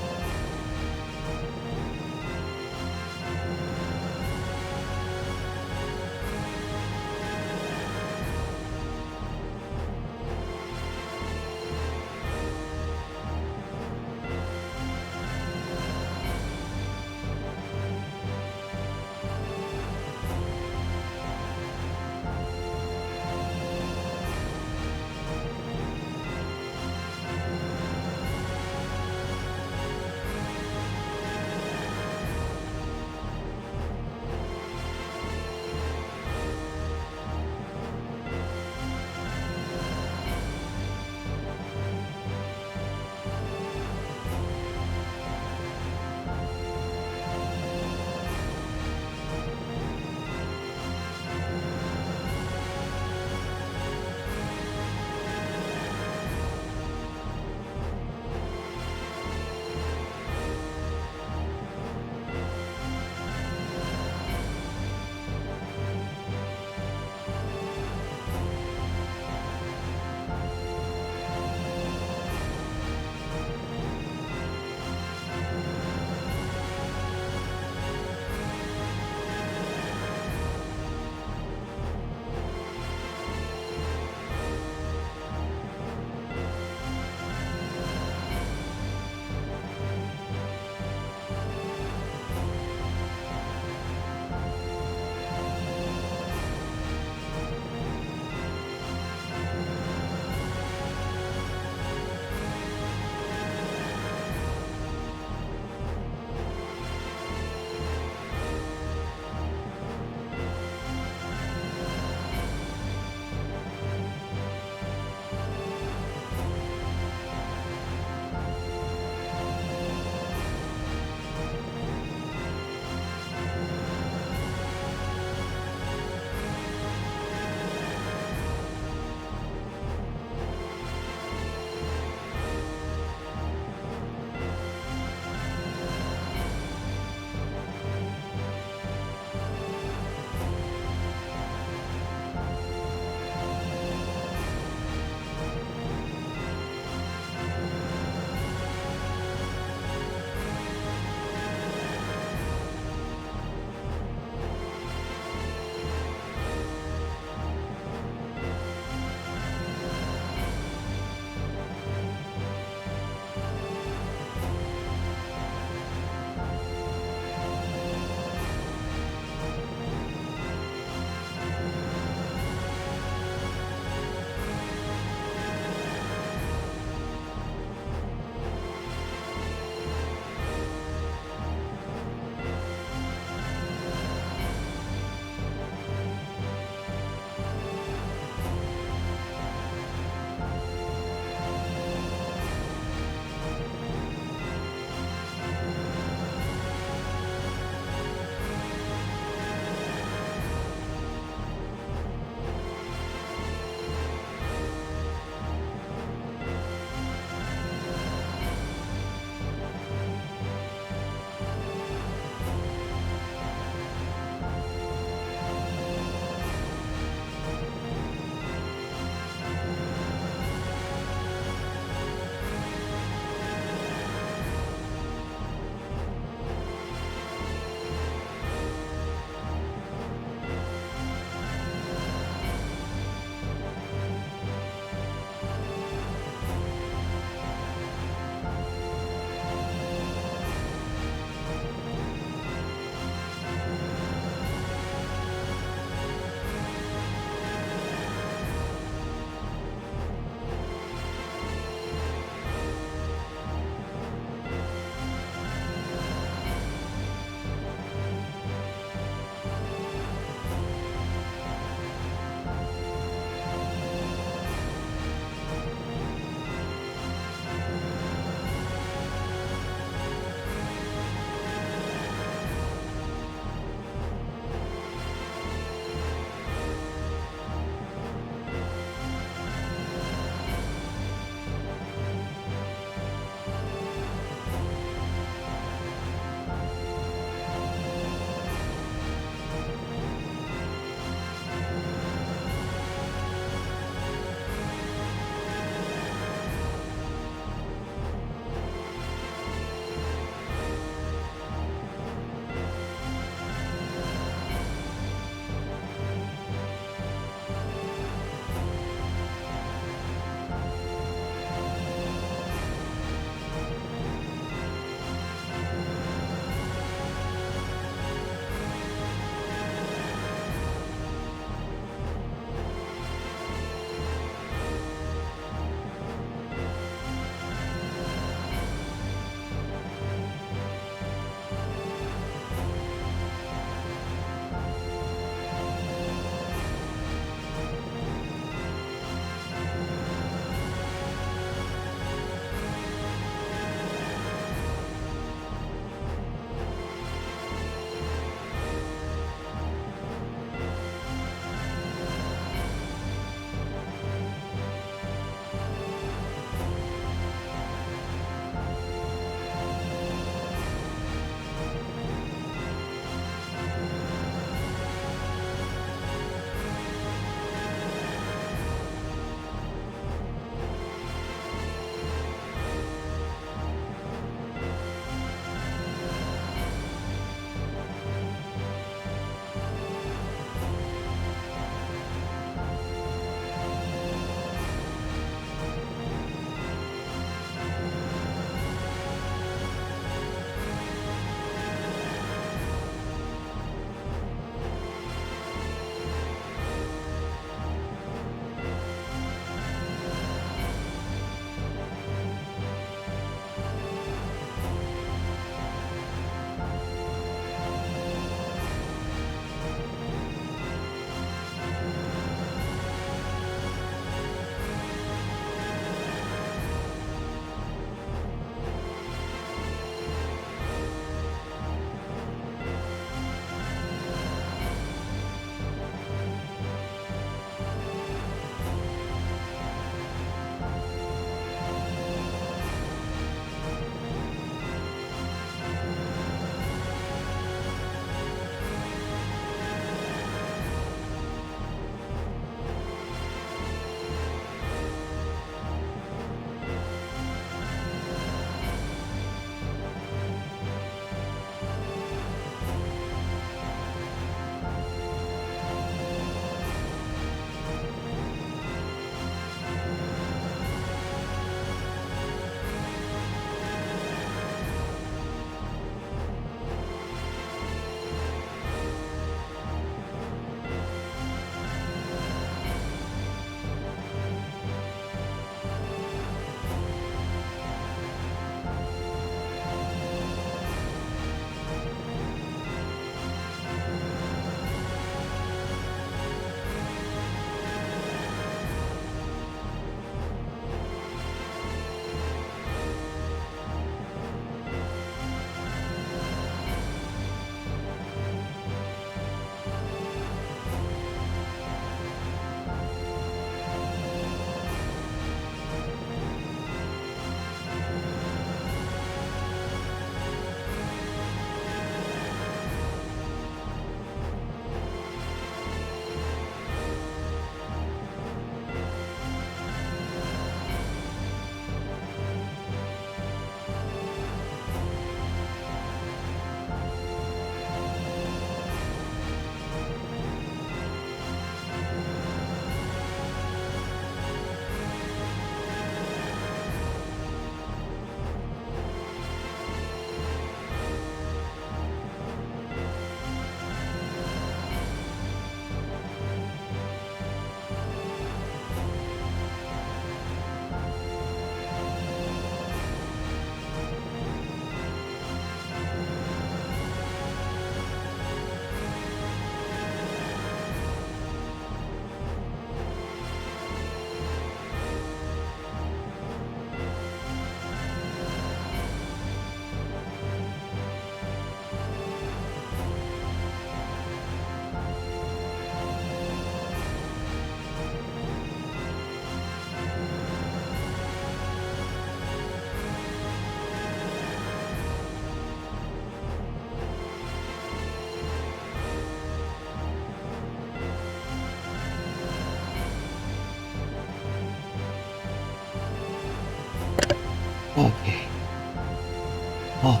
Oh,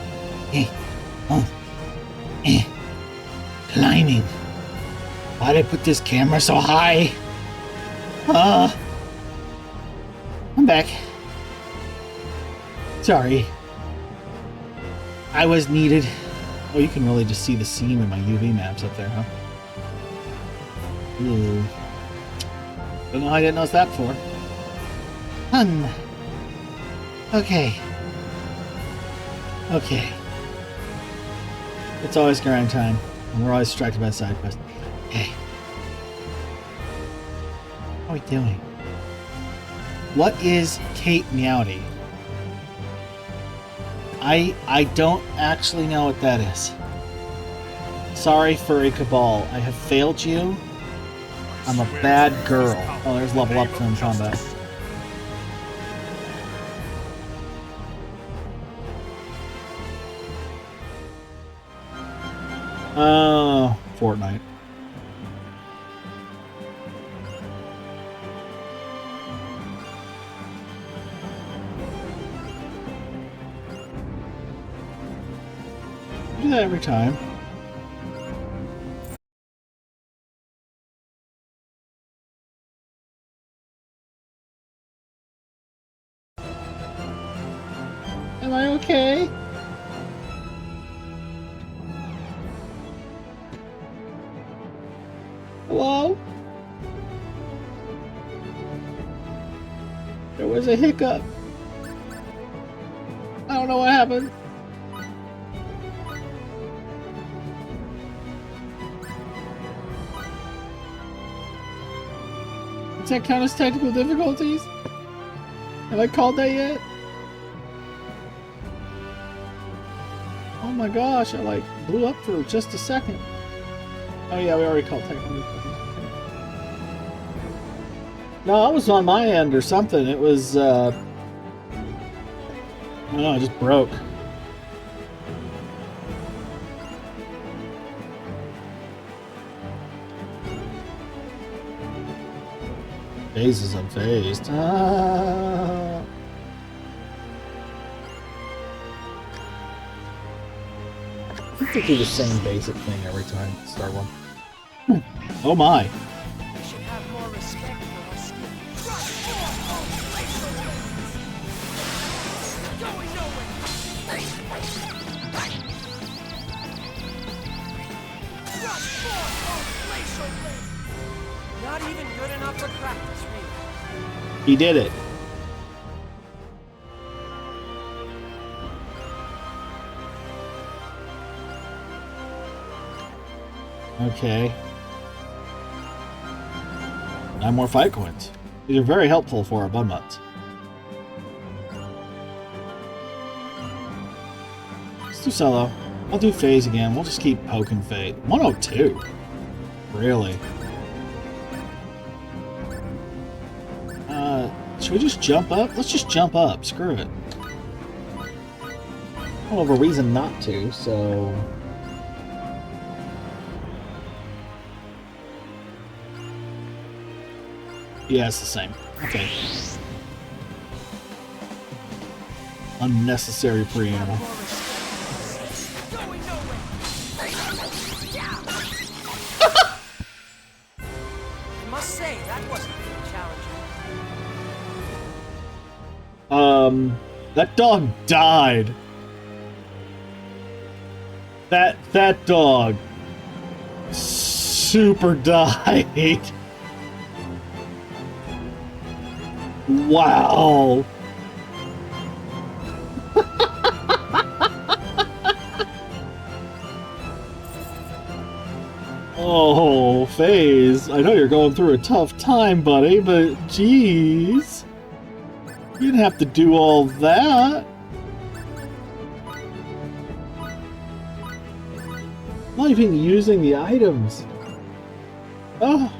oh, climbing. Why'd I put this camera so high? I'm back. Sorry. I was needed. Oh, you can really just see the seam in my UV maps up there, huh? Ooh. Don't know how I didn't notice that before. Okay. Okay. It's always grind time, and we're always distracted by the side quest. Okay. What are we doing? What is Kate Meowdy? I don't actually know what that is. Sorry, Furry Cabal. I have failed you. I'm a bad girl. Oh, there's level up from combat. Oh, Fortnite. Do that every time. Am I okay? Hello? There was a hiccup. I don't know what happened. Does that count as technical difficulties? Have I called that yet? Oh my gosh, I like blew up for just a second. Oh yeah, we already called technical difficulties. No, it was on my end or something. It was, I don't know, it just broke. Phase is unfazed. Ah. I think they do the same basic thing every time. Start one. Oh my. You should have more respect for our skin. Going nowhere. Not even good enough for practice, really. He did it. Okay. 9 more fight coins. These are very helpful for our bun mutts. Let's do solo. I'll do phase again. We'll just keep poking phase. 102. Really? Should we just jump up? Let's just jump up. Screw it. I don't have a reason not to, so... Yeah, it's the same. Okay. Unnecessary preamble. I must say, that wasn't really challenging. That dog died. That dog super died. Wow. Oh, FaZe, I know you're going through a tough time, buddy, but jeez. You didn't have to do all that. Not even using the items. Oh.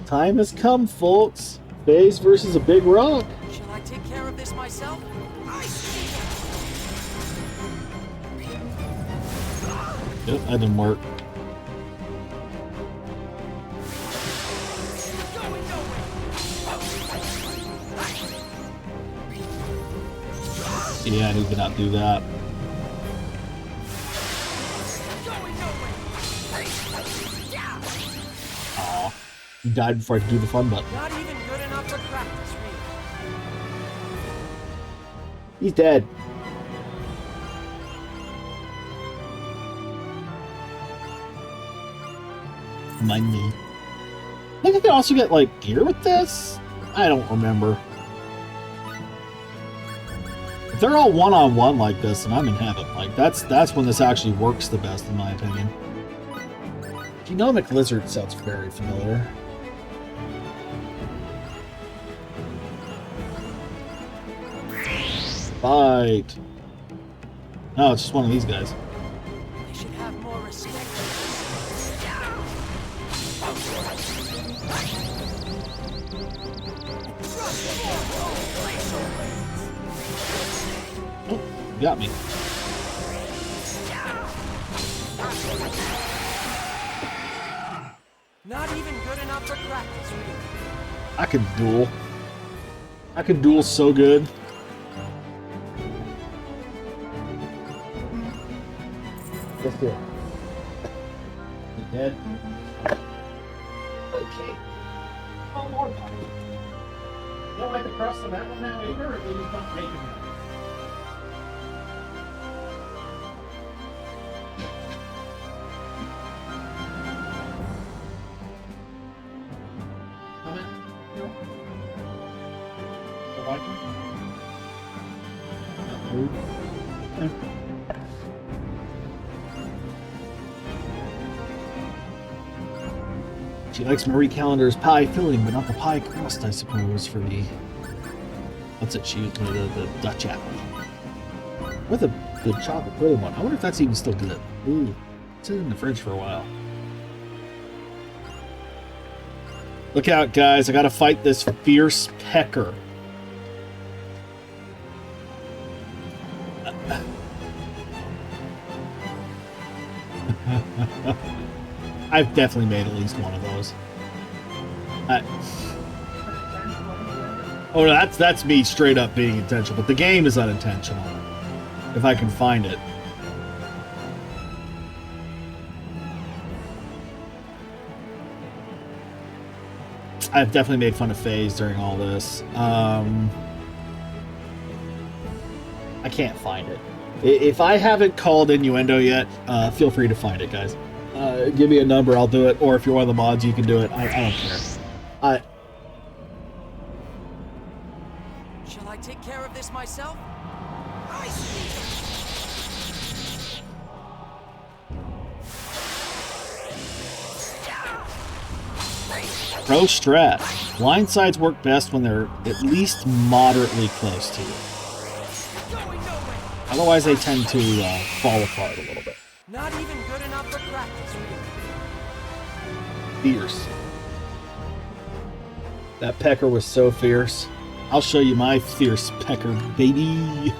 Time has come, folks. FaZe versus a big rock. Shall I take care of this myself? I see. Yep, that didn't work. Going nowhere. Yeah, I need to not do that. Aw. He died before I could do the fun button. Not even good enough for practice, really. He's dead. Money. I think I can also get, like, gear with this? I don't remember. If they're all one-on-one like this, then I'm in heaven. Like, that's when this actually works the best, in my opinion. Genomic lizard sounds very familiar. Fight! No, it's just one of these guys. They should have more respect. Oh, you got me. Not even good enough for practice, really. I could duel. I could duel so good. Let's do it. You dead? Okay. One more body. You don't like to cross the map now either, or do you don't make it? She likes Marie Callender's pie filling, but not the pie crust, I suppose, for the... What's it? The Dutch apple. With a good chocolate pudding one. I wonder if that's even still good. Ooh, it's in the fridge for a while. Look out, guys. I gotta fight this fierce pecker. I've definitely made at least one of those. Oh, that's me straight up being intentional, but the game is unintentional. If I can find it. I've definitely made fun of FaZe during all this. I can't find it. If I haven't called innuendo yet, feel free to find it, guys. Give me a number, I'll do it. Or if you're one of the mods, you can do it. I don't care. Shall I take care of this myself? I see. Pro strat. Blind sides work best when they're at least moderately close to you. Otherwise, they tend to fall apart a little bit. Not even good enough for practice, really. Fierce. That pecker was so fierce. I'll show you my fierce pecker, baby.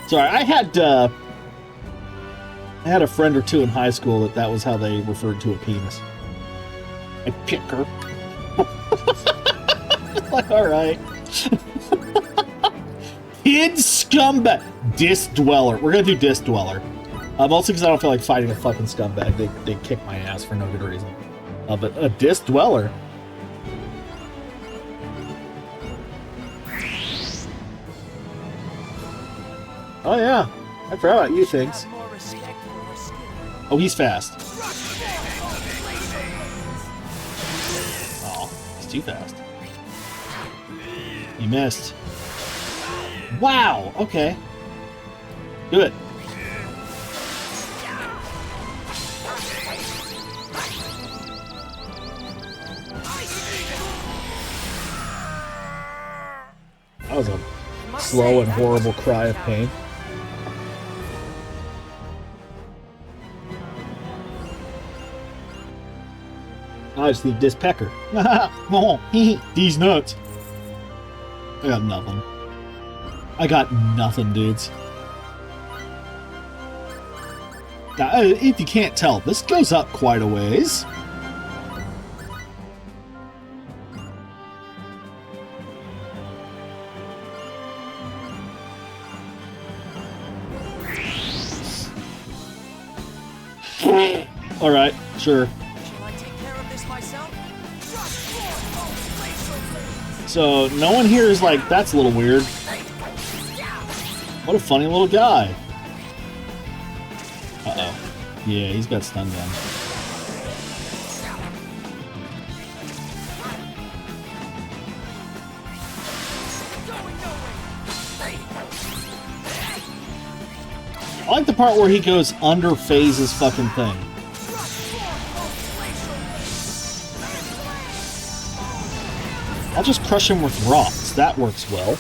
Sorry, I had a friend or two in high school that was how they referred to a penis. A pecker. Like, all right. Kid scumbag. Disc Dweller. We're gonna do Disc Dweller. Mostly because I don't feel like fighting a fucking scumbag. They kick my ass for no good reason. But a Disc Dweller. Oh yeah. I forgot about you things. Oh, he's fast. Oh, he's too fast. You missed. Wow, okay. Do it. That was a slow and horrible cry of pain. I just need this pecker. Oh, these nuts. I got nothing. I got nothing, dudes. If you can't tell, this goes up quite a ways. Alright, sure. Shall I take care of this myself? So, no one here is like, that's a little weird. What a funny little guy. Uh-oh. Yeah, he's got stun gun. I like the part where he goes under FaZe's fucking thing. I'll just crush him with rocks. That works well.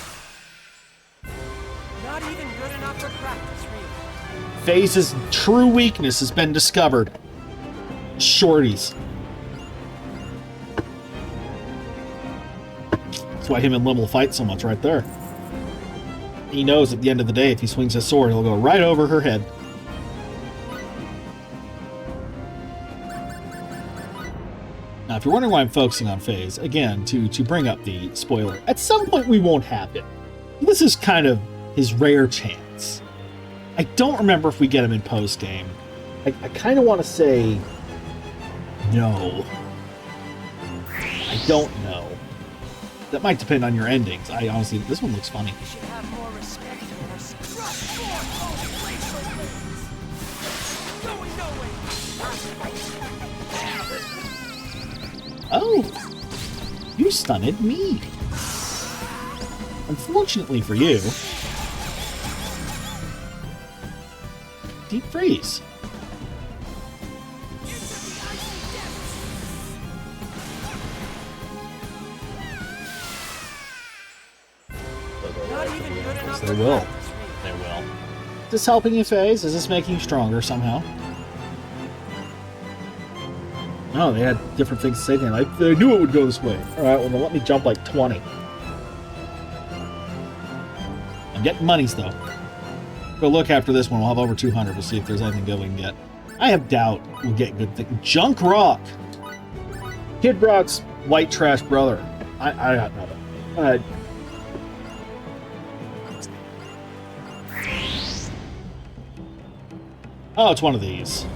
Not even good enough for practice, really. FaZe's true weakness has been discovered. Shorties. That's why him and Lim will fight so much right there. He knows at the end of the day, if he swings his sword, he'll go right over her head. Now, if you're wondering why I'm focusing on FaZe, again, to bring up the spoiler, at some point we won't have him. This is kind of his rare chance. I don't remember if we get him in post-game. I kind of want to say no. I don't know. That might depend on your endings. I honestly, this one looks funny. You should have more respect for us. Oh! You stunned me. Unfortunately for you, deep freeze. Not even good enough They for will. practice, really. They will. Is this helping you, FaZe? Is this making you stronger somehow? No, they had different things to say to him. Like, they knew it would go this way. Alright, well then let me jump like 20. I'm getting monies though. Go look after this one. We'll have over 200. We'll see if there's anything good we can get. I have doubt we'll get good things. Junk Rock! Kid Rock's white trash brother. I got nothing. Oh, it's one of these.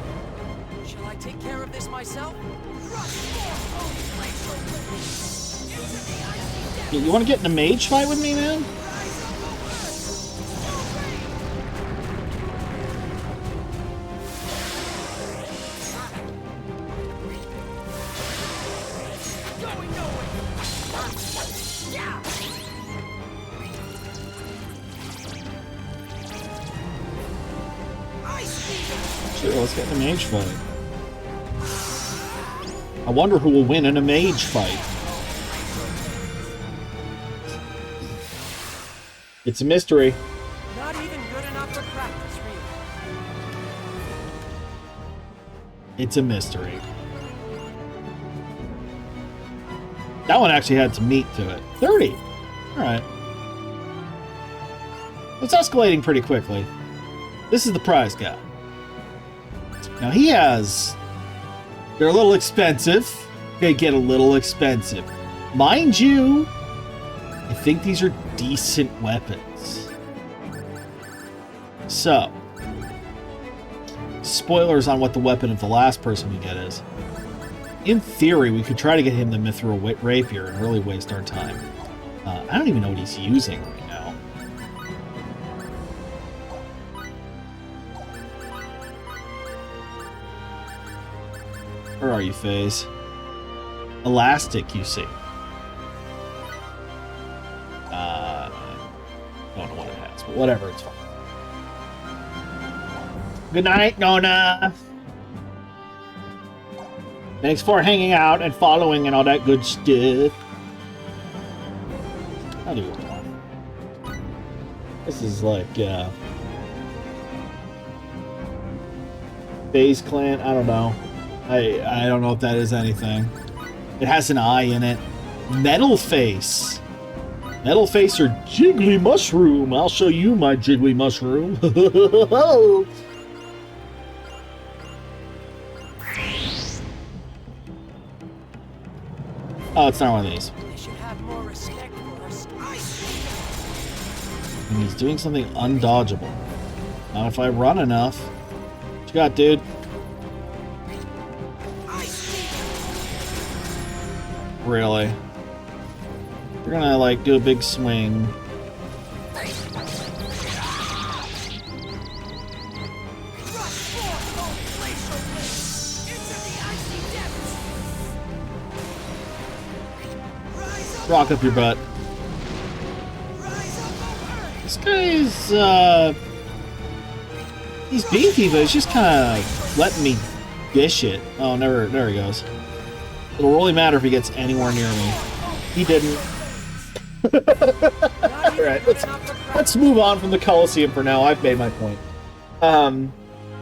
Shall I take care of this myself? You want to get in a mage fight with me, man? Sure, let's get in a mage fight. I wonder who will win in a mage fight. It's a mystery. Not even good enough for practice, really. It's a mystery. That one actually had some meat to it. 30. Alright. It's escalating pretty quickly. This is the prize guy. Now he has... They're a little expensive. They get a little expensive. Mind you, I think these are decent weapons. So, spoilers on what the weapon of the last person we get is. In theory, we could try to get him the Mithril Rapier and really waste our time. I don't even know what he's using right now. Where are you, FaZe? Elastic, you see. Don't know what it has, but whatever, it's fine. Good night, Nona! Thanks for hanging out and following and all that good stuff. I'll do it. This is like, FaZe Clan, I don't know. I don't know if that is anything. It has an eye in it. Metal Face. Metal Face or Jiggly Mushroom. I'll show you my Jiggly Mushroom. Oh, it's not one of these. They should have more respect for us. And he's doing something undodgeable. Not if I run enough. What you got, dude? really. We're gonna, like, do a big swing. Rock up your butt. This guy's, he's beefy, but he's just kind of letting me dish it. Oh, never, there he goes. It'll really matter if he gets anywhere near me. He didn't. Alright, let's move on from the Coliseum for now. I've made my point.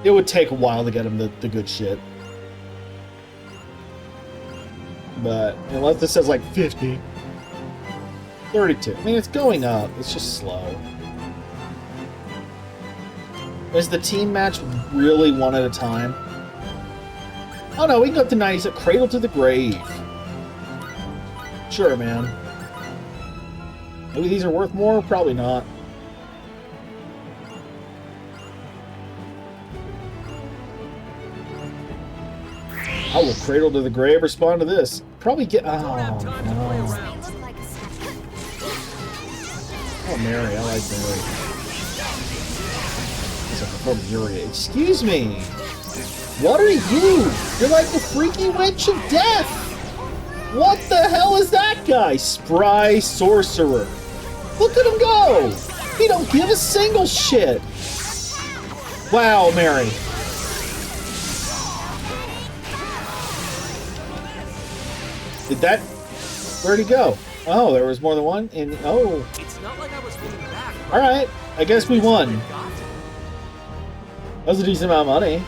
It would take a while to get him the good shit. But, unless this says like 50. 32. I mean, it's going up. It's just slow. Is the team match really one at a time? Oh no, we can go up to 90s. Cradle to the grave. Sure, man. Maybe these are worth more? Probably not. How will Cradle to the Grave respond to this? Probably get... Oh, no. Oh, Mary. I like Mary. I prefer Muriel. Excuse me. What are you? You're like the freaky wench of death. What the hell is that guy? Spry sorcerer. Look at him go. He don't give a single shit. Wow, Mary. Did that... Where'd he go? Oh, there was more than one? And oh. It's not like I was holding back. Alright, I guess we won. That was a decent amount of money.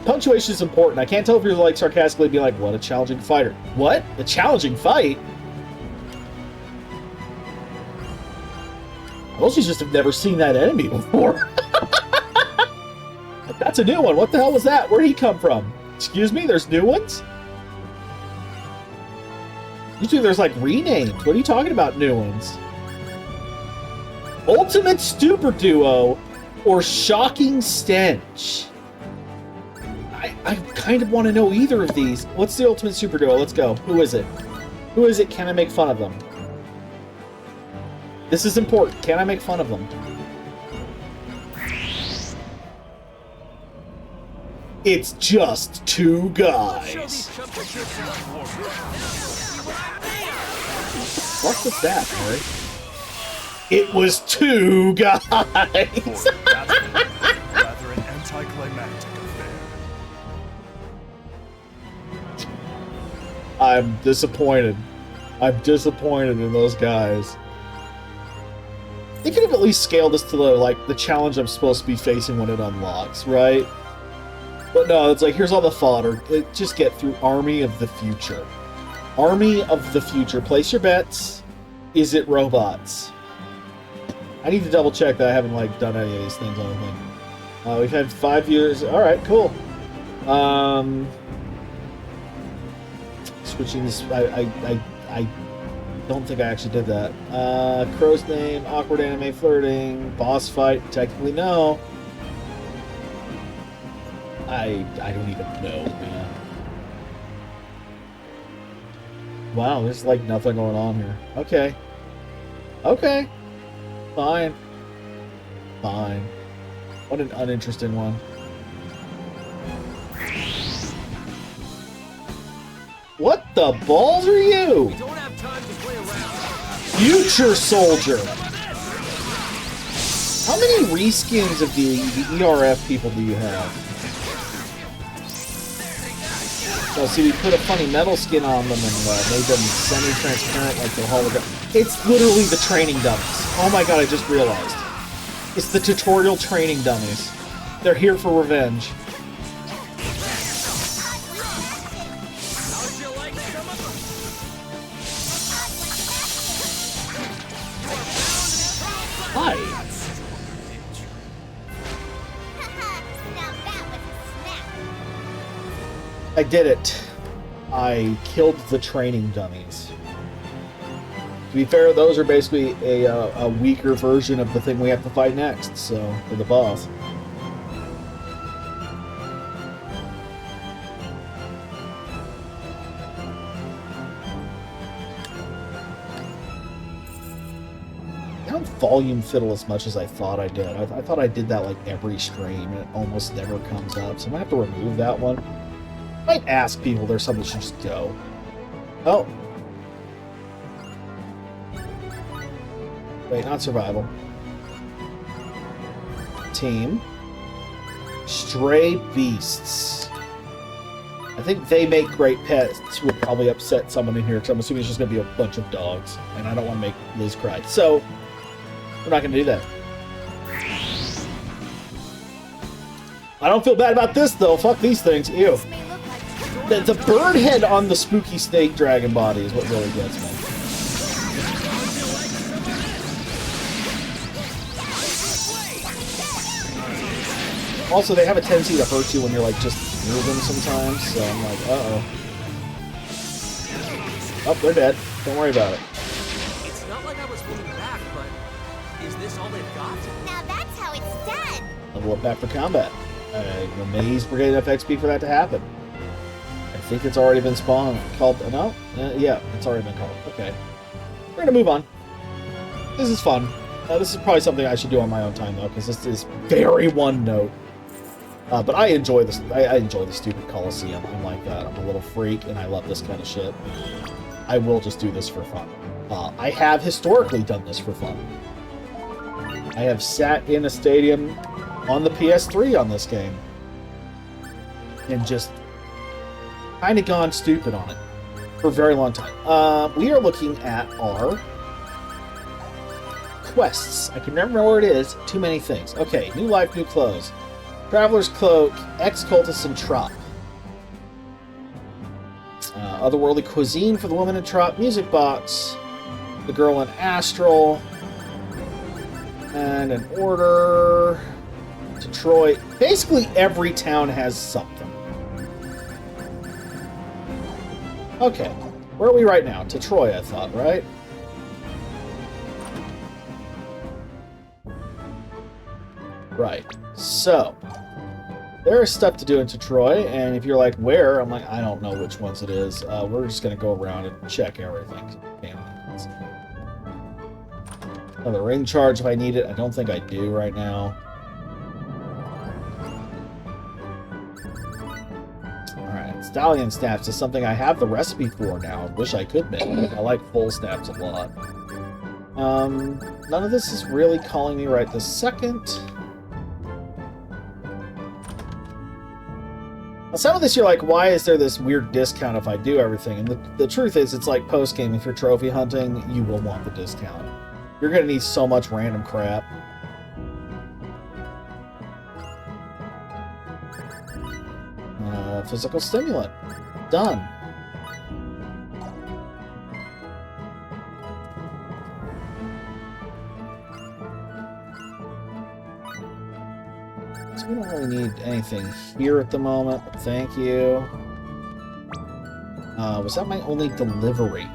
Punctuation is important. I can't tell if you're like sarcastically being like, what a challenging fighter. What? A challenging fight? Most of you just have never seen that enemy before. That's a new one. What the hell was that? Where'd he come from? Excuse me? There's new ones? Usually there's like renamed. What are you talking about, new ones? Ultimate Stupor Duo or Shocking Stench? I kind of want to know either of these. What's the Ultimate Super Duo? Let's go. Who is it? Who is it? Can I make fun of them? This is important. Can I make fun of them? It's just two guys. What was that, Mary? It was two guys. Rather an anticlimactic affair. I'm disappointed. I'm disappointed in those guys. They could have at least scaled this to the challenge I'm supposed to be facing when it unlocks, right? But no, it's like, here's all the fodder. Just get through Army of the Future. Army of the Future. Place your bets. Is it robots? I need to double check that I haven't done any of these things on the thing. We've had 5 years. All right, cool. Switching this. I don't think I actually did that. Crow's name, awkward anime flirting, boss fight. Technically, no. I don't even know, man. Wow, there's nothing going on here. Okay. Okay. Fine. Fine. What an uninteresting one. What the balls are you? We don't have time to play around. Future Soldier. How many reskins of the ERF people do you have? So, see, we put a funny metal skin on them and made them semi-transparent like the hologram. It's literally the training dummies. Oh my god, I just realized. It's the tutorial training dummies. They're here for revenge. How'd you like some of Hi. Now that was a snap. I did it. I killed the training dummies. To be fair, those are basically a weaker version of the thing we have to fight next, so, for the boss. don't volume fiddle as much as I thought I did. I thought I did that like every stream, and it almost never comes up. So I'm gonna have to remove that one. I might ask people. There's something that should just go. Oh. Wait, not survival. Team. Stray beasts. I think they make great pets. Would probably upset someone in here because I'm assuming it's just going to be a bunch of dogs, and I don't want to make Liz cry. So we're not going to do that. I don't feel bad about this though. Fuck these things. Ew. This may look like The bird head on the spooky snake dragon body is what really gets me. Also, they have a tendency to hurt you when you're like just near them sometimes, so I'm like, uh-oh. Oh, they're dead. Don't worry about it. It's not like I was holding back, but is this all they've got? now that's how it's done. Level up back for combat. I'm amazed we're getting enough XP for that to happen. I think it's already been spawned. Called, no? Yeah, it's already been called. Okay. We're gonna move on. This is fun. This is probably something I should do on my own time, though, because this is very one note. But I enjoy this. I enjoy the stupid Coliseum. I'm like that. I'm a little freak, and I love this kind of shit. I will just do this for fun. I have historically done this for fun. I have sat in a stadium on the PS3 on this game and just kind of gone stupid on it for a very long time. We are looking at our quests. I can never remember where it is. Too many things. Okay, new life, new clothes. Traveler's Cloak, Ex-Cultist and Trop. Otherworldly Cuisine for the woman in Trop, Music Box, the girl in Astral, and an order, Detroit. Basically every town has something. Okay, where are we right now? To Troy, I thought, right? Right, so there is stuff to do in Troy, and if you're like, where? I'm like, I don't know which ones it is. We're just going to go around and check everything. Another ring charge if I need it. I don't think I do right now. Alright, Stallion Snaps is something I have the recipe for now. Wish I could make it. I like full snaps a lot. None of this is really calling me right this second. Some of this you're like, why is there this weird discount if I do everything? And the truth is, it's like post-game. If you're trophy hunting, you will want the discount. You're going to need so much random crap. Physical stimulant. Done. We don't really need anything here at the moment, but thank you. Was that my only delivery?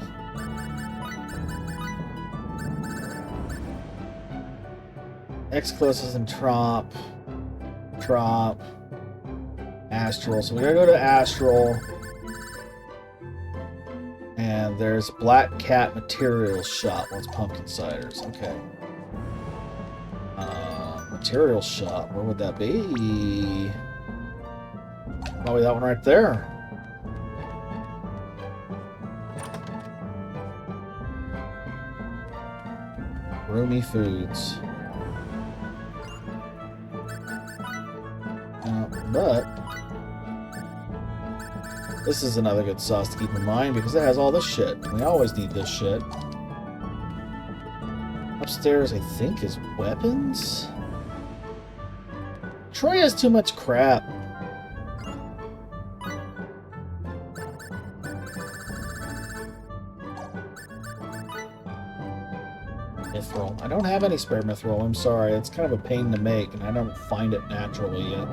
Ex-Closest and Trop, Astral. So we gotta go to Astral. And there's Black Cat Materials Shop. What's pumpkin ciders? Okay. Material shop. Where would that be? Probably that one right there. Roomy Foods. But this is another good sauce to keep in mind because it has all this shit. We always need this shit. Upstairs, I think, is weapons. Troy has too much crap. Mithril. I don't have any spare mithril, I'm sorry. It's kind of a pain to make, and I don't find it naturally yet.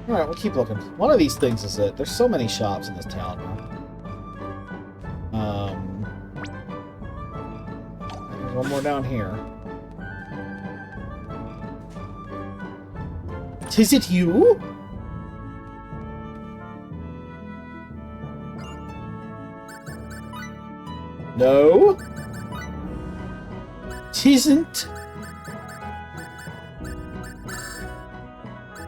Alright, we'll keep looking. One of these things is it. There's so many shops in this town now. There's one more down here. Is it you? No? Tisn't.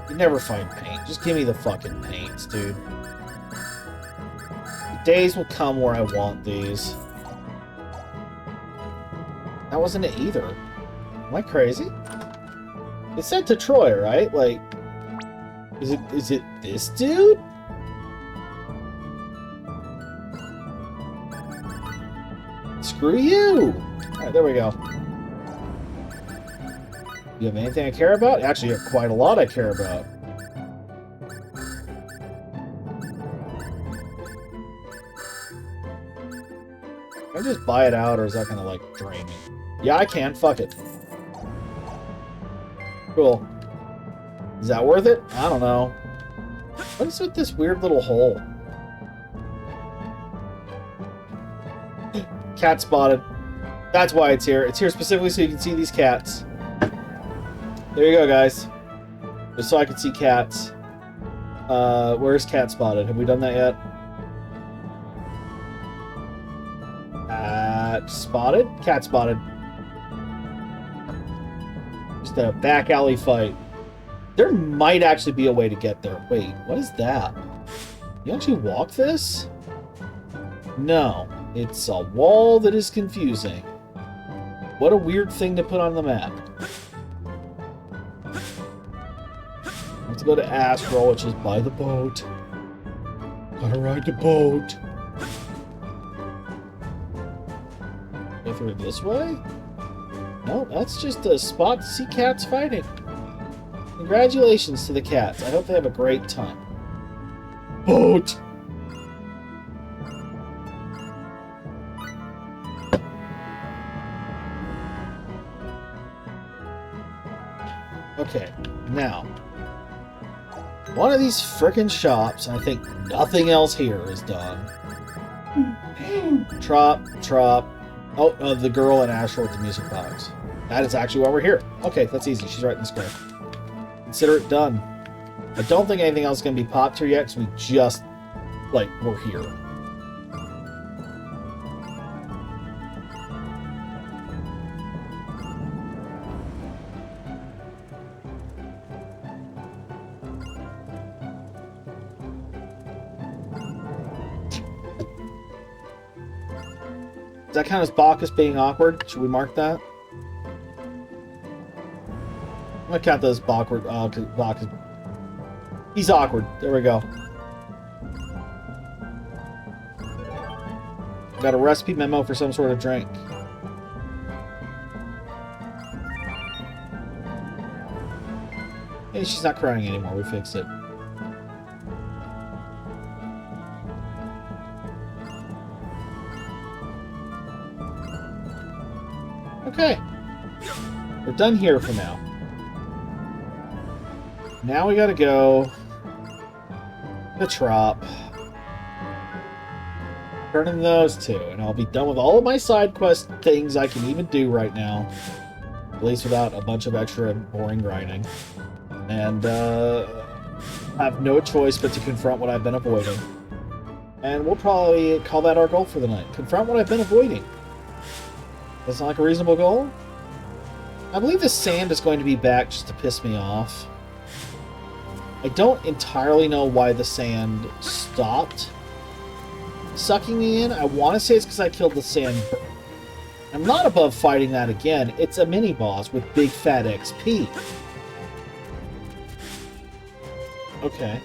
You never find paint. Just give me the fucking paints, dude. The days will come where I want these. That wasn't it either. Am I crazy? It said to Troy, right? Like, is it this dude? Screw you! Alright, there we go. You have anything I care about? Actually, you have quite a lot I care about. Can I just buy it out, or is that gonna, like, drain me? Yeah, I can. Fuck it. Cool. Is that worth it? I don't know. What is with this weird little hole? Cat spotted. That's why it's here. It's here specifically so you can see these cats. There you go, guys. Just so I can see cats. Where's cat spotted? Have we done that yet? Spotted? Cat spotted. Just a back alley fight. There might actually be a way to get there. Wait, what is that? You actually walk this? No. It's a wall that is confusing. What a weird thing to put on the map. I have to go to Astral, which is by the boat. Gotta ride the boat. Go through this way? No, that's just a spot to see cats fighting. Congratulations to the cats. I hope they have a great time. Boat! Okay, now, one of these frickin' shops, and I think nothing else here is done. Trop. Oh, the girl in Astral with the music box. That is actually why we're here. Okay, that's easy. She's right in the square. Consider it done. I don't think anything else is going to be popped here yet, because we just, like, we're here. Does that count as Bacchus being awkward? Should we mark that? I'm gonna count those awkward. Cause Bacchus. He's awkward. There we go. Got a recipe memo for some sort of drink. Hey, she's not crying anymore. We fixed it. Okay. We're done here for now. Now we gotta go the Trop. Turn in those two, and I'll be done with all of my side quest things I can even do right now. At least without a bunch of extra boring grinding. And have no choice but to confront what I've been avoiding. And we'll probably call that our goal for the night. Confront what I've been avoiding. That sound like a reasonable goal? I believe the sand is going to be back just to piss me off. I don't entirely know why the sand stopped sucking me in. I want to say it's because I killed the sand bird. I'm not above fighting that again. It's a mini-boss with big fat XP. Okay.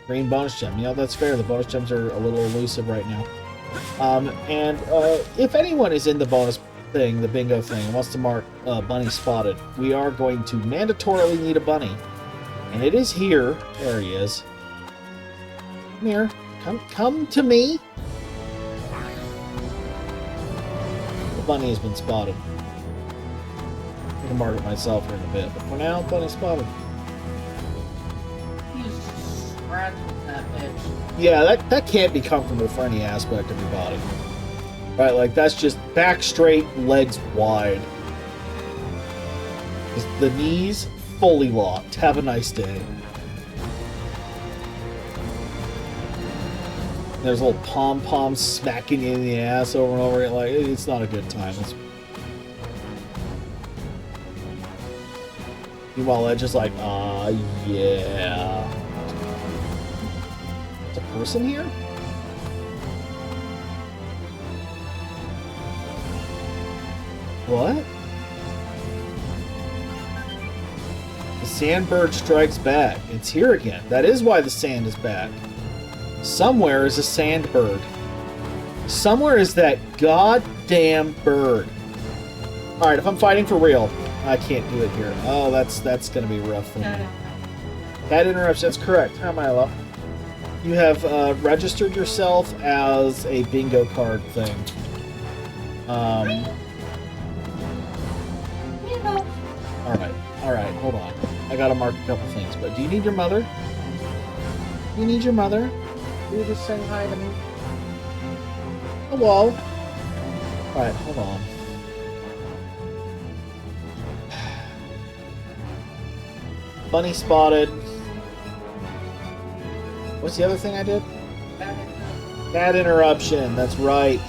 Green bonus gem. You know, that's fair. The bonus gems are a little elusive right now. If anyone is in the bonus thing, the bingo thing, and wants to mark bunny spotted, we are going to mandatorily need a bunny. And it is here. There he is. Come here. Come to me. The bunny has been spotted. I can mark it myself here in a bit, but for now, bunny spotted. He's scratching that bitch. Yeah, that can't be comfortable for any aspect of your body. Right, like that's just back straight, legs wide. The knees fully locked. Have a nice day. There's little pom-poms smacking you in the ass over and over again. Like, it's not a good time. Meanwhile, Edge is like, yeah. There's a person here? What? The sandbird strikes back. It's here again. That is why the sand is back. Somewhere is a sandbird. Somewhere is that goddamn bird. Alright, if I'm fighting for real, I can't do it here. Oh, that's gonna be rough for me. That interruption, that's correct. Hi, Milo. You have registered yourself as a bingo card thing. Alright, hold on. I gotta mark a couple things, but do you need your mother? Do you need your mother? You just saying hi to me. Hello. Alright, hold on. Bunny spotted. What's the other thing I did? Bad interruption, that's right.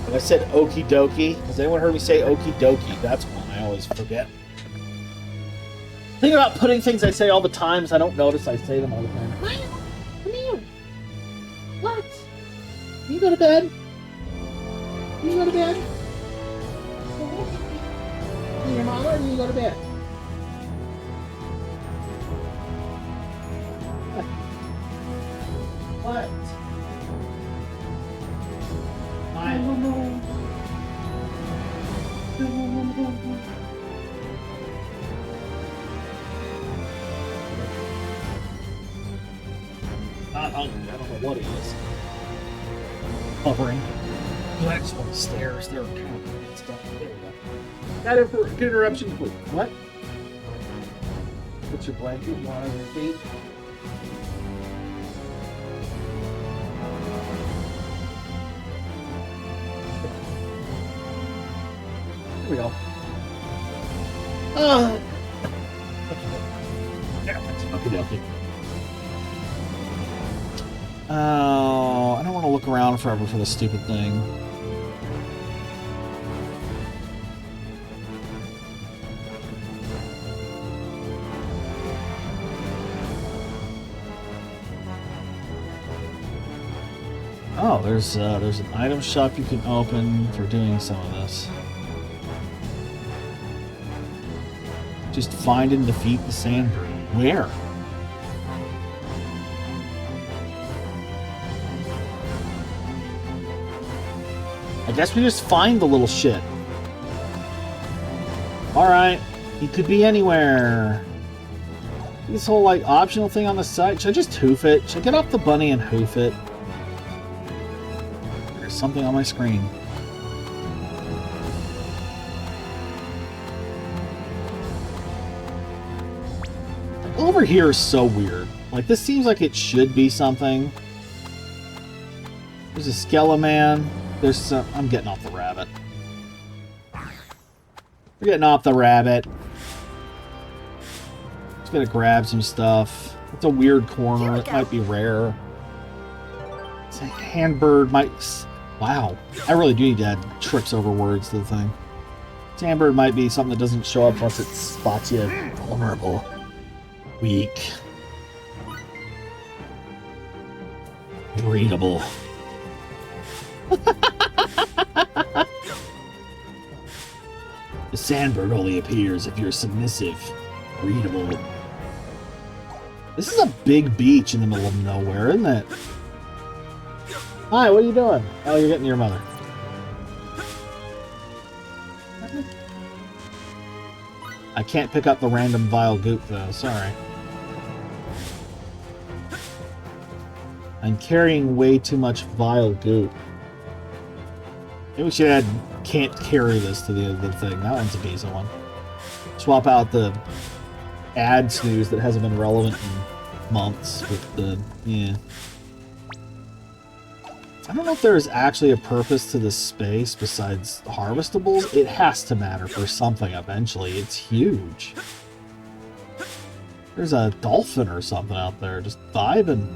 Have I said okie dokie? Has anyone heard me say okie dokie? That's one I always forget. The thing about putting things I say all the time is I don't notice I say them all the time. Maya, come here. What? Can you go to bed? Can you go to bed? Your mama, or you go to bed? What? Not hungry. I don't know what it is. Hovering. I just want the stairs. They're kind of stuff. There we go. Got it for good interruption, please. What? Put your blanket on your feet. Here we go. Okay. Oh, I don't want to look around forever for this stupid thing. Oh, there's an item shop you can open for doing some of this. Just find and defeat the sandbird. Where? I guess we just find the little shit. Alright. He could be anywhere. This whole, like, optional thing on the side. Should I just hoof it? Should I get off the bunny and hoof it? There's something on my screen. Over here is so weird. Like, this seems like it should be something. There's a Skeleman. There's some... I'm getting off the rabbit. We're getting off the rabbit. Just gonna grab some stuff. It's a weird corner. It might be rare. It's a handbird might... Wow. I really do need to add trips over words to the thing. Sandbird might be something that doesn't show up once it spots you vulnerable. Weak. Breedable. The sandbird only appears if you're submissive. Breedable. This is a big beach in the middle of nowhere, isn't it? Hi, what are you doing? Oh, you're getting your mother. I can't pick up the random vile goop, though. Sorry. I'm carrying way too much vile goop. Maybe we should add can't carry this to the other thing. That one's a decent one. Swap out the ad snooze that hasn't been relevant in months with the... yeah. I don't know if there's actually a purpose to this space besides harvestables. It has to matter for something eventually. It's huge. There's a dolphin or something out there just vibing.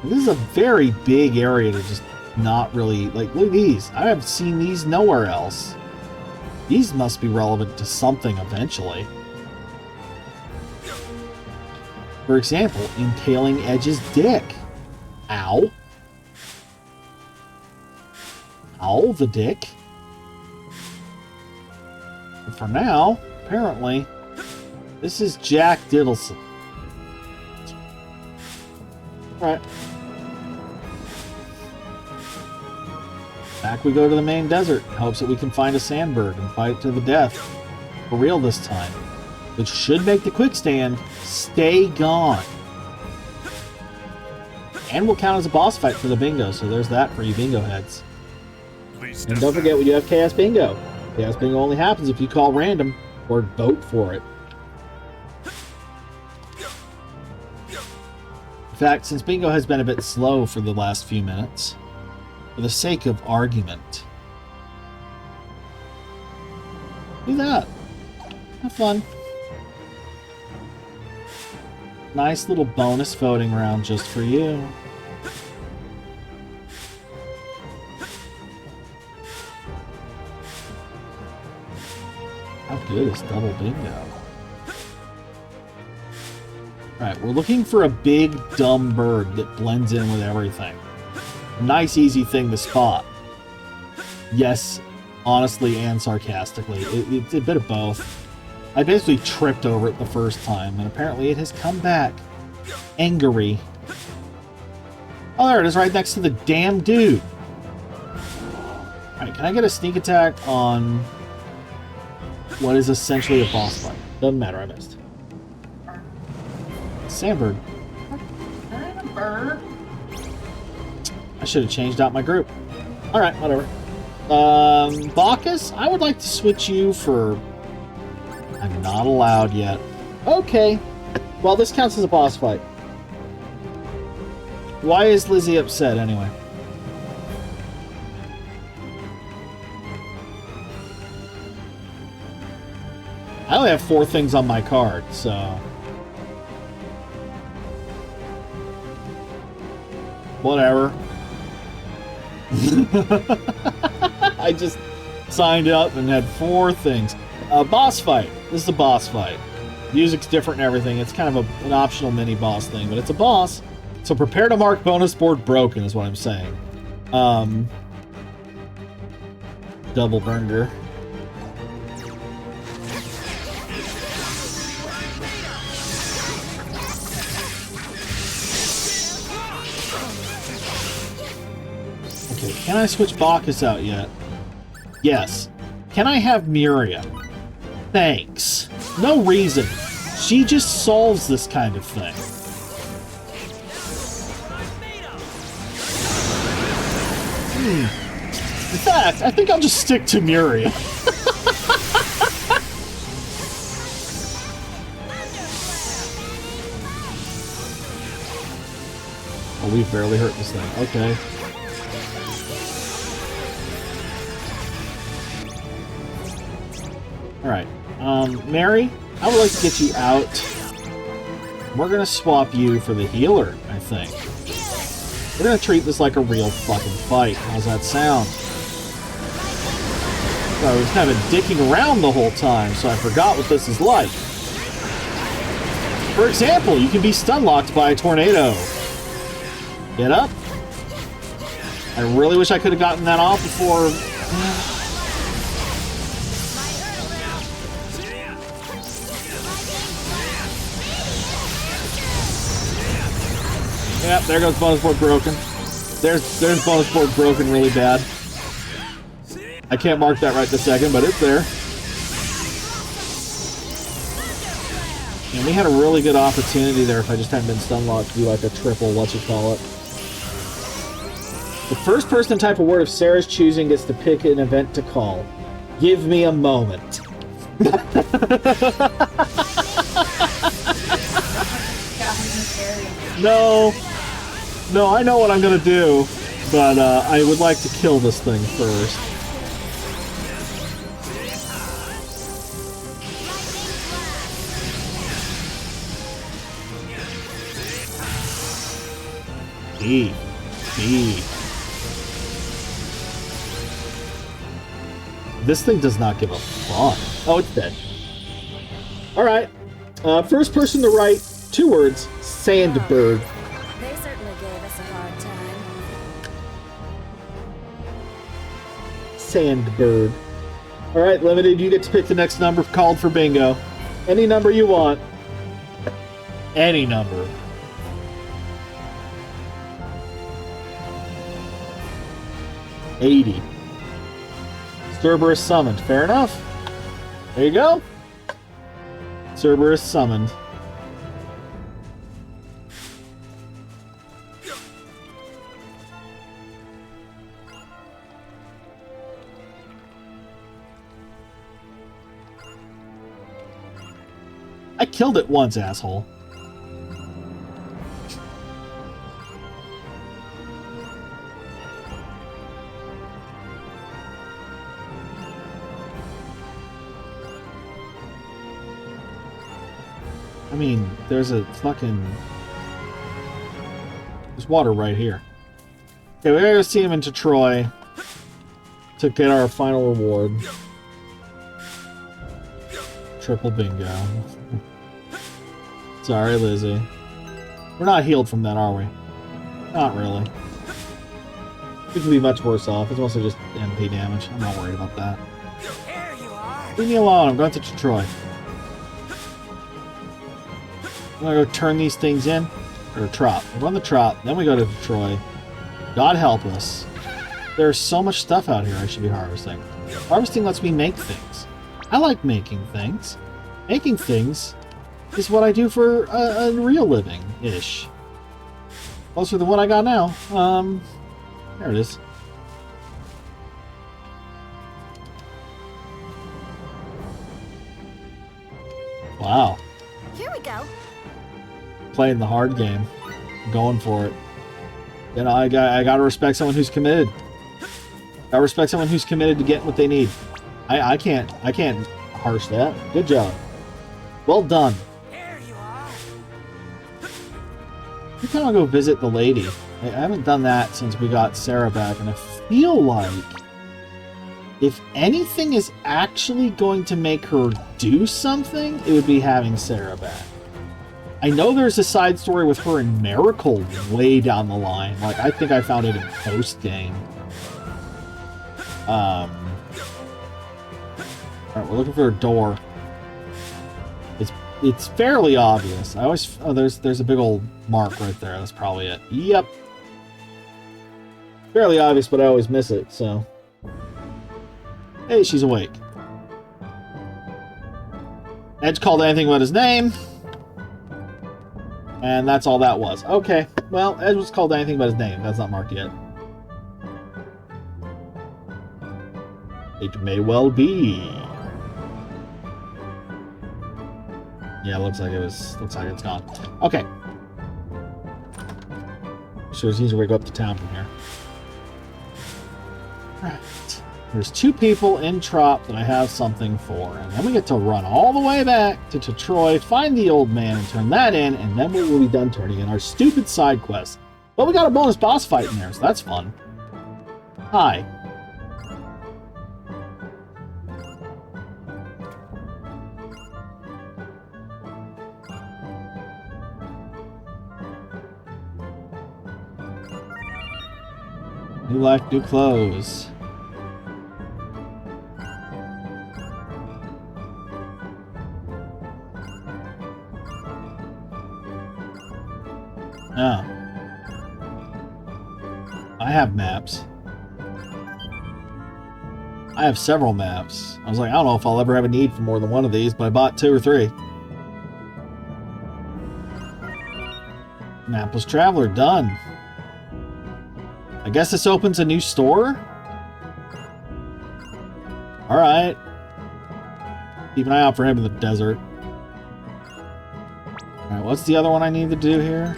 This is a very big area to just not really... like, look at these. I haven't seen these nowhere else. These must be relevant to something eventually. For example, impaling Edge's dick. Ow. Ow, the dick. But for now, apparently, this is Jack Diddleson. Alright. Back we go to the main desert in hopes that we can find a sandbird and fight it to the death. For real this time. Which should make the quick stand stay gone. And will count as a boss fight for the bingo, so there's that for you bingo heads. And don't forget, we do have Chaos Bingo. Chaos Bingo only happens if you call random or vote for it. In fact, since bingo has been a bit slow for the last few minutes, for the sake of argument, do that. Have fun. Nice little bonus voting round just for you. How good is double bingo? Alright, we're looking for a big, dumb bird that blends in with everything. A nice, easy thing to spot. Yes, honestly and sarcastically. It's a bit of both. I basically tripped over it the first time, and apparently it has come back. Angry. Oh, there it is, right next to the damn dude. Alright, can I get a sneak attack on what is essentially a boss fight? Doesn't matter, I missed. Sandbird. I should have changed out my group. Alright, whatever. Bacchus, I would like to switch you for... I'm not allowed yet. Okay. Well, this counts as a boss fight. Why is Lizzie upset, anyway? I only have 4 things on my card, so... Whatever. I just signed up and had 4 things. Boss fight. This is a boss fight. Music's different and everything. It's kind of an optional mini-boss thing, but it's a boss. So prepare to mark bonus board broken is what I'm saying. Double burger. Okay, can I switch Bacchus out yet? Yes. Can I have Miria? Thanks. No reason. She just solves this kind of thing. In fact, I think I'll just stick to Miria. Oh, we've barely hurt this thing. Okay. Alright. Mary, I would like to get you out. We're gonna swap you for the healer, I think. We're gonna treat this like a real fucking fight. How's that sound? I was kind of dicking around the whole time, so I forgot what this is like. For example, you can be stun-locked by a tornado. Get up. I really wish I could have gotten that off before... Yep, there goes bonus board broken. There's bonus board broken really bad. I can't mark that right this second, but it's there. And we had a really good opportunity there if I just hadn't been stun-locked to do like a triple, whatchamacallit. The first person to type a word of Sarah's choosing gets to pick an event to call. Give me a moment. No, I know what I'm gonna do, but I would like to kill this thing first. This thing does not give a fuck. Oh, it's dead. Alright. First person to write 2 words, Sandberg. They certainly gave us a hard time. Sandberg. Alright, Limited, you get to pick the next number called for bingo. Any number you want. Any number. $80. Cerberus summoned. Fair enough. There you go. Cerberus summoned. I killed it once, asshole. I mean, there's a fucking... There's water right here. Okay, we gotta go see him into Troy to get our final reward. Triple bingo. Sorry, Lizzie. We're not healed from that, are we? Not really. We could be much worse off. It's mostly just MP damage. I'm not worried about that. There you are. Leave me alone. I'm going to Troy. I'm gonna go turn these things in. Or Trop. We're on the Trop. Then we go to Troy. God help us. There's so much stuff out here I should be harvesting. Harvesting lets me make things. I like making things. Making things is what I do for a real living-ish. Closer than what I got now. There it is. Wow. Here we go. Playing the hard game. Going for it. You know, I gotta respect someone who's committed. Gotta respect someone who's committed to getting what they need. I can't harsh that. Good job. Well done. There you are. I kind of go visit the lady. I haven't done that since we got Sarah back, and I feel like if anything is actually going to make her do something, it would be having Sarah back. I know there's a side story with her and Miracle way down the line. Like, I think I found it in post-game. Alright, we're looking for a door. It's fairly obvious. I always... Oh, there's a big old mark right there. That's probably it. Yep. Fairly obvious, but I always miss it, so... Hey, she's awake. Edge called anything but his name. And that's all that was. Okay. Well, Edge was called anything but his name. That's not marked yet. It may well be. Yeah, looks like it's gone. Okay. So it's easier to go up to town from here. Right. There's 2 people in Trop that I have something for, and then we get to run all the way back to Troy, find the old man, and turn that in, and then we will be done turning in our stupid side quest. But we got a bonus boss fight in there, so that's fun. Hi. New life, new clothes. Oh. I have maps. I have several maps. I was like, I don't know if I'll ever have a need for more than one of these, but I bought 2 or 3. Mapless Traveler, done. I guess this opens a new store? Alright. Keep an eye out for him in the desert. Alright, what's the other one I need to do here?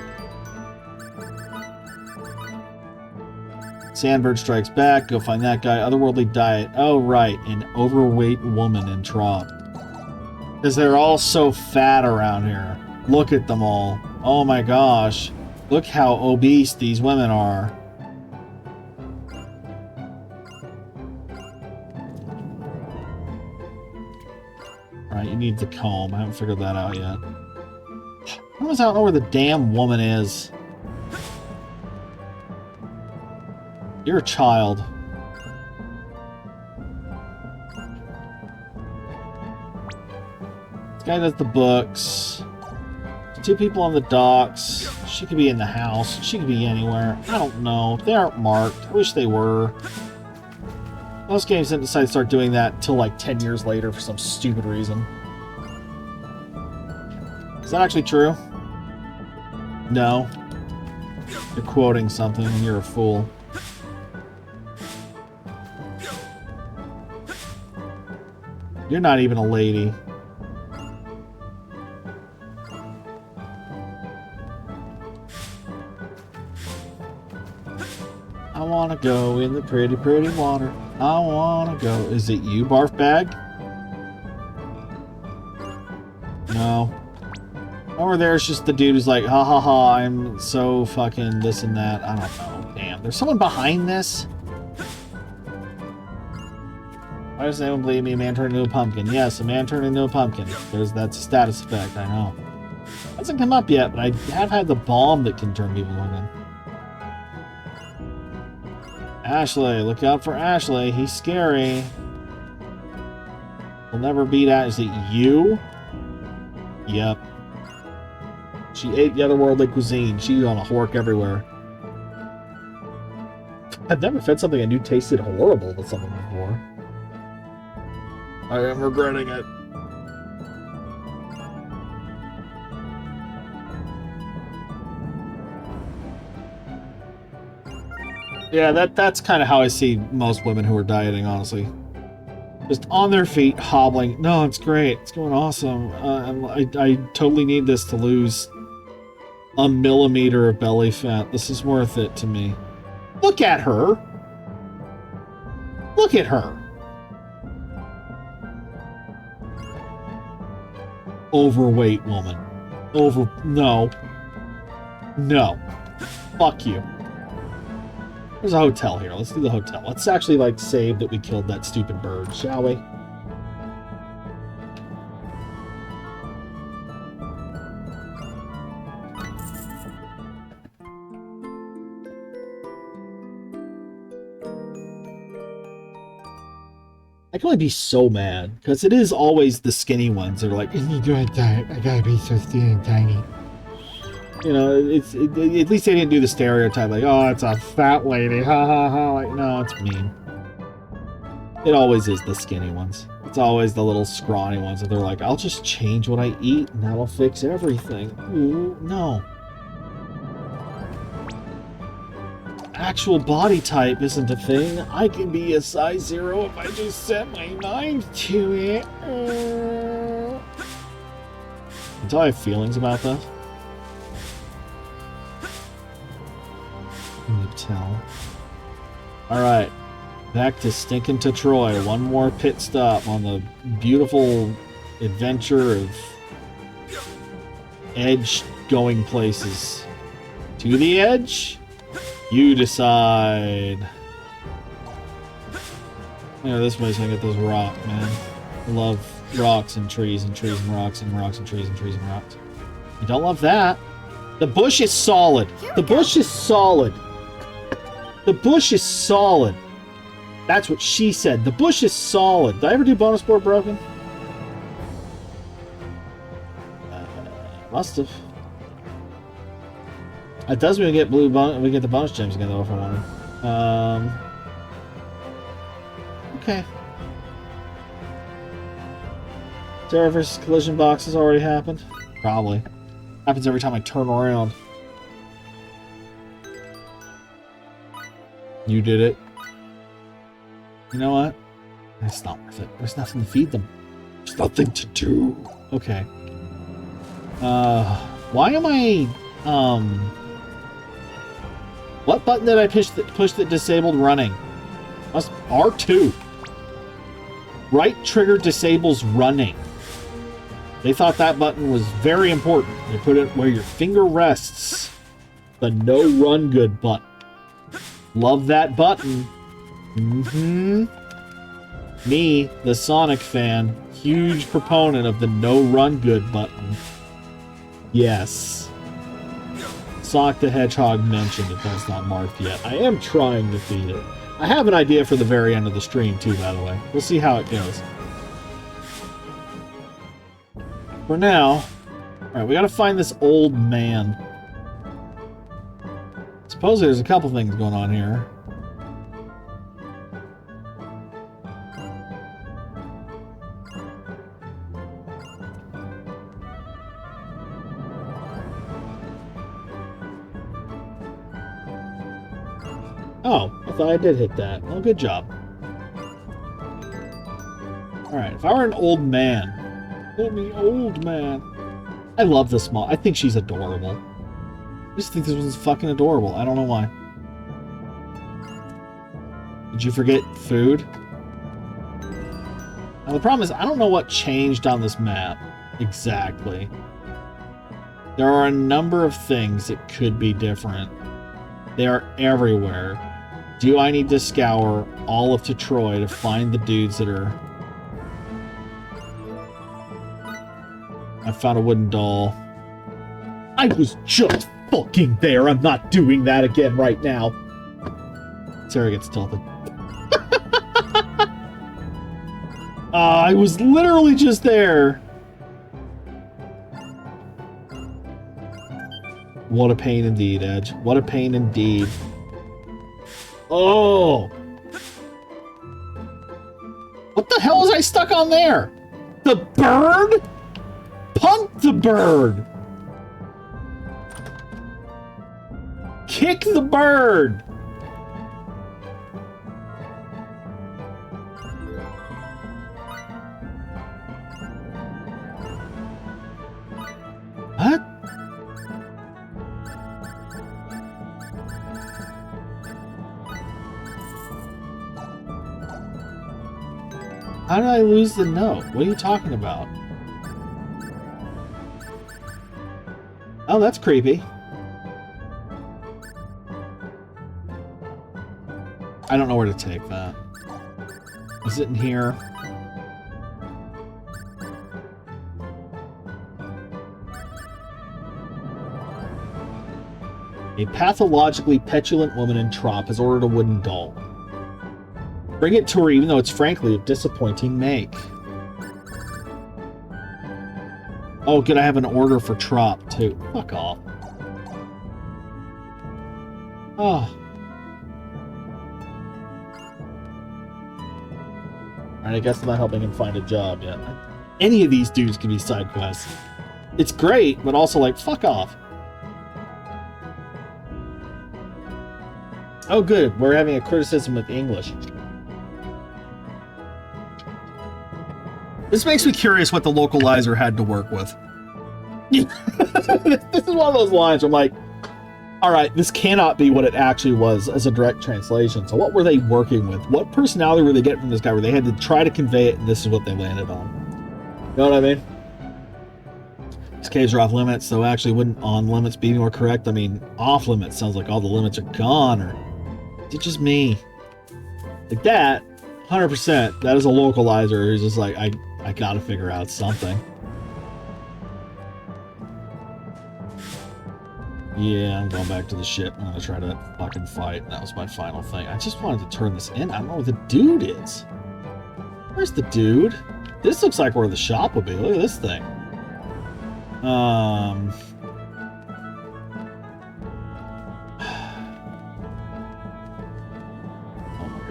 Sandbird Strikes Back. Go find that guy. Otherworldly Diet. Oh, right. An overweight woman in Trop. Because they're all so fat around here. Look at them all. Oh my gosh. Look how obese these women are. needs a comb. I haven't figured that out yet. I don't know where the damn woman is. You're a child. This guy does the books. There's 2 people on the docks. She could be in the house. She could be anywhere. I don't know. They aren't marked. I wish they were. Most games didn't decide to start doing that until like 10 years later for some stupid reason. Is that actually true? No. You're quoting something and you're a fool. You're not even a lady. I wanna go in the pretty, pretty water. I wanna go. Is it you, barf bag? No. Over there, it's just the dude who's like, ha ha ha, I'm so fucking this and that. I don't know. Damn. There's someone behind this? Why does anyone believe me? A man turned into a pumpkin. Yes, a man turned into a pumpkin. That's a status effect, I know. Hasn't come up yet, but I have had the bomb that can turn people in. Ashley, look out for Ashley. He's scary. We'll never beat Is it you? Yep. She ate the otherworldly cuisine. She's on a hork everywhere. I've never fed something I knew tasted horrible with something before. I am regretting it. Yeah, that's kind of how I see most women who are dieting, honestly. Just on their feet, hobbling. No, it's great. It's going awesome. I totally need this to lose a millimeter of belly fat. This is worth it to me. Look at her. Look at her. Overweight woman. No. No. Fuck you. There's a hotel here. Let's do the hotel. Let's actually, like, save that we killed that stupid bird, shall we? I can only be so mad, because it is always the skinny ones that are like, you doing diet? I gotta be so skinny and tiny. You know, at least they didn't do the stereotype like, oh, it's a fat lady, ha ha ha. Like, no, it's mean. It always is the skinny ones. It's always the little scrawny ones that they're like, I'll just change what I eat and that'll fix everything. Ooh, no. Actual body type isn't a thing. I can be a size 0 if I just set my mind to it. Until I have feelings about that. Can you tell? Alright. Back to stinking to Troy. One more pit stop on the beautiful adventure of edge going places. To the edge? You decide. You know, this way so I get those rock, man. I love rocks and trees and trees and rocks and rocks and trees and trees and rocks. You don't love that. The bush is solid. The bush is solid. The bush is solid. That's what she said. The bush is solid. Did I ever do bonus board broken? Must have. It does mean we get we get the bonus gems again though if I wanted. Okay. Terra versus collision box has already happened. Probably. Happens every time I turn around. You did it. You know what? It's not worth it. There's nothing to feed them. There's nothing to do. Okay. Why am I, what button did I push that disabled running? Must R2. Right trigger disables running. They thought that button was very important. They put it where your finger rests. The no run good button. Love that button. Mm-hmm. Me, the Sonic fan. huge proponent of the no run good button. Yes. Sonic the Hedgehog mentioned if that's not marked yet. I am trying to feed it. I have an idea for the very end of the stream too, by the way. We'll see how it goes. For now, alright, we gotta find this old man. Suppose there's a couple things going on here. Oh, I thought I did hit that. Well, good job. Alright, if I were an old man... Call me old man. I love this mom. I think she's adorable. I just think this one's fucking adorable. I don't know why. Did you forget food? Now the problem is, I don't know what changed on this map exactly. There are a number of things that could be different. They are everywhere. Do I need to scour all of Troy to find the dudes that are... I found a wooden doll. I was just fucking there. I'm not doing that again right now. Sarah gets tilted. I was literally just there. What a pain indeed, Edge. What a pain indeed. Oh! What the hell was I stuck on there? The bird? Punt the bird! Kick the bird! What? How did I lose the note? What are you talking about? Oh, that's creepy. I don't know where to take that. Is it in here? A pathologically petulant woman in Trop has ordered a wooden doll. Bring it to her even though it's frankly a disappointing make. Oh, good, I have an order for Trop, too. Fuck off. Oh. Alright, I guess I'm not helping him find a job yet. Any of these dudes can be side quests. It's great, but also like, fuck off. Oh, good, we're having a criticism of English. This makes me curious what the localizer had to work with. This is one of those lines where I'm like, alright, this cannot be what it actually was as a direct translation. So what were they working with? What personality were they getting from this guy where they had to try to convey it and this is what they landed on? You know what I mean? These caves are off limits, so actually wouldn't on limits be more correct? I mean, off limits sounds like all the limits are gone, or is it just me? Like that, 100%, that is a localizer who's just like, I gotta figure out something. Yeah, I'm going back to the ship. I'm gonna try to fucking fight. That was my final thing. I just wanted to turn this in. I don't know where the dude is. Where's the dude? This looks like where the shop would be. Look at this thing. Oh my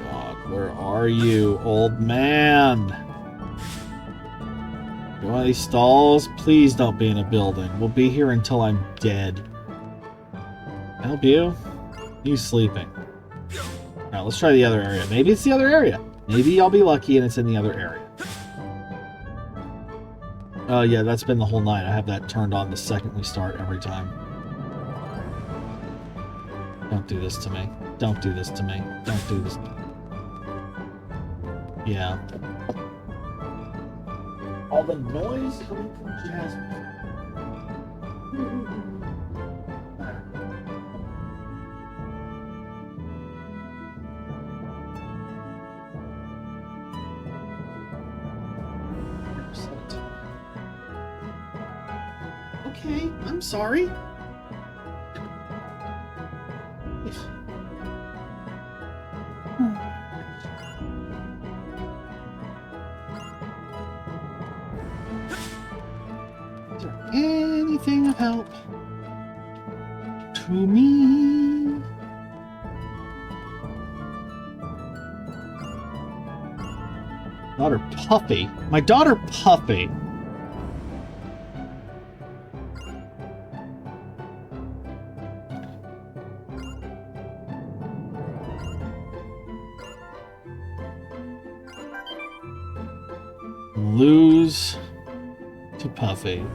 god. Where are you, old man? You want these stalls? Please don't be in a building. We'll be here until I'm dead. Help you? He's sleeping. Alright, let's try the other area. Maybe it's the other area. Maybe I'll be lucky and it's in the other area. Oh yeah, that's been the whole night. I have that turned on the second we start every time. Don't do this to me. Don't do this to me. Don't do this. Yeah. All the noise coming from Jasmine. Okay, I'm sorry. Is there anything of help to me? Daughter Puffy. My daughter Puffy. Lose to Puffy.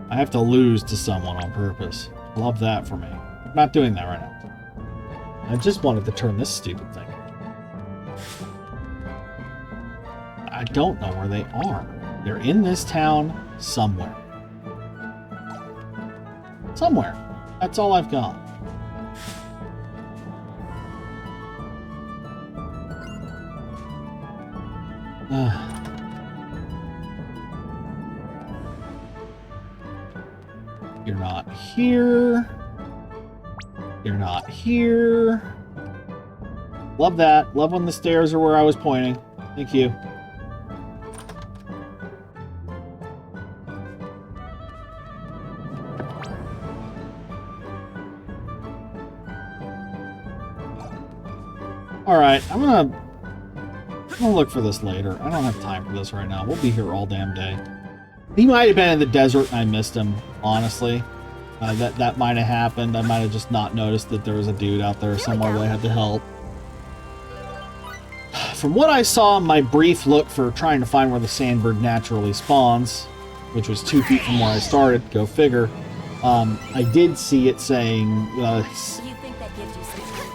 I have to lose to someone on purpose. Love that for me. I'm not doing that right now. I just wanted to turn this stupid thing. I don't know where they are. They're in this town somewhere. Somewhere. That's all I've got. You're not here. You're not here. Love that. Love when the stairs are where I was pointing. Thank you. Alright, I'm gonna look for this later. I don't have time for this right now. We'll be here all damn day. He might have been in the desert and I missed him, honestly. That might have happened. I might have just not noticed that there was a dude out there somewhere that I had to help. From what I saw in my brief look for trying to find where the sandbird naturally spawns, which was 2 feet from where I started, go figure, I did see it saying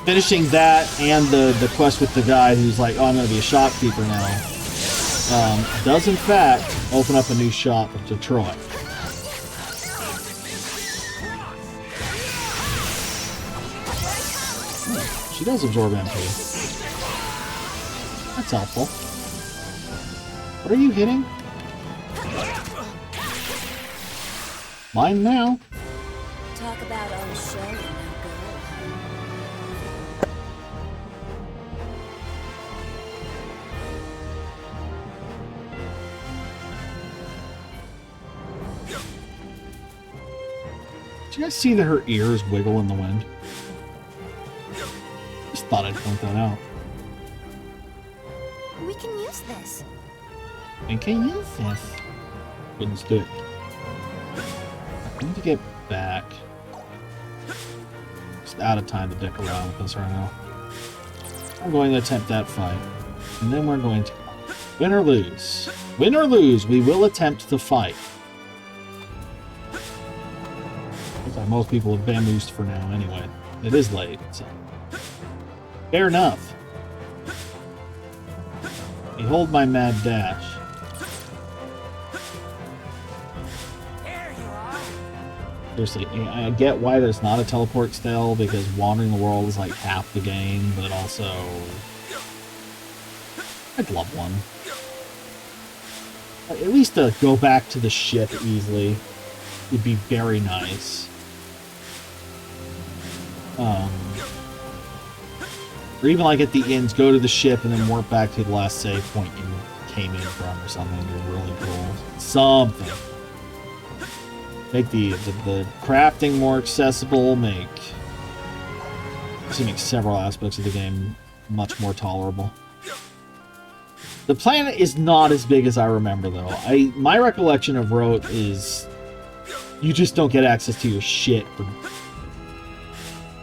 finishing that and the quest with the guy who's like, oh, I'm going to be a shopkeeper now, does in fact open up a new shop in Detroit. She does absorb MP. That's helpful. What are you hitting? Mine now. Talk about old show, you know, Did you guys see that her ears wiggle in the wind? Just thought I'd point that out. We can use this. And can you use this? Couldn't do it. I need to get back. Just out of time to dick around with this right now. I'm going to attempt that fight. And then we're going to win or lose. Win or lose, we will attempt the fight. Looks like most people have bamboozed for now anyway. It is late, so. Fair enough. Behold my mad dash. There you are. Seriously, I get why there's not a teleport still, because wandering the world is like half the game, but also I'd love one. At least to go back to the ship easily would be very nice. Or even like at the ends, go to the ship and then warp back to the last save point you came in from or something. You're really cool. Something. Make the crafting more accessible, make several aspects of the game much more tolerable. The planet is not as big as I remember, though. My recollection of Rote is you just don't get access to your shit for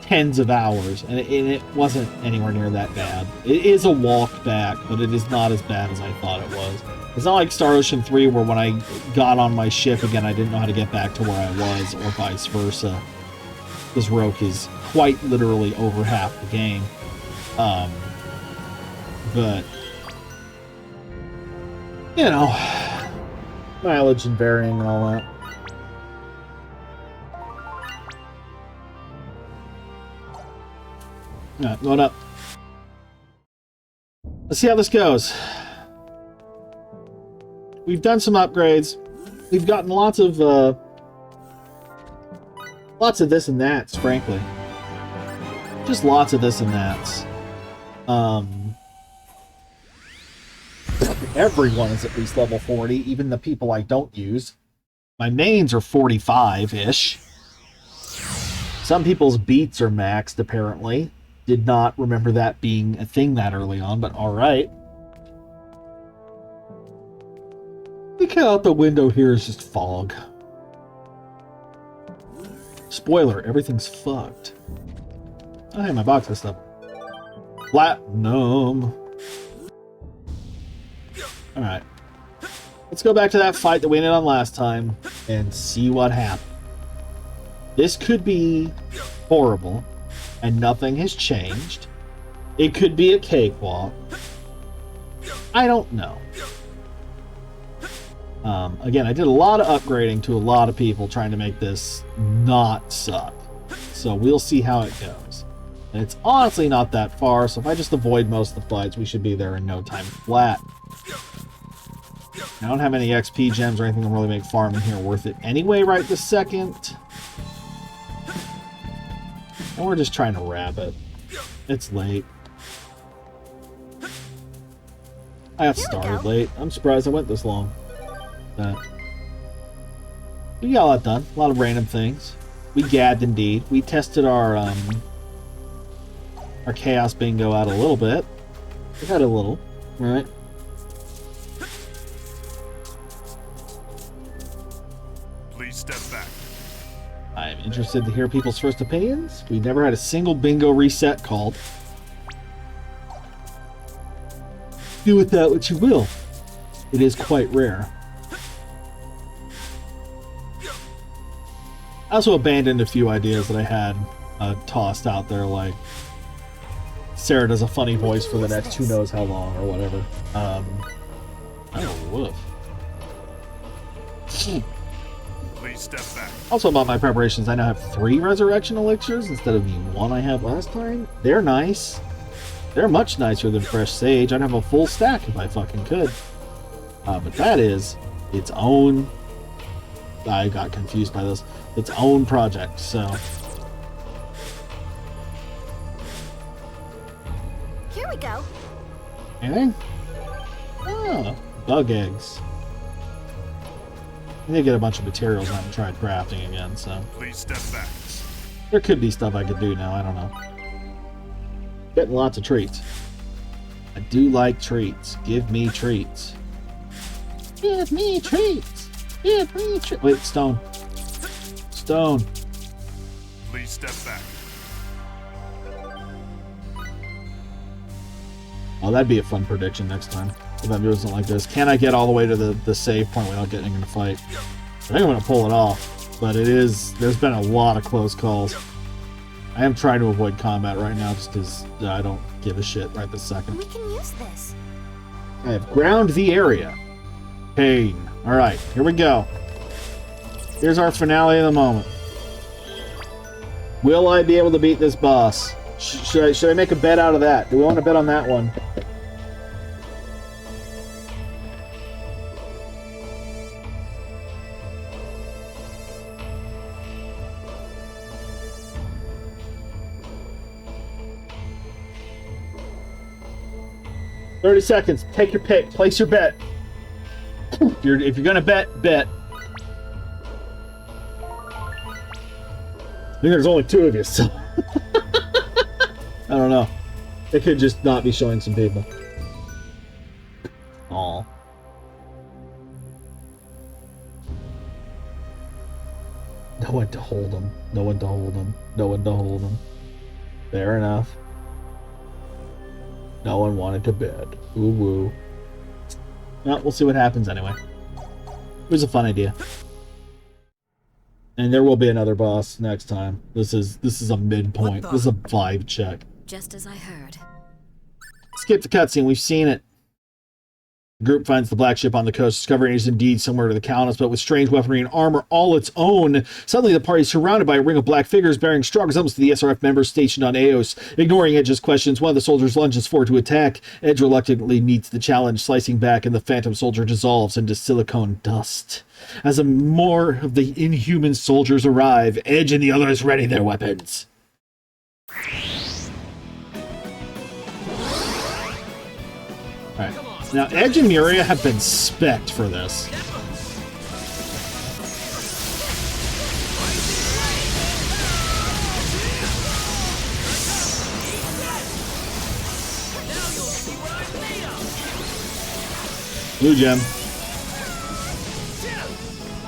tens of hours, and it wasn't anywhere near that bad. It is a walk back, but it is not as bad as I thought it was. It's not like Star Ocean 3, where when I got on my ship again, I didn't know how to get back to where I was, or vice versa. This Roke is quite literally over half the game. But you know, mileage and varying and all that. Alright, going up. Let's see how this goes. We've done some upgrades. we've gotten lots of this and that's, frankly. Just lots of this and that's. Everyone is at least level 40, even the people I don't use. My mains are 45-ish. Some people's beats are maxed, apparently. Did not remember that being a thing that early on, but alright. Look out the window here is just fog. Spoiler, everything's fucked. Oh, hey, my box has stuff. Platinum. Alright. Let's go back to that fight that we ended on last time and see what happened. This could be horrible, and nothing has changed. It could be a cakewalk. I don't know. Again, I did a lot of upgrading to a lot of people trying to make this not suck. So we'll see how it goes. And it's honestly not that far, so if I just avoid most of the fights, we should be there in no time flat. I don't have any XP gems or anything to really make farming here worth it anyway right this second. And we're just trying to wrap it. It's late. I got started late. I'm surprised I went this long. We got a lot done. A lot of random things. We gabbed indeed. We tested our chaos bingo out a little bit. We had a little, right? Please step back. I'm interested to hear people's first opinions. We never had a single bingo reset called. Do with that what you will. It is quite rare. I also abandoned a few ideas that I had tossed out there, like Sarah does a funny voice for the next who knows how long or whatever. Oh, woof. Please step back. Also about my preparations, I now have 3 resurrection elixirs instead of the 1 I had last time. They're nice. They're much nicer than fresh sage. I'd have a full stack if I fucking could. But that is its own... I got confused by this. Its own project, so... Here we go. Anything? Oh, bug eggs. I need to get a bunch of materials I haven't tried crafting again, so... Please step back. There could be stuff I could do now, I don't know. Getting lots of treats. I do like treats. Give me treats. Give me treats! Give me treats! Wait, stone. Stone. Please step back. Oh, that'd be a fun prediction next time. If I'm doing something like this. Can I get all the way to the save point without getting in a fight? I think I'm going to pull it off. But it is... There's been a lot of close calls. I am trying to avoid combat right now just because I don't give a shit right this second. We can use this. I have ground the area. Pain. Alright, here we go. Here's our finale of the moment. Will I be able to beat this boss? Should I make a bet out of that? Do we want to bet on that one? $30 seconds. Take your pick. Place your bet. If you're gonna bet, bet. I think there's only 2 of you, so I don't know. It could just not be showing some people. Aw. No one to hold them. No one to hold them. No one to hold them. Fair enough. No one wanted to bed. Ooh woo. Well, we'll see what happens anyway. It was a fun idea. And there will be another boss next time. This is a midpoint. This is a vibe check. Just as I heard. Skip the cutscene. We've seen it. The group finds the black ship on the coast, discovering it is indeed similar to the Countess, but with strange weaponry and armor all its own. Suddenly, the party is surrounded by a ring of black figures bearing strong resemblance to the SRF members stationed on Eos. Ignoring Edge's questions, one of the soldiers lunges forward to attack. Edge reluctantly meets the challenge, slicing back, and the Phantom Soldier dissolves into silicone dust. As more of the inhuman soldiers arrive, Edge and the others ready their weapons. Alright. Now, Edge and Muria have been spec'd for this. Blue gem.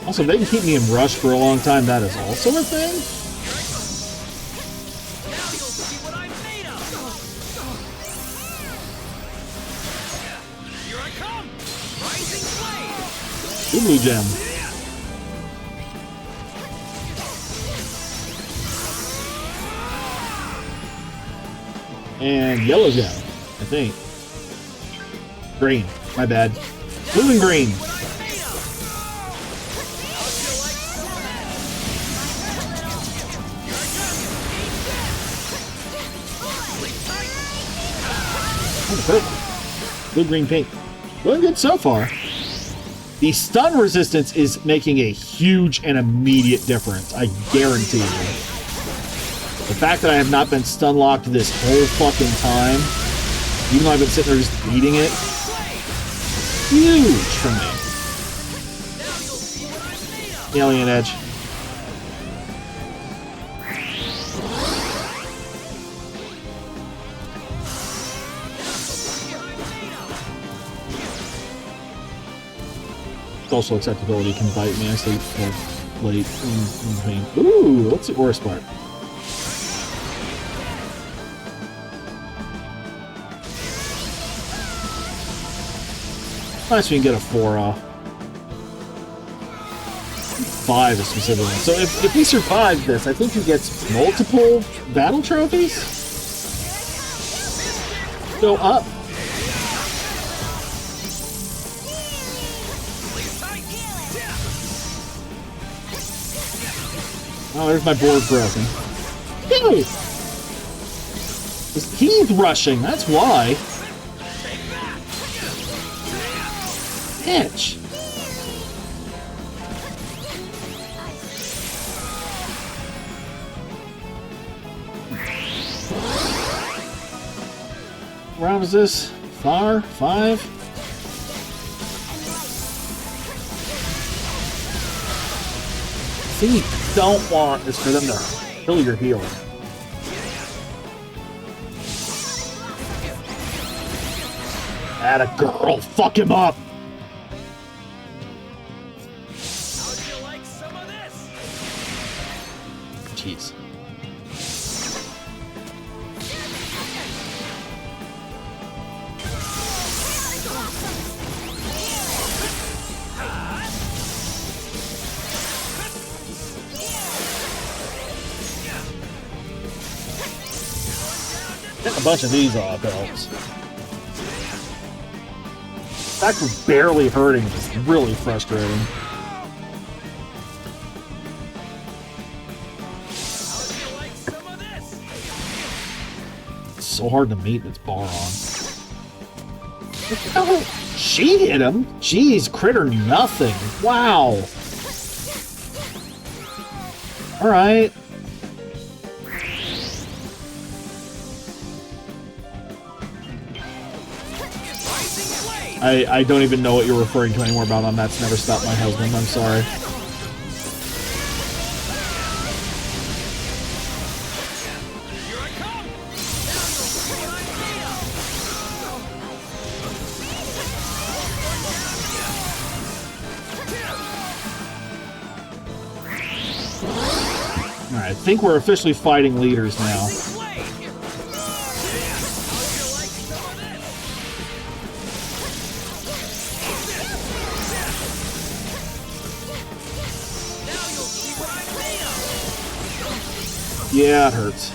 Also, if they can keep me in rush for a long time, that is also a thing. Good blue gem. And yellow gem, I think. Green, my bad. Blue and green. Oh, purple. Blue, green, pink. Going good so far. The stun resistance is making a huge and immediate difference, I guarantee you. The fact that I have not been stun locked this whole fucking time, even though I've been sitting there just beating it, huge for me. Alien Edge. Also, acceptability can bite me. I sleep late in pain. Ooh, what's the Aura Spark? Nice we can get a 4 off. 5 is specifically. So if we survive this, I think he gets multiple battle trophies? Go up. Oh, there's my board broken. Hey! He's rushing, that's why. Bitch. What round is this? 5? The thing you don't want is for them to kill your healer. Atta girl, fuck him up! Jeez. Getting a bunch of these off helps. The fact we're barely hurting is really frustrating. It's so hard to meet this bar on. Oh, she hit him? Jeez, critter nothing. Wow. Alright. I don't even know what you're referring to anymore about on That's Never Stopped My Husband. I'm sorry. Alright, I think we're officially fighting leaders now. Yeah, it hurts.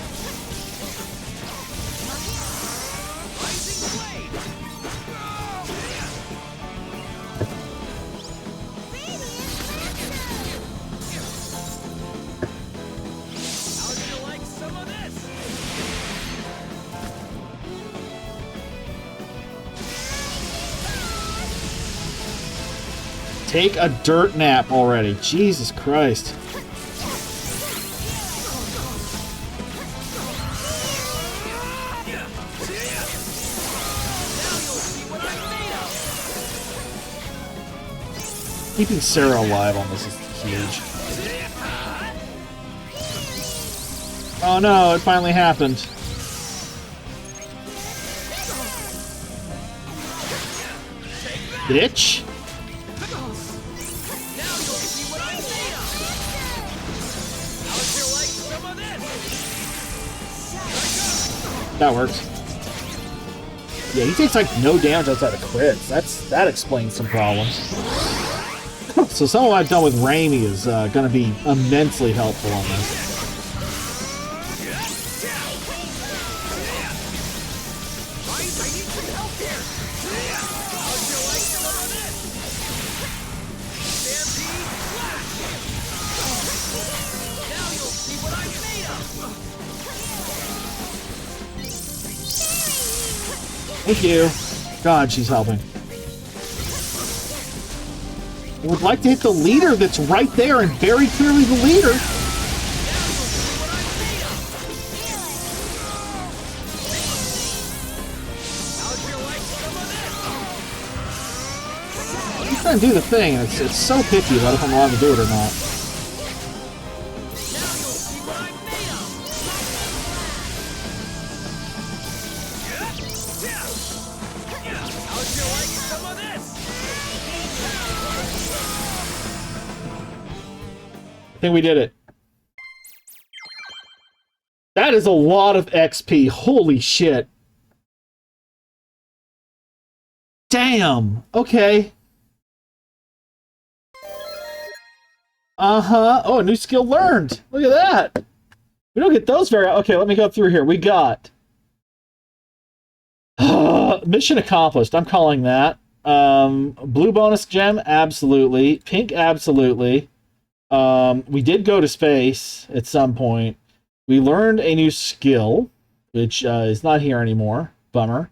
Take a dirt nap already. Jesus Christ. Keeping Sarah alive on this is huge. Oh no, it finally happened. Bitch. That works. Yeah, he takes like no damage outside of crits. That explains some problems. So some of what I've done with Raimi is going to be immensely helpful on this. Thank you. God, she's helping. I would like to hit the leader that's right there and very clearly the leader. I'm trying to do the thing, and it's so picky about if I'm allowed to do it or not. I think we did it. That is a lot of XP. Holy shit. Damn. Okay. Uh-huh. Oh, a new skill learned. Look at that. We don't get those very... Okay, let me go through here. We got... mission accomplished. I'm calling that. Blue bonus gem? Absolutely. Pink? Absolutely. We did go to space at some point. We learned a new skill, which is not here anymore. Bummer.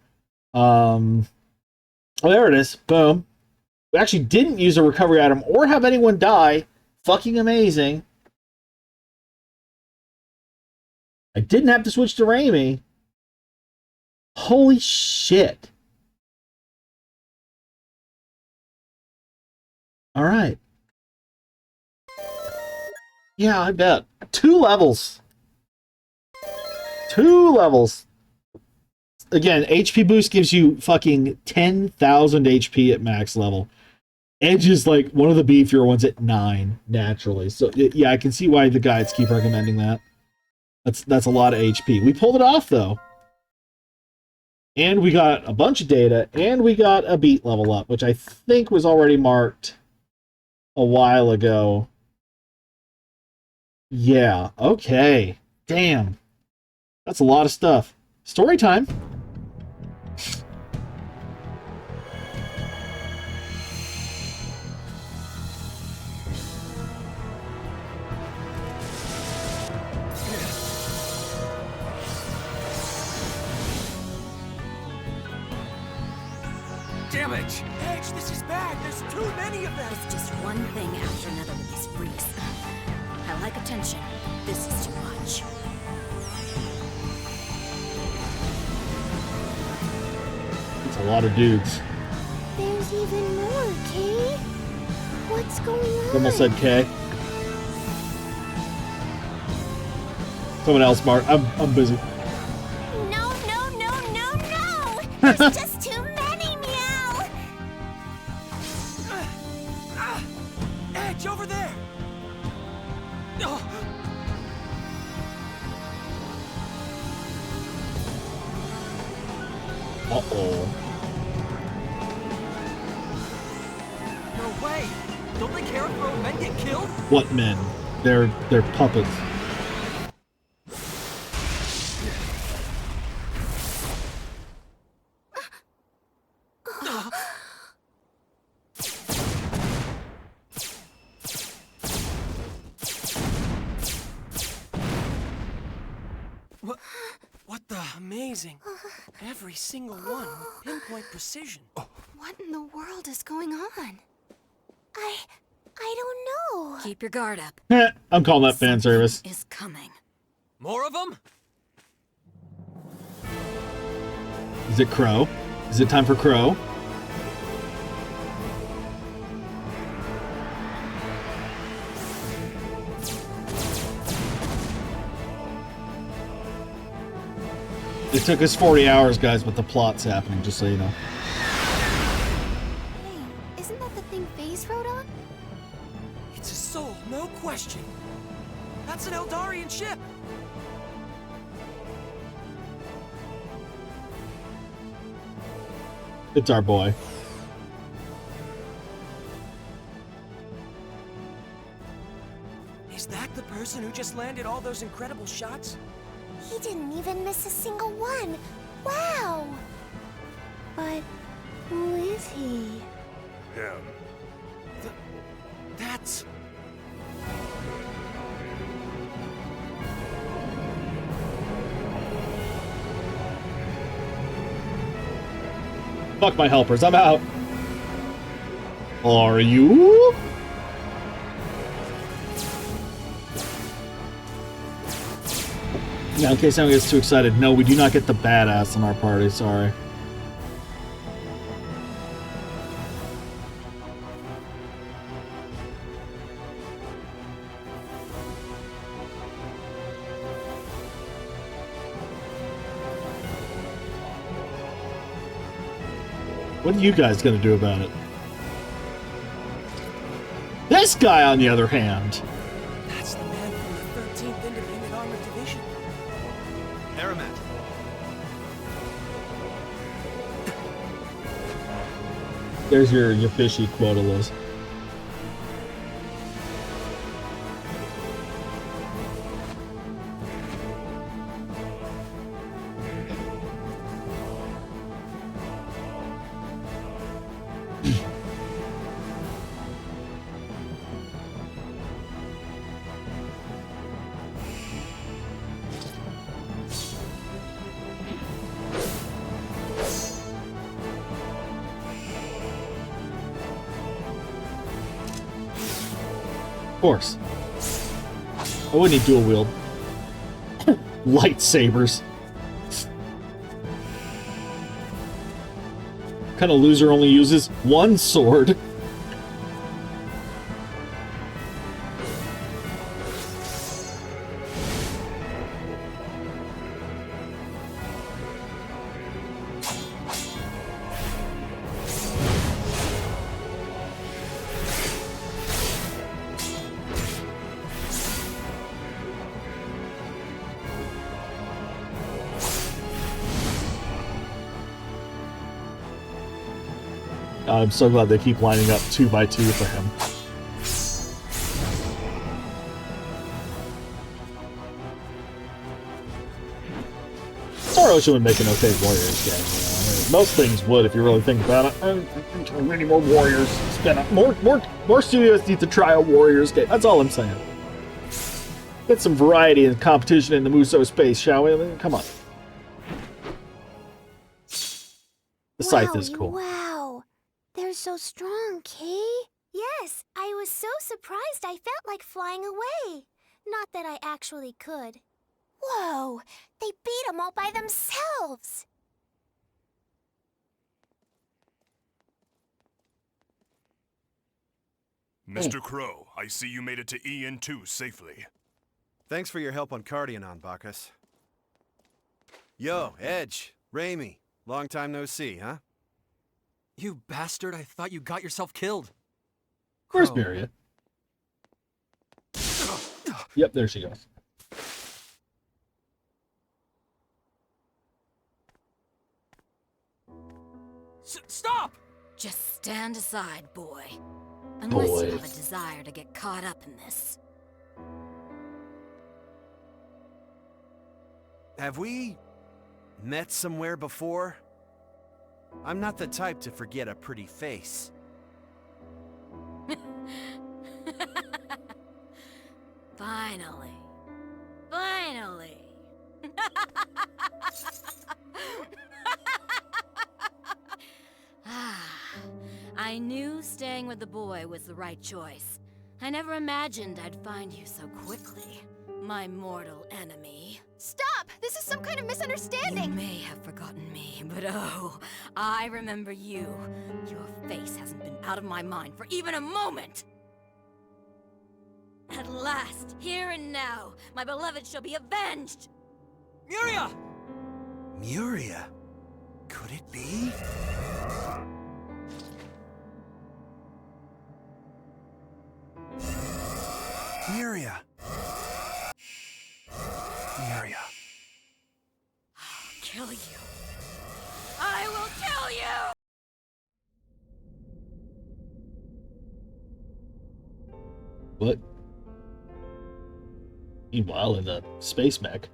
Oh, there it is. Boom. We actually didn't use a recovery item or have anyone die. Fucking amazing. I didn't have to switch to Raimi. Holy shit. All right. Yeah, I bet. 2 levels. 2 levels. Again, HP boost gives you fucking 10,000 HP at max level. Edge is like one of the beefier ones at 9, naturally. So, yeah, I can see why the guides keep recommending that. That's a lot of HP. We pulled it off, though. And we got a bunch of data, and we got a beat level up, which I think was already marked a while ago. Yeah, okay. Damn. That's a lot of stuff. Story time. Damn it! Edge, this is bad. There's too many of them. It's just one thing after another with these freaks. I like attention. This is too much. It's a lot of dudes. There's even more, Kay. What's going on? Almost said K. Someone else, Mark. I'm busy. No, no, no, no, no! There's just too many, meow! Edge, over there! Oh. Uh-oh. No way! Don't they care if grown men get killed? What men? They're puppets. What the amazing? Every single one with pinpoint precision. What in the world is going on? I don't know. Keep your guard up. I'm calling that fan service. Is coming. More of them? Is it Crow? Is it time for Crow? It took us 40 hours, guys, but the plot's happening, just so you know. Hey, isn't that the thing FaZe rode on? It's a soul, no question. That's an Eldarian ship. It's our boy. Is that the person who just landed all those incredible shots? He didn't even miss a single one. Wow. But who is he? Him. That's... Fuck my helpers, I'm out. Are you? Now, in case anyone gets too excited, no, we do not get the badass in our party, sorry. What are you guys gonna do about it? This guy, on the other hand. That's the man from the 13th Independent Armored Division. Aramat. There's your fishy quota, Liz. Of course. I wouldn't need dual wield. Lightsabers. Kind of loser only uses one sword. I'm so glad they keep lining up 2x2 for him. Star Ocean would make an okay Warriors game. You know? I mean, most things would if you really think about it. I think we need more Warriors. More studios need to try a Warriors game. That's all I'm saying. Get some variety and competition in the Muso space, shall we? I mean, come on. The scythe is cool. Wow. They're so strong, Kay. Yes, I was so surprised I felt like flying away. Not that I actually could. Whoa, they beat them all by themselves. Mr. Crow, I see you made it to EN2 safely. Thanks for your help on Cardianon, Bacchus. Yo, Edge, Raimi, long time no see, huh? You bastard, I thought you got yourself killed. Where's Crow. Myria? Yep, there she goes. Stop! Just stand aside, boy. Unless you have a Boys. desire to get caught up in this. Have we met somewhere before? I'm not the type to forget a pretty face. Finally. Finally. Ah, I I knew staying with the boy was the right choice. I never imagined I'd find you so quickly, my mortal enemy. Stop! This is some kind of You misunderstanding! may have forgotten me, but oh, I remember you. Your face hasn't been out of my mind for even a moment! At last, here and now, my beloved shall be avenged! Muria! Muria? Could it be? Muria. Muria. I'll kill you. I will kill you! What? Meanwhile, in the space mech.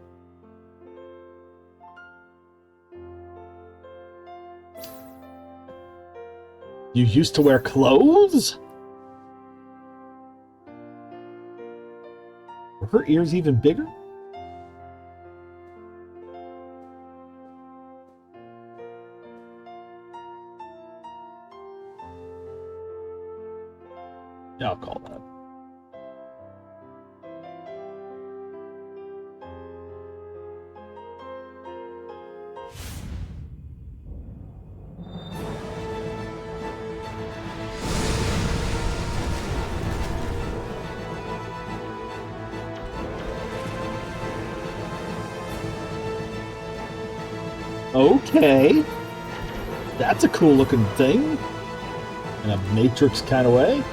You used to wear clothes? Were her ears even bigger? Yeah, I'll call that. Okay. That's a cool looking thing. In a Matrix kind of way.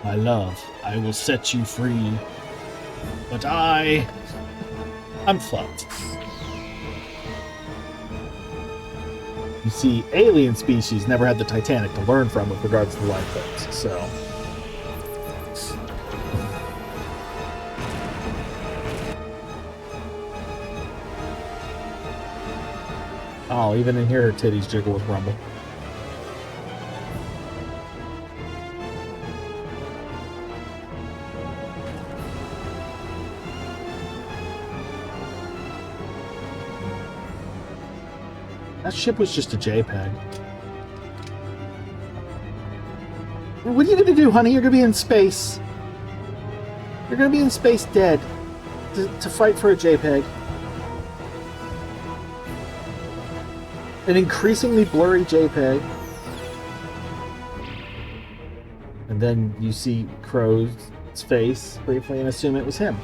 My love, I will set you free. But I'm fucked. You see, alien species never had the Titanic to learn from with regards to lifeboats, so. Oh, even in here, her titties jiggle with rumble. That ship was just a JPEG. What are you gonna do, honey? You're gonna be in space. You're gonna be in space dead to fight for a JPEG. An increasingly blurry JPEG. And then you see Crow's face briefly and assume it was him.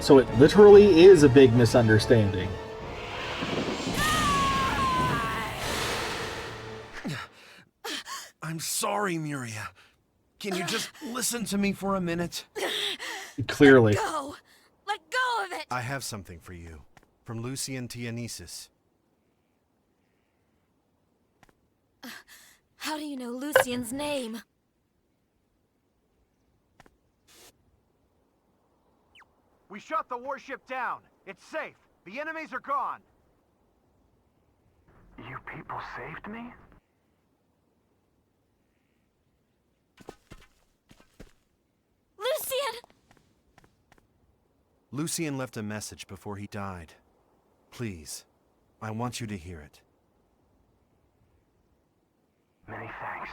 So it literally is a big misunderstanding. I'm sorry, Muria. Can you just listen to me for a minute? Clearly. Go! Let go of it! I have something for you. From Lucian Tianesis. How do you know Lucian's name? We shot the warship down. It's safe. The enemies are gone. You people saved me? Lucian! Lucian left a message before he died. Please, I want you to hear it. Many thanks.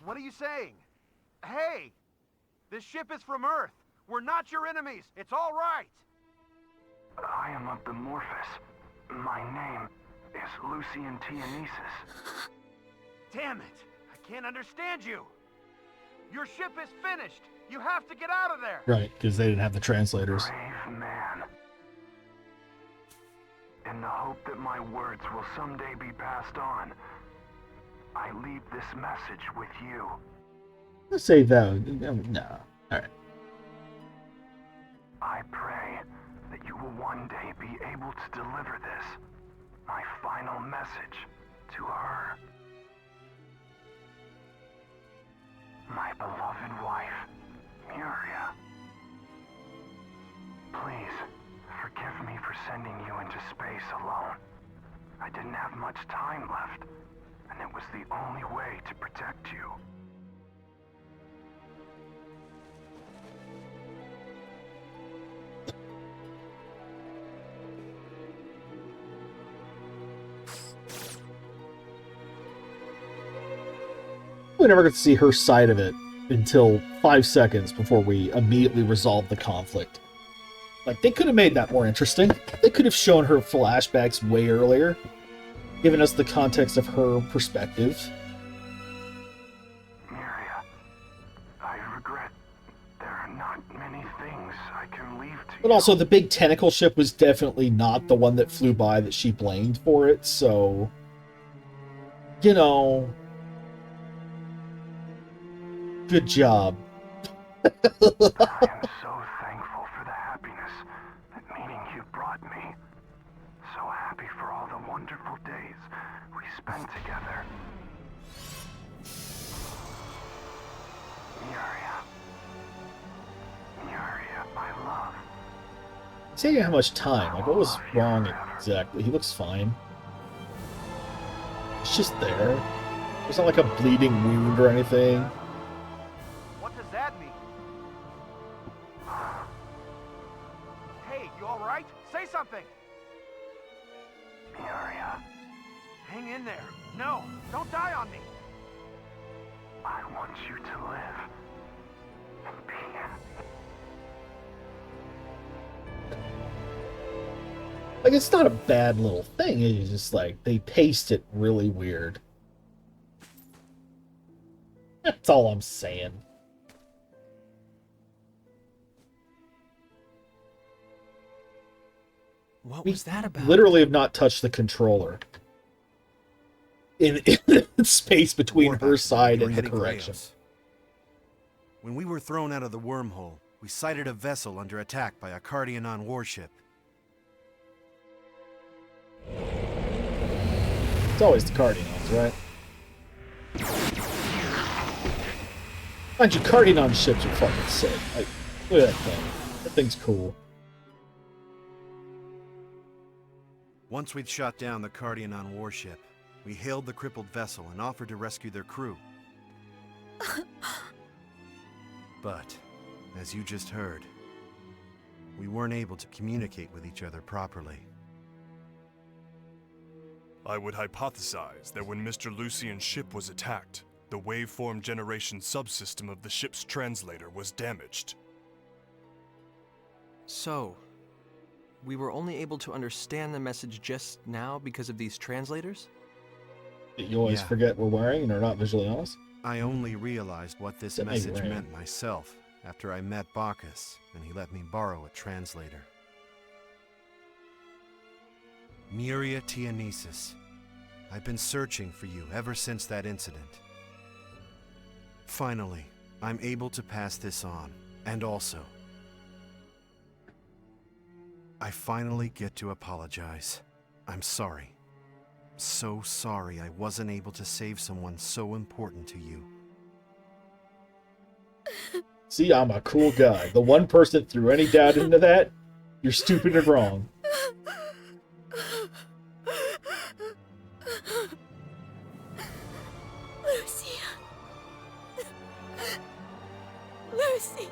What are you saying? Hey! This ship is from Earth. We're not your enemies. It's all right. I am of the Morphus. My name is Lucian Tianesis. Damn it! I can't understand you. Your ship is finished. You have to get out of there. Right, because they didn't have the translators. Brave man. In the hope that my words will someday be passed on, I leave this message with you. Let's say though. No. Alright. I pray that you will one day be able to deliver this, my final message, to her. My beloved wife, Muria. Please, forgive me for sending you into space alone. I didn't have much time left, and it was the only way to protect you. We never get to see her side of it until 5 seconds before we immediately resolve the conflict. Like, they could have made that more interesting. They could have shown her flashbacks way earlier, given us the context of her perspective. Miria, I regret there are not many things I can leave to But you. also, the big tentacle ship was definitely not the one that flew by that she blamed for it, so... You know... Good job. I am so thankful for the happiness that meeting you brought me. So happy for all the wonderful days we spent together. Miria, my love. See how much time. Like, what was wrong exactly? He looks fine. It's just there. It's not like a bleeding wound or anything. What does that mean? Hey, you alright? Say something! Miria, Hang in there. No, don't die on me. I want you to live and be happy. Like, it's not a bad little thing. It's just like, they paced it really weird. That's all I'm saying. What was that about? Literally have not touched the controller. In the space between her side and the correction. When we were thrown out of the wormhole, we sighted a vessel under attack by a Cardianon warship. It's always the Cardinals, right? Mind you, Cardinon ships are fucking sick. Like, look at that thing. That thing's cool. Once we'd shot down the Cardianon warship, we hailed the crippled vessel and offered to rescue their crew. But, as you just heard, we weren't able to communicate with each other properly. I would hypothesize that when Mr. Lucian's ship was attacked, the waveform generation subsystem of the ship's translator was damaged. So, we were only able to understand the message just now because of these translators? You always forget we're wearing and are not visually honest. I only realized what this That makes message it meant myself after I met Bacchus and he let me borrow a translator. Miria Tianesis, I've been searching for you ever since that incident. Finally, I'm able to pass this on, and also, I finally get to apologize. I'm sorry. So sorry I wasn't able to save someone so important to you. See, I'm a cool guy. The one person that threw any doubt into that, you're stupid and wrong. Lucia. Lucia.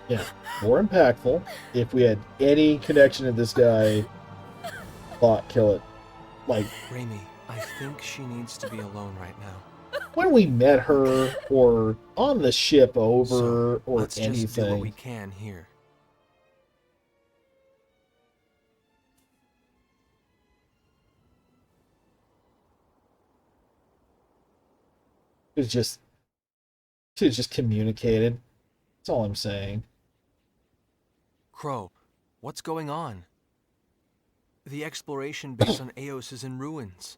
Yeah, more impactful if we had any connection to this guy. Thought kill it. Like, Raimi, I think she needs to be alone right now. when we met her, or on the ship over, or Let's just do what anything. we can here. It was just, should have just communicated. That's all I'm saying. Crow, what's going on? The exploration base on Eos is in ruins.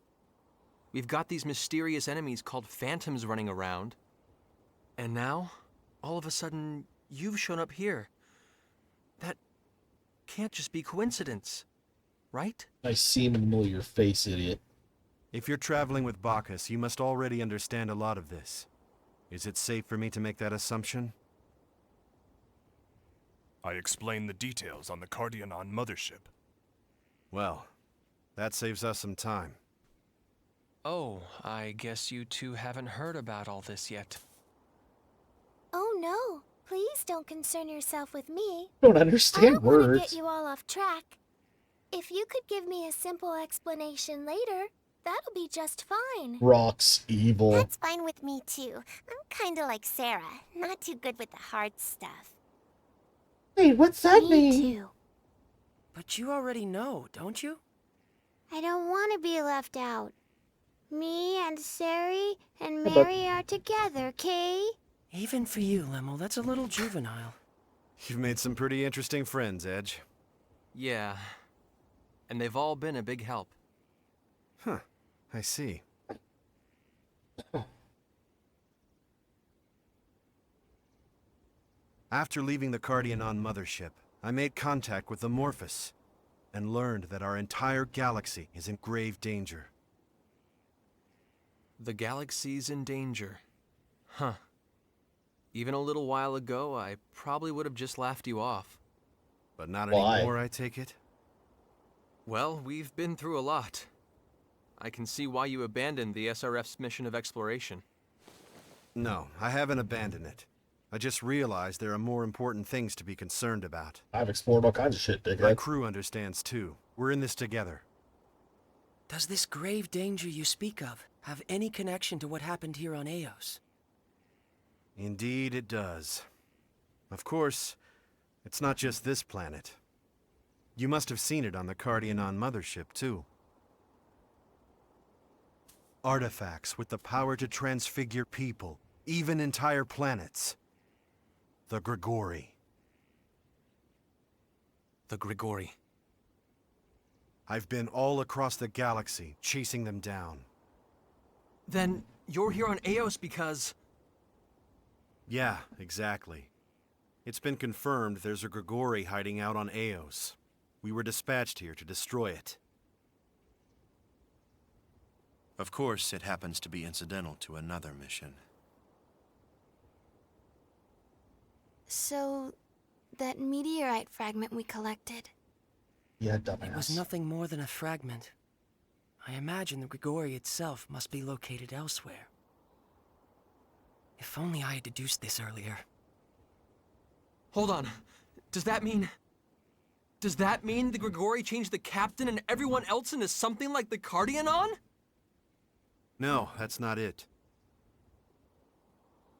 We've got these mysterious enemies called phantoms running around. And now, all of a sudden, you've shown up here. That can't just be coincidence, right? I see him in the middle of your face, idiot. If you're traveling with Bacchus, you must already understand a lot of this. Is it safe for me to make that assumption? I explained the details on the Cardianon mothership. Well, that saves us some time. Oh, I guess you two haven't heard about all this yet. Oh no, please don't concern yourself with me. Don't I understand don't want to words. get you all off track. If you could give me a simple explanation later, That'll be just fine. Rocks evil. That's fine with me, too. I'm kinda like Sarah, not too good with the hard stuff. Wait, what's that Me mean? too. But you already know, don't you? I don't want to be left out. Me and Sari and but- Mary are together, Kay? Even for you, Lemo, that's a little juvenile. You've made some pretty interesting friends, Edge. Yeah. And they've all been a big help. Huh. I see. After leaving the Cardianon mothership, I made contact with the Morphus and learned that our entire galaxy is in grave danger. The galaxy's in danger. Huh. Even a little while ago, I probably would have just laughed you off. But not Why? anymore, I take it? Well, we've been through a lot. I can see why you abandoned the SRF's mission of exploration. No, I haven't abandoned it. I just realized there are more important things to be concerned about. I've explored all kinds of shit, My dickhead. crew understands too. We're in this together. Does this grave danger you speak of have any connection to what happened here on Eos? Indeed it does. Of course, it's not just this planet. You must have seen it on the Cardianon mothership too. Artifacts with the power to transfigure people, even entire planets. The Grigori. The Grigori. I've been all across the galaxy, chasing them down. Then you're here on Eos because... Yeah, exactly. It's been confirmed there's a Grigori hiding out on Eos. We were dispatched here to destroy it. Of course, it happens to be incidental to another mission. So, that meteorite fragment we collected. Yeah, It was dumbass. nothing more than a fragment. I imagine the Grigori itself must be located elsewhere. If only I had deduced this earlier. Hold on. Does that mean the Grigori changed the captain and everyone else into something like the Cardianon? No, that's not it.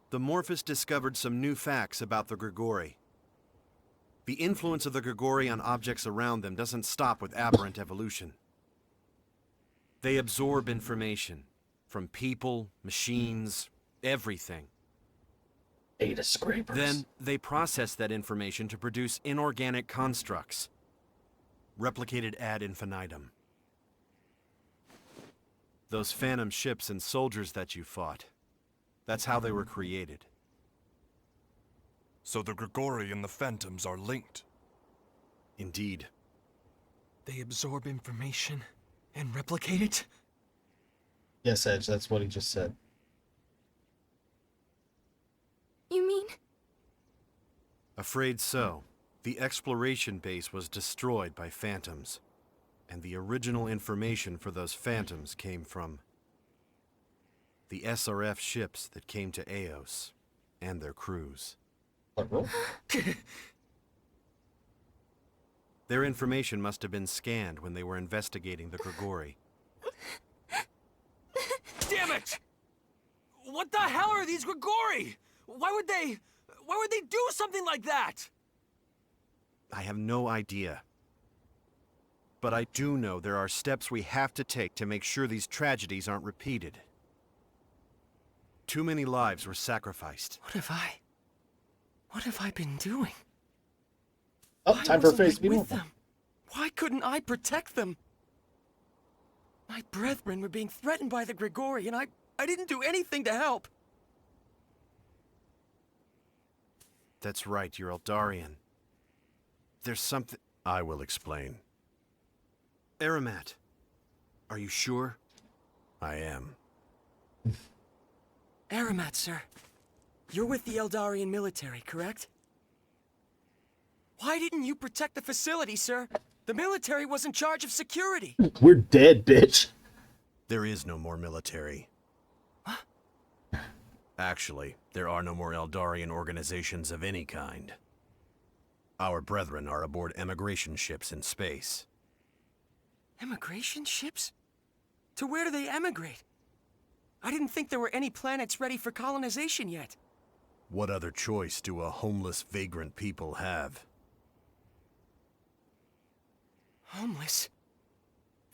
The Morphus discovered some new facts about the Grigori. The influence of the Grigori on objects around them doesn't stop with aberrant evolution. They absorb information from people, machines, everything. Data scrapers. Then they process that information to produce inorganic constructs, replicated ad infinitum. Those phantom ships and soldiers that you fought, that's how they were created. So the Grigori and the Phantoms are linked. Indeed. They absorb information and replicate it? Yes, Edge, that's what he just said. You mean? Afraid so. The exploration base was destroyed by phantoms, and the original information for those phantoms came from the SRF ships that came to Eos and their crews. Their information must have been scanned when they were investigating the Grigori. Damn it! What the hell are these Grigori? Why would they do something like that? I have no idea. But I do know there are steps we have to take to make sure these tragedies aren't repeated. Too many lives were sacrificed. What have I been doing? Oh, Why time for a wasn't face I to be with normal. them? Why couldn't I protect them? My brethren were being threatened by the Grigori, and I didn't do anything to help. That's right, you're Eldarian. There's something... I will explain. Aramat, are you sure? I am. Aramat, sir. You're with the Eldarian military, correct? Why didn't you protect the facility, sir? The military was in charge of security. We're dead, bitch. There is no more military. Actually, there are no more Eldarian organizations of any kind. Our brethren are aboard emigration ships in space. Immigration ships? To where do they emigrate? I didn't think there were any planets ready for colonization yet. What other choice do a homeless, vagrant people have? Homeless?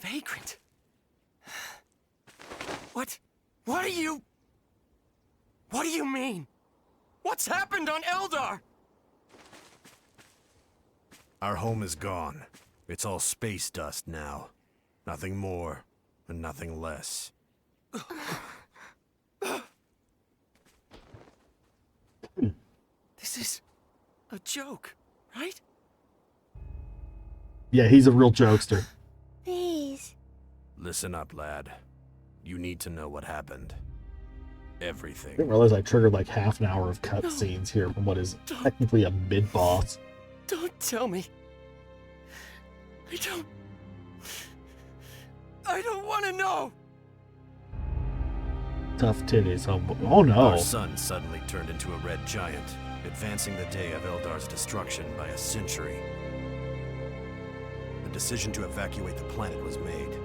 Vagrant? What? What do you mean? What's happened on Eldar? Our home is gone. It's all space dust now. Nothing more, and nothing less. This is a joke, right? Yeah, he's a real jokester. Please. Listen up, lad. You need to know what happened. I Everything. didn't realize I triggered like half an hour of cutscenes here from what is technically a mid-boss. Don't tell me. I don't want to know. Tough titties. Oh no. Our sun suddenly turned into a red giant, advancing the day of Eldar's destruction by a century. The decision to evacuate the planet was made.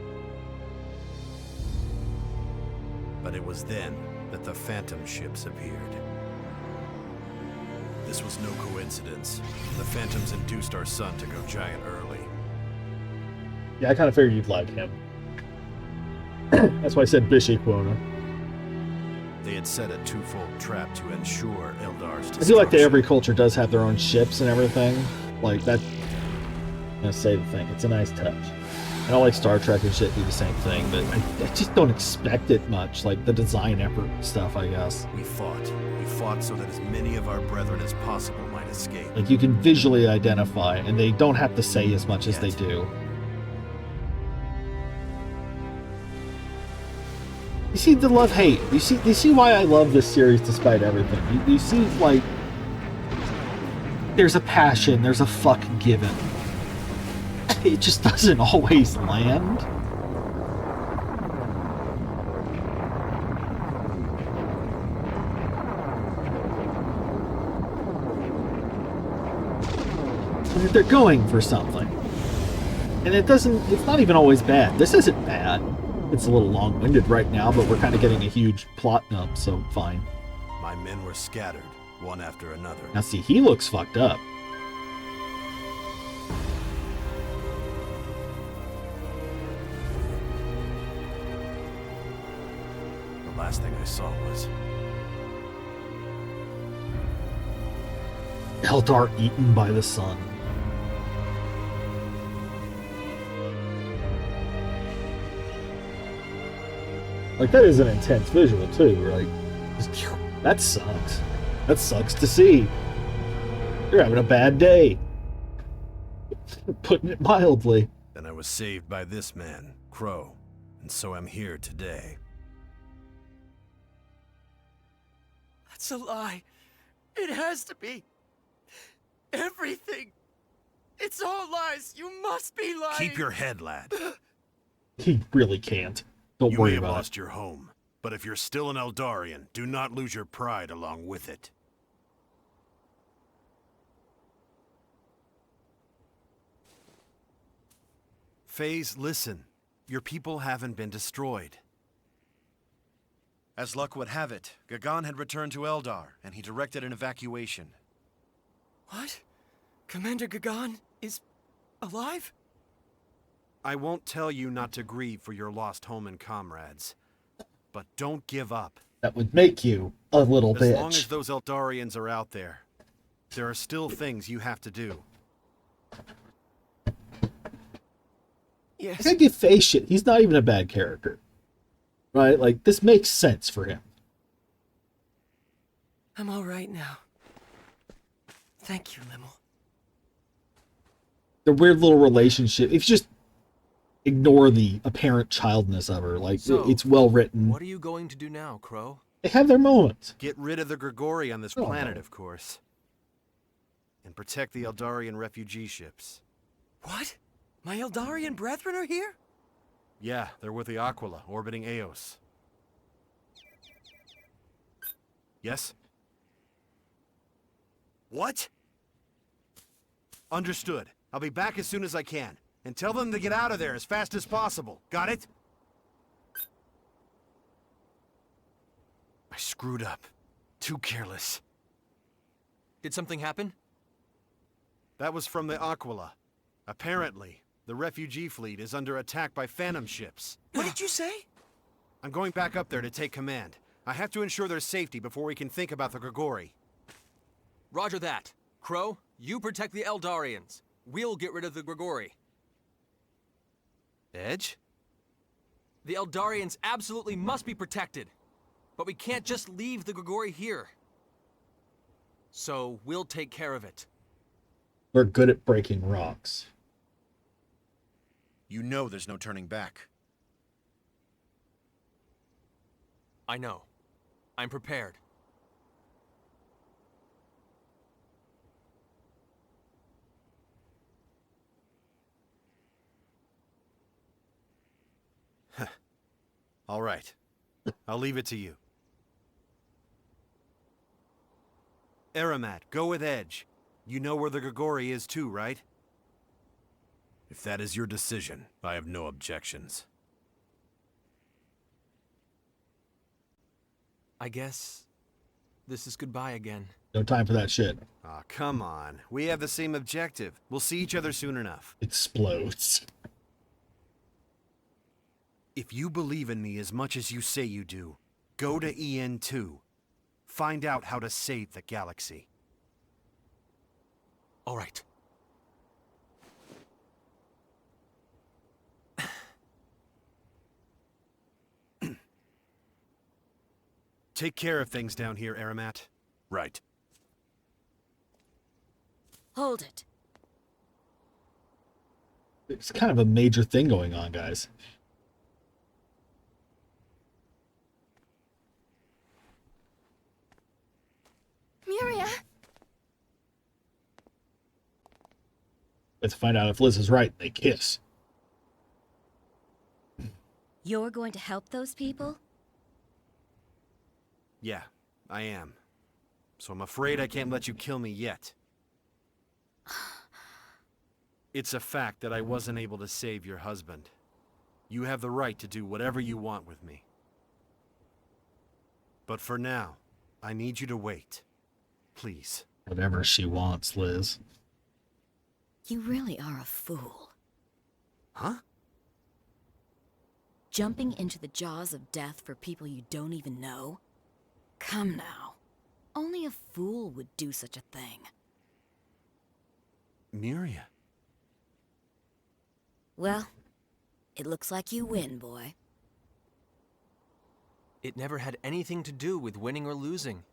But it was then that the Phantom ships appeared. This was no coincidence. The Phantoms induced our sun to go giant early. Yeah, I kind of figured you'd like him. That's why I said Bishy quota. They had set a twofold trap to ensure Eldar's destruction. I feel like every culture does have their own ships and everything. Like that. I'm gonna say the thing. It's a nice touch. I don't like Star Trek and shit do the same thing, but I just don't expect it much. Like the design effort stuff, I guess. We fought. We fought so that as many of our brethren as possible might escape. Like you can visually identify, and they don't have to say as much as they do. You see the love-hate. You see why I love this series despite everything. You see, like, there's a passion, there's a fuck given. It just doesn't always land. They're going for something. And it's not even always bad. This isn't bad. It's a little long-winded right now, but we're kind of getting a huge plot up, so fine. My men were scattered, one after another. Now see, he looks fucked up. The last thing I saw was... Eldar eaten by the sun. Like, that is an intense visual, too. Like, that sucks. That sucks to see. You're having a bad day. Putting it mildly. Then I was saved by this man, Crow, and so I'm here today. That's a lie. It has to be. Everything. It's all lies. You must be lying. Keep your head, lad. He really can't. Don't worry You may have about lost your home, but if you're still an Eldarian, do not lose your pride along with it. Phase, listen. Your people haven't been destroyed. As luck would have it, Gagan had returned to Eldar, and he directed an evacuation. What? Commander Gagan is alive? I won't tell you not to grieve for your lost home and comrades, but don't give up. That would make you a little bitch. As long as those Eldarians are out there, there are still things you have to do. Yes. I gotta give Faye shit. He's not even a bad character. Right? Like, this makes sense for him. I'm all right now. Thank you, Limmel. The weird little relationship. If you just ignore the apparent childness of her, like, So, it's well written. What are you going to do now, Crow? They have their moments. Get rid of the Grigori on this Oh. planet, of course. And protect the Eldarian refugee ships. What? My Eldarian brethren are here? Yeah, they're with the Aquila, orbiting Eos. Yes? What? Understood. I'll be back as soon as I can. And tell them to get out of there as fast as possible. Got it? screwed up. Too careless. Did something happen? That was from the Aquila. Apparently, the refugee fleet is under attack by phantom ships. What did you say? I'm going back up there to take command. I have to ensure their safety before we can think about the Grigori. Roger that. Crow, you protect the Eldarians. We'll get rid of the Grigori. Edge? The Eldarians absolutely must be protected. But we can't just leave the Grigori here. So we'll take care of it. We're good at breaking rocks. You know there's no turning back. I know. I'm prepared. All right. I'll leave it to you. Aramat, go with Edge. You know where the Grigori is too, right? If that is your decision, I have no objections. I guess this is goodbye again. No time for that shit. Aw, come on. We have the same objective. We'll see each other soon enough. Explodes. If you believe in me as much as you say you do, go to EN2. Find out how to save the galaxy. All right. Take care of things down here, Aramat. Right. Hold it. It's kind of a major thing going on, guys. Miria! Let's find out if Liz is right. They kiss. You're going to help those people? Yeah, I am. So I'm afraid I can't let you kill me yet. It's a fact that I wasn't able to save your husband. You have the right to do whatever you want with me. But for now, I need you to wait. Please. Whatever she wants, Liz. You really are a fool. Huh? Jumping into the jaws of death for people you don't even know? Come now. Only a fool would do such a thing. Miria. Well, it looks like you win, boy. It never had anything to do with winning or losing.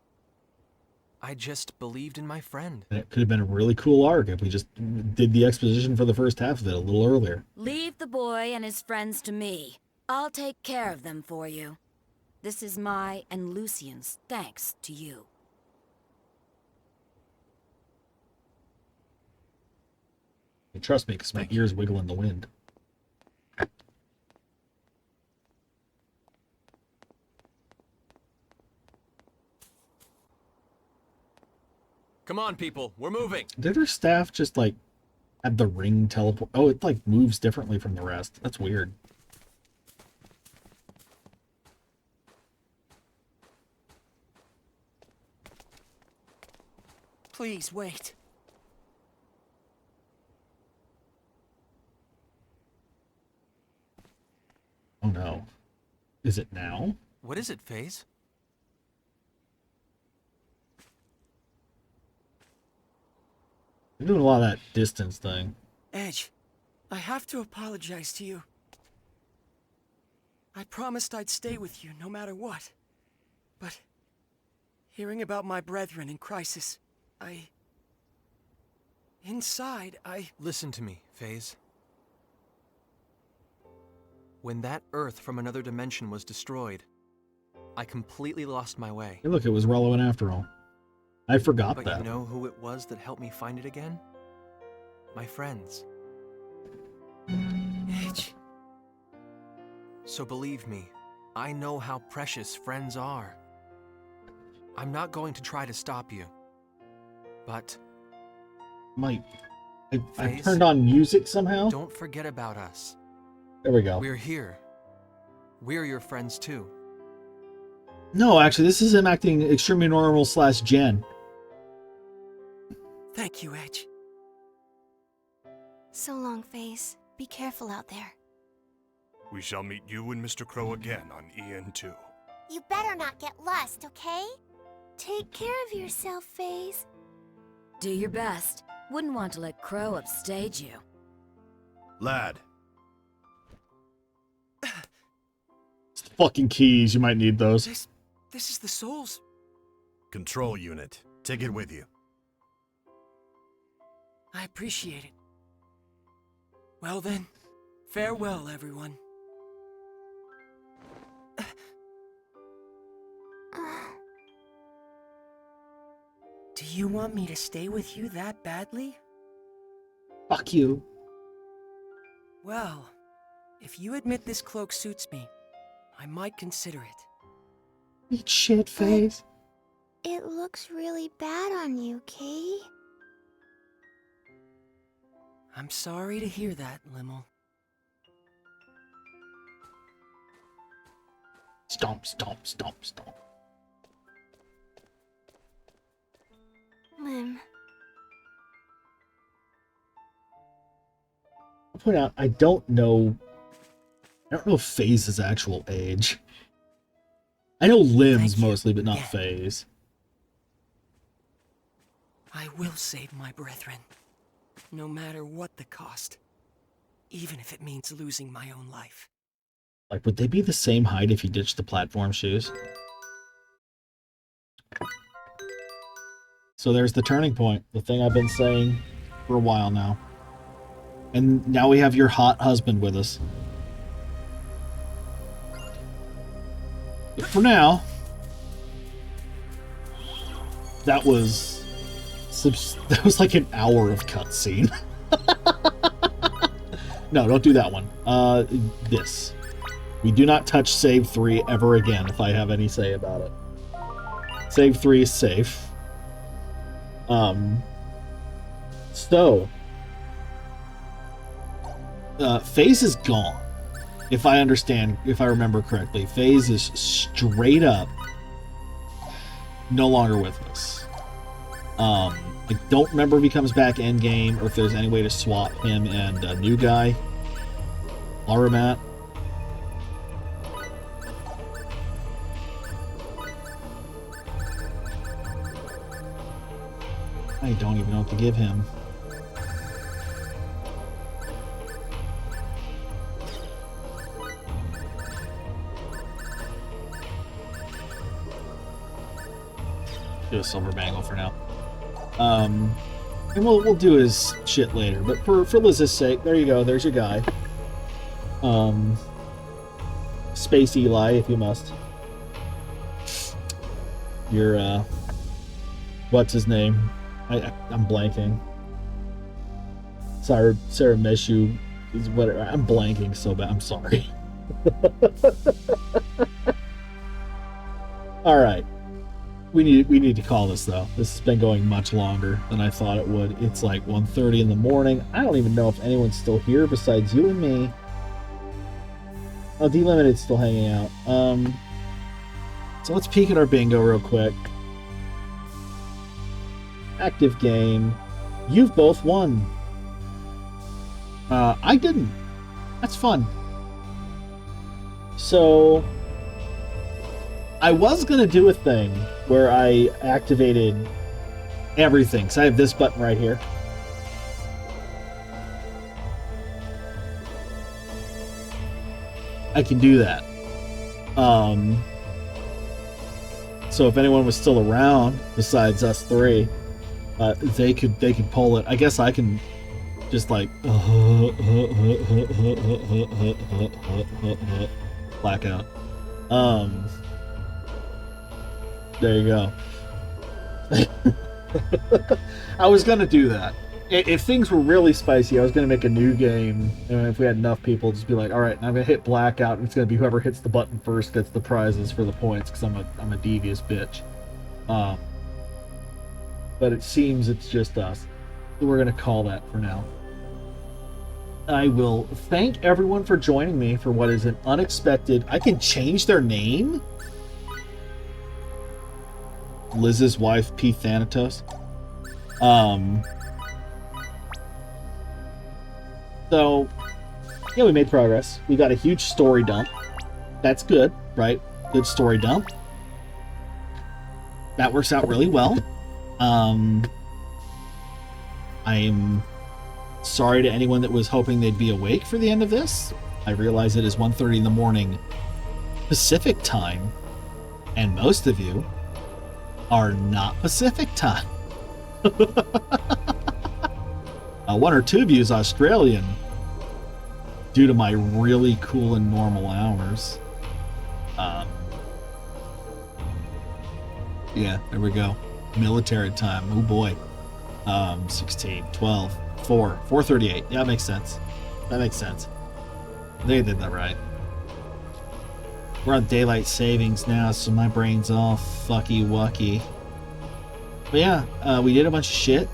I just believed in my friend. It could have been a really cool arc if we just did the exposition for the first half of it a little earlier. Leave the boy and his friends to me. I'll take care of them for you. This is my and Lucian's thanks to you. You trust me, because my ears wiggle in the wind. Come on, people. We're moving. Did her staff just, like, have the ring teleport? Oh, it, like, moves differently from the rest. That's weird. Please, wait. Oh, no. Is it now? What is it, FaZe? You're doing a lot of that distance thing. Edge, I have to apologize to you. I promised I'd stay with you no matter what. But hearing about my brethren in crisis, Inside, Listen to me, FaZe. When that Earth from another dimension was destroyed, I completely lost my way. Hey, look, it was relevant after all. I forgot But that. you know who it was that helped me find it again? My friends. Edge. So believe me, I know how precious friends are. I'm not going to try to stop you. But I FaZe, turned on music somehow. don't forget about us. There we go. We're here. We're your friends too. No, actually, this is him acting extremely normal / Jen. Thank you, Edge. So long, Face. Be careful out there. We shall meet you and Mr. Crow again on EN2. You better not get lost, okay? Take care of yourself, Faze. Do your best. Wouldn't want to let Crow upstage you. Lad. It's the fucking keys. You might need those. This is the Soul's Control unit. Take it with you. I appreciate it. Well then, farewell, everyone. Do you want me to stay with you that badly? Fuck you. Well, if you admit this cloak suits me, I might consider it. Eat shit, Face. It looks really bad on you, Kay. I'm sorry to hear that, Limmel. Stomp, stomp, stomp, stomp. Lim. I'll point out, I don't know Faze's actual age. I know Lim's mostly, but not Faze. I will save my brethren, no matter what the cost, even if it means losing my own life. Like, would they be the same height if you ditched the platform shoes? So there's the turning point, the thing I've been saying for a while now. And now we have your hot husband with us. But for now, that was like an hour of cutscene. No, don't do that one. This. We do not touch save 3 ever again, if I have any say about it. Save 3 is safe. So FaZe is gone. If I remember correctly, FaZe is straight up no longer with us. I don't remember if he comes back endgame or if there's any way to swap him and a new guy. Aramat. I don't even know what to give him. Do a silver bangle for now. And we'll do his shit later. But for Liz's sake, there you go. There's your guy. Space Eli, if you must. Your what's his name? I'm blanking. Sarah Meshu is whatever. I'm blanking so bad. I'm sorry. All right. We need to call this though. This has been going much longer than I thought it would. It's like 1:30 in the morning. I don't even know if anyone's still here besides you and me. Oh, Delimited's still hanging out. So let's peek at our bingo real quick. Active game. You've both won. I didn't. That's fun. So I was gonna do a thing where I activated everything. So I have this button right here. I can do that. So if anyone was still around besides us three, they could pull it. I guess I can just like blackout. There you go. I was gonna do that. If things were really spicy, I was gonna make a new game, and if we had enough people, just be like, all right, now I'm gonna hit blackout, and it's gonna be whoever hits the button first gets the prizes for the points, because I'm a devious bitch. But it seems it's just us. So we're gonna call that for now. I will thank everyone for joining me for what is an unexpected... I can change their name? Liz's wife, P. Thanatos. So, yeah, we made progress. We got a huge story dump. That's good, right? Good story dump. That works out really well. I'm sorry to anyone that was hoping they'd be awake for the end of this. I realize it is 1:30 in the morning Pacific time, and most of you are not Pacific time. One or two of you is Australian due to my really cool and normal hours. Yeah, there we go. Military time. Oh boy. 16, 12, 4, 4:38. Yeah, that makes sense. That makes sense. They did that right. We're on daylight savings now, so my brain's all fucky wucky. But yeah, we did a bunch of shit.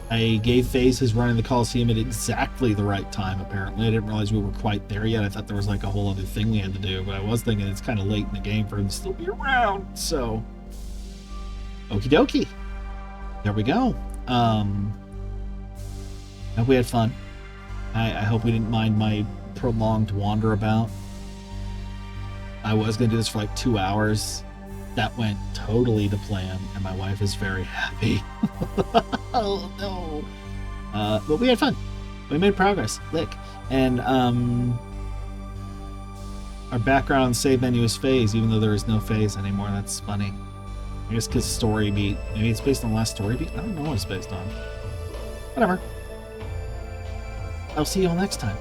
I gave FaZe his run in the Coliseum at exactly the right time, apparently. I didn't realize we were quite there yet. I thought there was like a whole other thing we had to do, but I was thinking it's kind of late in the game for him to still be around, so... Okie dokie. There we go. I hope we had fun. I hope we didn't mind my prolonged wander about. I was going to do this for like 2 hours. That went totally to plan, and my wife is very happy. Oh no. But we had fun. We made progress. Lick. And our background save menu is FaZe, even though there is no FaZe anymore. That's funny. I guess because story beat. Maybe it's based on the last story beat? I don't know what it's based on. Whatever. I'll see you all next time.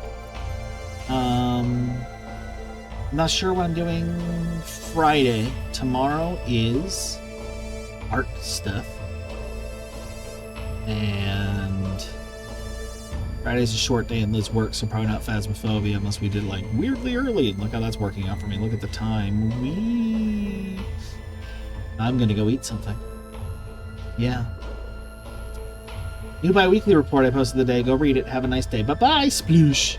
I'm not sure what I'm doing Friday. Tomorrow is art stuff. And Friday's a short day and Liz works, so probably not Phasmophobia unless we did like weirdly early. And look how that's working out for me. Look at the time. I'm gonna go eat something. Yeah. New bi-weekly report I posted today. Go read it. Have a nice day. Bye-bye, sploosh.